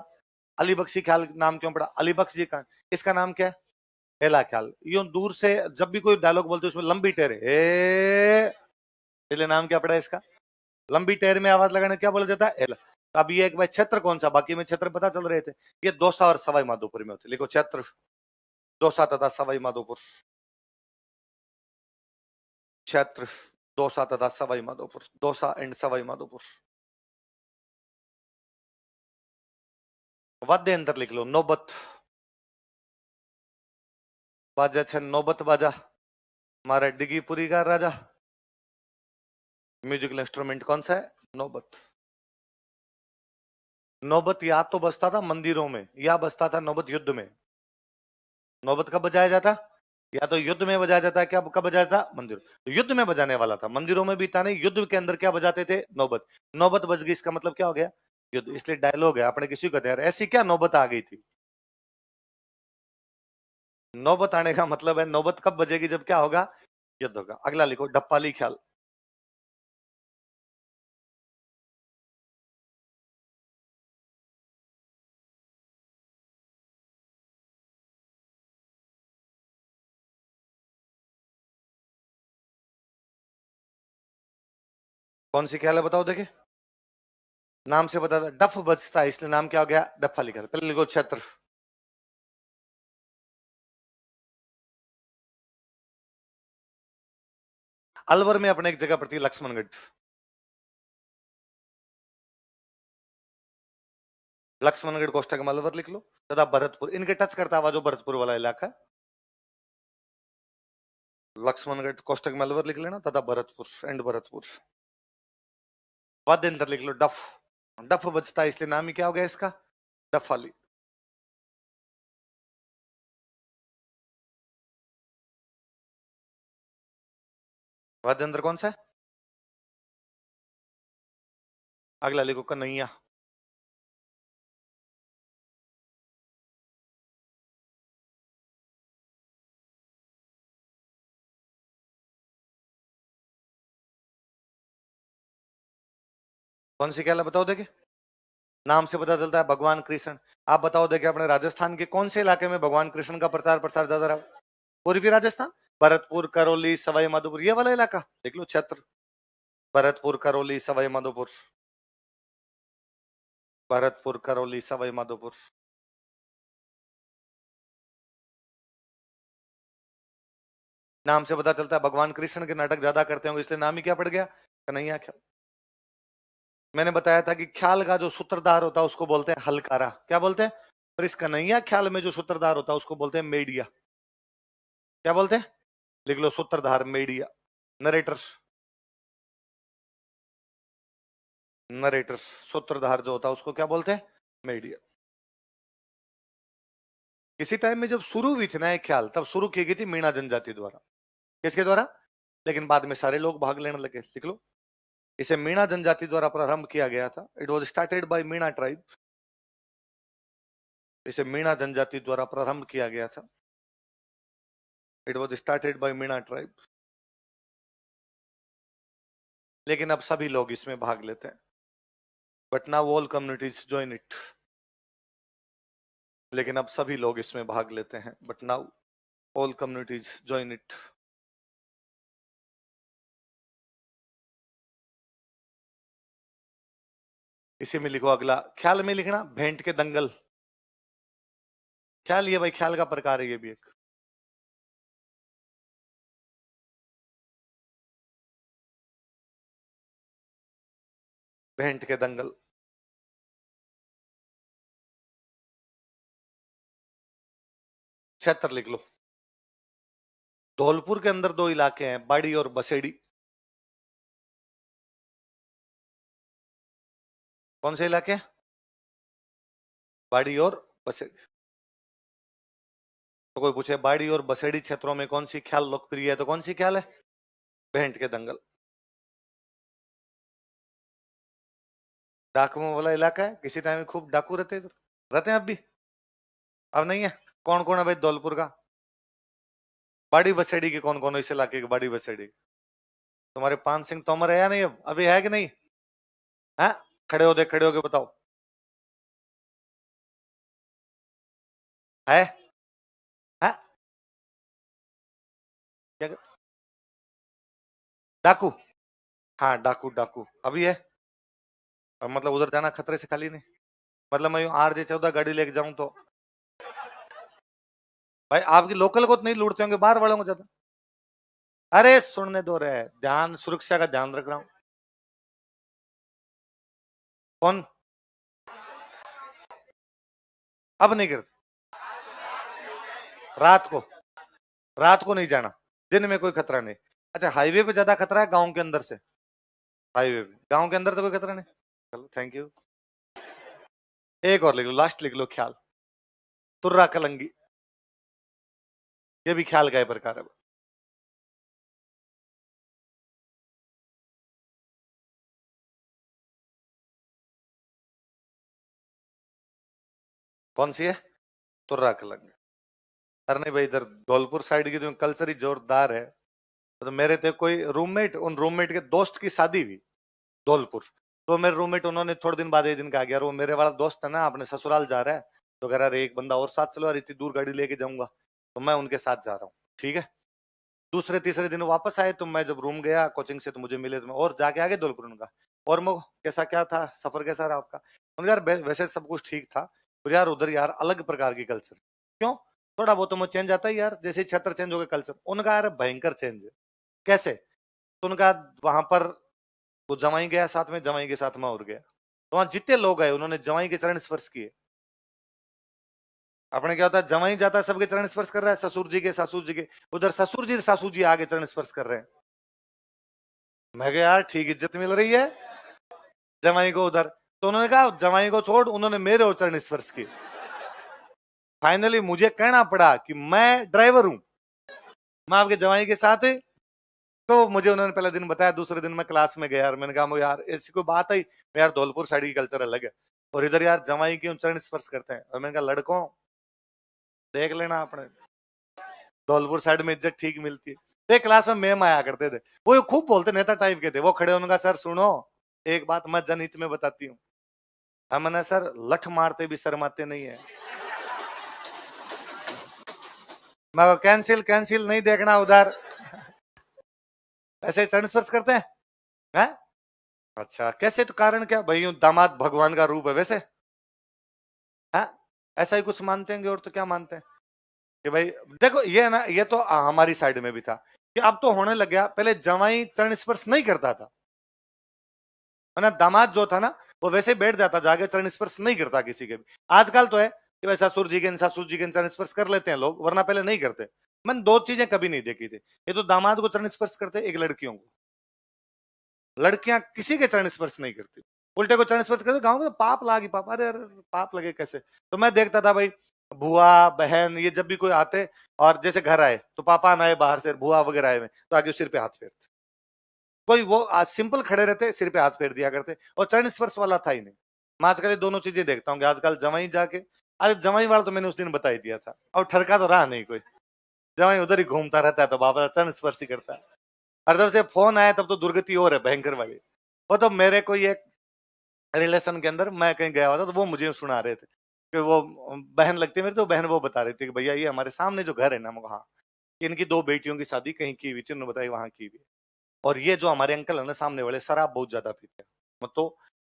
अलीबख्शी ख्याल नाम क्यों पड़ा, अलीबख्श जी का इसका नाम क्या है हेला ख्याल। यूं दूर से जब भी कोई डायलॉग बोलते उसमें लंबी टेर है, इसलिए नाम क्या पड़ा इसका लंबी टेर में आवाज लगाने क्या बोला जाता है हेला। तो अब ये एक भाई क्षेत्र कौन सा, बाकी में क्षेत्र पता चल रहे थे, ये दौसा और सवाई माधोपुर में होते। लिखो क्षेत्र दौसा तथा सवाई माधोपुर। क्षेत्र दौसा तथा सवाई माधोपुर, दौसा एंड सवाई माधोपुर। वाद्य यंत्र लिख लो नौबत बाजा छे नौबत बाजा, मारा डिगीपुरी का राजा। म्यूजिकल इंस्ट्रूमेंट कौन सा है नौबत। नौबत या तो बजता था मंदिरों में या बजता था नौबत युद्ध में। नौबत कब बजाया जाता, या तो युद्ध में बजाया जाता है, क्या कब बजाया था मंदिर, तो युद्ध में बजाने वाला था, मंदिरों में भी था नहीं, युद्ध के अंदर क्या बजाते थे नौबत। नौबत बज गई इसका मतलब क्या हो गया युद्ध, इसलिए डायलॉग है अपने किसी को कहते हैं यार ऐसी क्या नौबत आ गई थी। नौबत आने का मतलब है नौबत कब बजेगी जब क्या होगा युद्ध होगा। अगला लिखो डप्पाली ख्याल। कौन सी ख्याल है बताओ देखे, नाम से बता डफ बजता है इसलिए नाम क्या हो गया डप्पा लिखा। पहले लिखो क्षेत्र। अलवर में अपने एक जगह पड़ती है लक्ष्मणगढ़। लक्ष्मणगढ़ कोष्टक में अलवर लिख लो तथा भरतपुर, इनके टच करता हुआ जो भरतपुर वाला इलाका। लक्ष्मणगढ़ कोष्टक में अलवर लिख लेना तथा भरतपुर एंड भरतपुर। वाद्य यंत्र लिख लो डफ। डफ बजता है इसलिए नाम ही क्या हो गया इसका डफाली। वाद्य यंत्र कौन सा है, अगला लिखो कन्हैया। कौन सी क्या बताओ देखे, नाम से पता चलता है भगवान कृष्ण। आप बताओ देखे अपने राजस्थान के कौन से इलाके में भगवान कृष्ण का प्रचार प्रसार ज्यादा रहा। पूर्वी राजस्थान, भरतपुर करौली सवाई माधोपुर ये वाला इलाका देख लो क्षेत्र। भरतपुर करौली सवाई माधोपुर, भरतपुर करौली सवाई माधोपुर। नाम से पता चलता है भगवान कृष्ण के नाटक ज्यादा करते होंगे इसलिए नाम ही क्या पड़ गया कन्हैया ख्याल। मैंने बताया था कि ख्याल का जो सूत्रधार होता है उसको बोलते हैं हलकारा, क्या बोलते हैं, पर इस कन्हैया ख्याल में जो सूत्रधार होता है उसको बोलते हैं मेडिया। क्या बोलते हैं लिख लो सूत्रधार मेडिया। नरेटर, नरेटर सूत्रधार जो होता है उसको क्या बोलते हैं मेडिया। किसी टाइम में जब शुरू हुई थी ना एक ख्याल तब शुरू की गई थी मीणा जनजाति द्वारा। किसके द्वारा, लेकिन बाद में सारे लोग भाग लेने लगे। लिख लो इसे मीणा जनजाति द्वारा प्रारंभ किया गया था। It was started by Meena tribe. इसे मीणा जनजाति द्वारा प्रारंभ किया गया था। It was started by Meena tribe. लेकिन अब सभी लोग इसमें भाग लेते हैं, but now all communities join it. लेकिन अब सभी लोग इसमें भाग लेते हैं, but now all communities join it. इसी में लिखो अगला ख्याल में लिखना भेंट के दंगल। ख्याल ये भाई ख्याल का प्रकार है ये भी एक। भेंट के दंगल। क्षेत्र लिख लो धौलपुर के अंदर दो इलाके हैं, बाड़ी और बसेड़ी। कौन से इलाके? बाड़ी और बसेड़ी। तो कोई पूछे बाड़ी और बसेड़ी क्षेत्रों में कौन सी ख्याल लोकप्रिय है, तो कौन सी ख्याल है? भेंट के दंगल। डाकुओं वाला इलाका है, किसी टाइम में खूब डाकू रहते इधर, रहते हैं अब भी? अब नहीं है। कौन कौन है भाई धौलपुर का? बाड़ी बसेड़ी के कौन कौन है इस इलाके के? बाड़ी बसेड़ी तुम्हारे पान सिंह तोमर है या नहीं? अब अभी है कि नहीं है? खड़े हो के बताओ। है? है? क्या? डाकू? हाँ डाकू, डाकू अभी है। और मतलब उधर जाना खतरे से खाली नहीं? मतलब मैं यूं RJ 14 गाड़ी लेके जाऊं तो? भाई आपकी लोकल को तो नहीं लूटते होंगे, बाहर वालों को ज्यादा? अरे सुनने दो रहे, ध्यान, सुरक्षा का ध्यान रख रहा हूं। कौन? अब नहीं करते? रात को? रात को नहीं जाना, दिन में कोई खतरा नहीं। अच्छा, हाईवे पे ज्यादा खतरा है गांव के अंदर से? हाईवे पे, गांव के अंदर तो कोई खतरा नहीं। चलो थैंक यू। एक और लिख लो, लास्ट लिख लो ख्याल। तुर्रा कलंगी, ये भी ख्याल का ही प्रकार है। कौन सी है? तुर्रा कलंगी। अरे नहीं भाई, इधर धौलपुर साइड की जो कल्चर ही जोरदार है। तो मेरे थे कोई रूममेट, उन रूममेट के दोस्त की शादी हुई धौलपुर। तो मेरे रूममेट, उन्होंने थोड़े दिन बाद एक दिन कहा, यार वो मेरे वाला दोस्त है ना अपने ससुराल जा रहा है, तो कह रहा है एक बंदा और साथ चलो यार, इतनी दूर गाड़ी लेके जाऊंगा। तो मैं उनके साथ जा रहा हूँ, ठीक है। दूसरे तीसरे दिन वापस आए, तो मैं जब रूम गया कोचिंग से, तो मुझे मिले, तो मैं और जाके आगे धौलपुर। उनका और मैं, कैसा क्या था सफर, कैसा रहा आपका? उन्होंने यार वैसे सब कुछ ठीक था, पर यार उधर यार अलग प्रकार की कल्चर। क्यों? थोड़ा बहुत तो चेंज आता है यार, जैसे छत्र चेंज हो गया कल्चर। उनका यार भयंकर चेंज है। कैसे? तो उनका वहां पर वो जमाई गया साथ में, जमाई के साथ में और गया, तो वहां जितने लोग आए उन्होंने जमाई के चरण स्पर्श किए। अपने क्या होता है, जमाई जाता है सबके चरण स्पर्श कर रहा है, ससुर जी के, सासू जी के। उधर ससुर जी सासू जी आगे चरण स्पर्श कर रहे हैं। मैं कहा यार ठीक इज्जत मिल रही है जमाई को उधर। तो उन्होंने कहा जमाई को छोड़, उन्होंने मेरे और चरण स्पर्श किए। फाइनली मुझे कहना पड़ा कि मैं ड्राइवर हूं, मैं आपके जमाई के साथ है। तो मुझे उन्होंने पहले दिन बताया, दूसरे दिन मैं क्लास में गया और मैंने कहा यार ऐसी कोई बात आई, यार धौलपुर साइड की कल्चर अलग है, और इधर यार जमाई क्यों चरण स्पर्श करते हैं। और मैंने कहा लड़कों देख लेना अपने धौलपुर साइड में इज्जत ठीक मिलती है। तो एक क्लास में मैम आया करते थे, वो खूब बोलते नेता टाइप के थे। वो खड़े, उनका सर सुनो एक बात मैं जनहित में बताती हूँ। हमने सर लठ मारते भी शर्माते नहीं है। मैं कैंसिल कैंसिल नहीं देखना उधर, ऐसे चरण स्पर्श करते हैं। हैं? अच्छा कैसे, तो कारण क्या भाई? दामाद भगवान का रूप है वैसे? है? ऐसा ही कुछ मानते हैं, और तो क्या मानते हैं कि भाई, देखो ये है ना, ये तो हमारी साइड में भी था कि अब तो होने लग गया। पहले जवाई चरण स्पर्श नहीं करता था, है ना, दामाद जो था ना वो वैसे बैठ जाता, जाके चरण स्पर्श नहीं करता किसी के भी। आजकल तो है कि भाई ससुर जी के, सासुर जी के चरण स्पर्श कर लेते हैं लोग, वरना पहले नहीं करते। मैंने दो चीजें कभी नहीं देखी थी, ये तो दामाद को चरण स्पर्श करते, एक लड़कियों को। लड़कियां किसी के चरण स्पर्श नहीं करती, उल्टे को चरण स्पर्श करते। गाँव में तो पाप लागी, पाप, अरे अरे पाप लगे कैसे। तो मैं देखता था भाई, बुआ बहन ये जब भी कोई आते, और जैसे घर आए तो पापा ना आए बाहर से, बुआ वगैरह आए हुए, तो आगे सिर पे हाथ फेरते। कोई वो आज सिंपल खड़े रहते, सिर पे हाथ फेर दिया करते, और चरण स्पर्श वाला था ही नहीं। मैं आजकल ये दोनों चीजें देखता हूँ कि आजकल जमाई जाके, आज जमाई वाला तो मैंने उस दिन बता ही दिया था, और ठरका तो रहा नहीं कोई। जमाई उधर ही घूमता रहता है, तो बाबा चरण स्पर्श ही करता है। और जब से फोन आया तब तो दुर्गति और है भयंकर वाली। वो तो मेरे कोई एक रिलेशन के अंदर मैं कहीं गया हुआ था, तो वो मुझे सुना रहे थे कि वो बहन लगती है मेरी, तो बहन वो बता रही थी कि भैया ये हमारे सामने जो घर है ना वहाँ, इनकी दो बेटियों की शादी कहीं की हुई थी, उन्होंने बताया वहां की हुई। और ये जो हमारे अंकल है ना सामने वाले, शराब बहुत ज्यादा पीते हैं।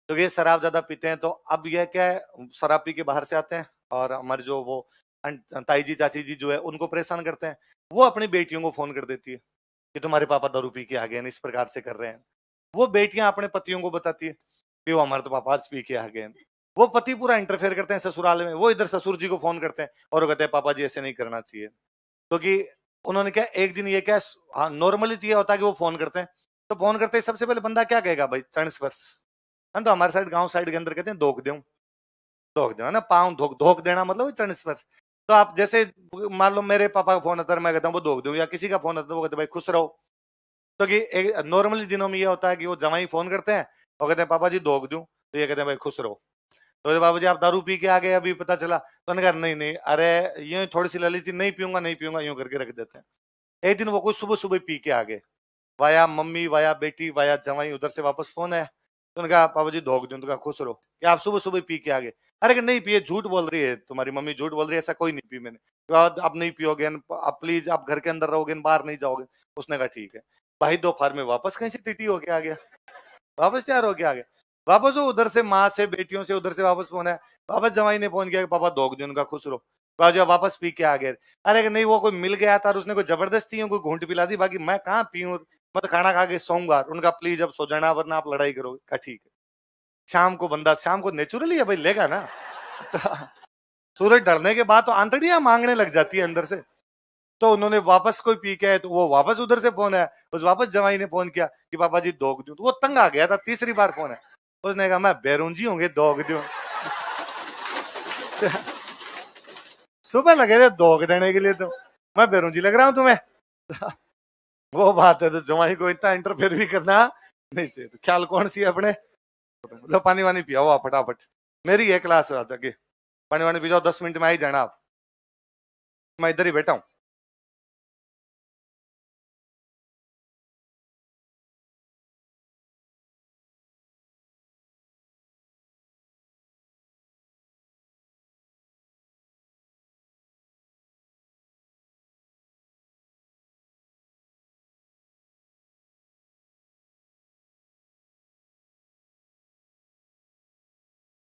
तो ये शराब ज्यादा पीते हैं, तो अब ये क्या है, शराब पी के बाहर से आते हैं, और हमारे जो वो ताई जी चाची जी जो है उनको परेशान करते हैं। वो अपनी बेटियों को फोन कर देती है कि तुम्हारे पापा दारू पी के आ गए, इस प्रकार से कर रहे हैं। वो बेटियां अपने पतियों को बताती है कि वो हमारे तो पापा आज पी के आ गए। वो पति पूरा इंटरफेयर करते हैं ससुराल में, वो इधर ससुर जी को फोन करते हैं और वो कहते हैं पापा जी ऐसे नहीं करना चाहिए। क्योंकि उन्होंने क्या एक दिन ये क्या, हाँ नॉर्मली तो ये होता है कि वो फोन करते हैं, तो फोन करते ही सबसे पहले बंदा क्या कहेगा भाई, चरण स्पर्श है ना। तो हमारे साइड गांव साइड के अंदर कहते हैं धोख दो है ना, पाँव धोख धोख देना मतलब चरण स्पर्श। तो आप जैसे मान लो मेरे पापा का फोन आता है, मैं कहता हूँ वो धोख दूं, या किसी का फोन आता है वो कहते हैं भाई खुश रहो। तो कि एक नॉर्मली दिनों में ये होता है कि वो जवाई फोन करते हैं और कहते हैं पापा जी धोख दूं, तो ये कहते हैं भाई खुश रहो। तो बाबू जी आप दारू पी के आ गए अभी पता चला, तो उन्होंने कहा नहीं नहीं, अरे यूं थोड़ी सी लली थी, नहीं पीऊंगा नहीं पीऊंगा, यूं करके रख देते हैं। एक दिन वो कुछ सुबह सुबह पी के आ गए, वाया मम्मी वाया बेटी वाया जवाई, उधर से वापस फोन है, तो उन्होंने कहा पापा जी धोख दूं, तो कहा खुश रहो कि आप सुबह सुबह पी के आ गए। अरे कि नहीं पिए, झूठ बोल रही है तुम्हारी मम्मी, झूठ बोल रही है, ऐसा कोई नहीं पी मैंने। तो आप नहीं पियोगे, आप प्लीज आप घर के अंदर रहोगे, बाहर नहीं जाओगे। उसने कहा ठीक है। भाई दोपहर में वापस कहीं से टीटी होके आ गया, वापस तैयार होके आ गया, वापस वो उधर से माँ से बेटियों से उधर से वापस फोन है, वापस जवाई ने फोन किया कि पापा धोख दूं, उनका खुश रहो। बाबू वापस पी के आ गए। अरे कि नहीं वो कोई मिल गया था और उसने कोई जबरदस्ती कोई घूंट पिला दी, बाकी मैं कहाँ पीऊं, मैं तो खाना खा के सोऊंगा। उनका प्लीज अब सो जाना वरना आप लड़ाई करोगे। कहा ठीक है। शाम को बंदा, शाम को नेचुरली है भाई लेगा ना। तो सूरज ढलने के बाद तो आंतड़ियां मांगने लग जाती है अंदर से। तो उन्होंने वापस कोई पी के, तो वो वापस उधर से फोन है, उस वापस जवाई ने फोन किया कि पापा जी दोग दूं, तो वो तंग आ गया था, तीसरी बार फोन है। उसने कहा मैं बेरुंजी होंगे दोग दूं। सुबह लगे थे दोग देने के लिए, तो मैं बेरुंजी लग रहा हूं तुम्हें। वो बात है, तो जवाई को इतना इंटरफेयर भी करना नहीं चाहिए। तो ख्याल कौन सी है अपने, मतलब पानी वानी पियाओ आप फटाफट, मेरी है क्लास आ जाके, पानी वानी पी जाओ, 10 मिनट में आई जाना आप, मैं इधर ही बैठा हूँ।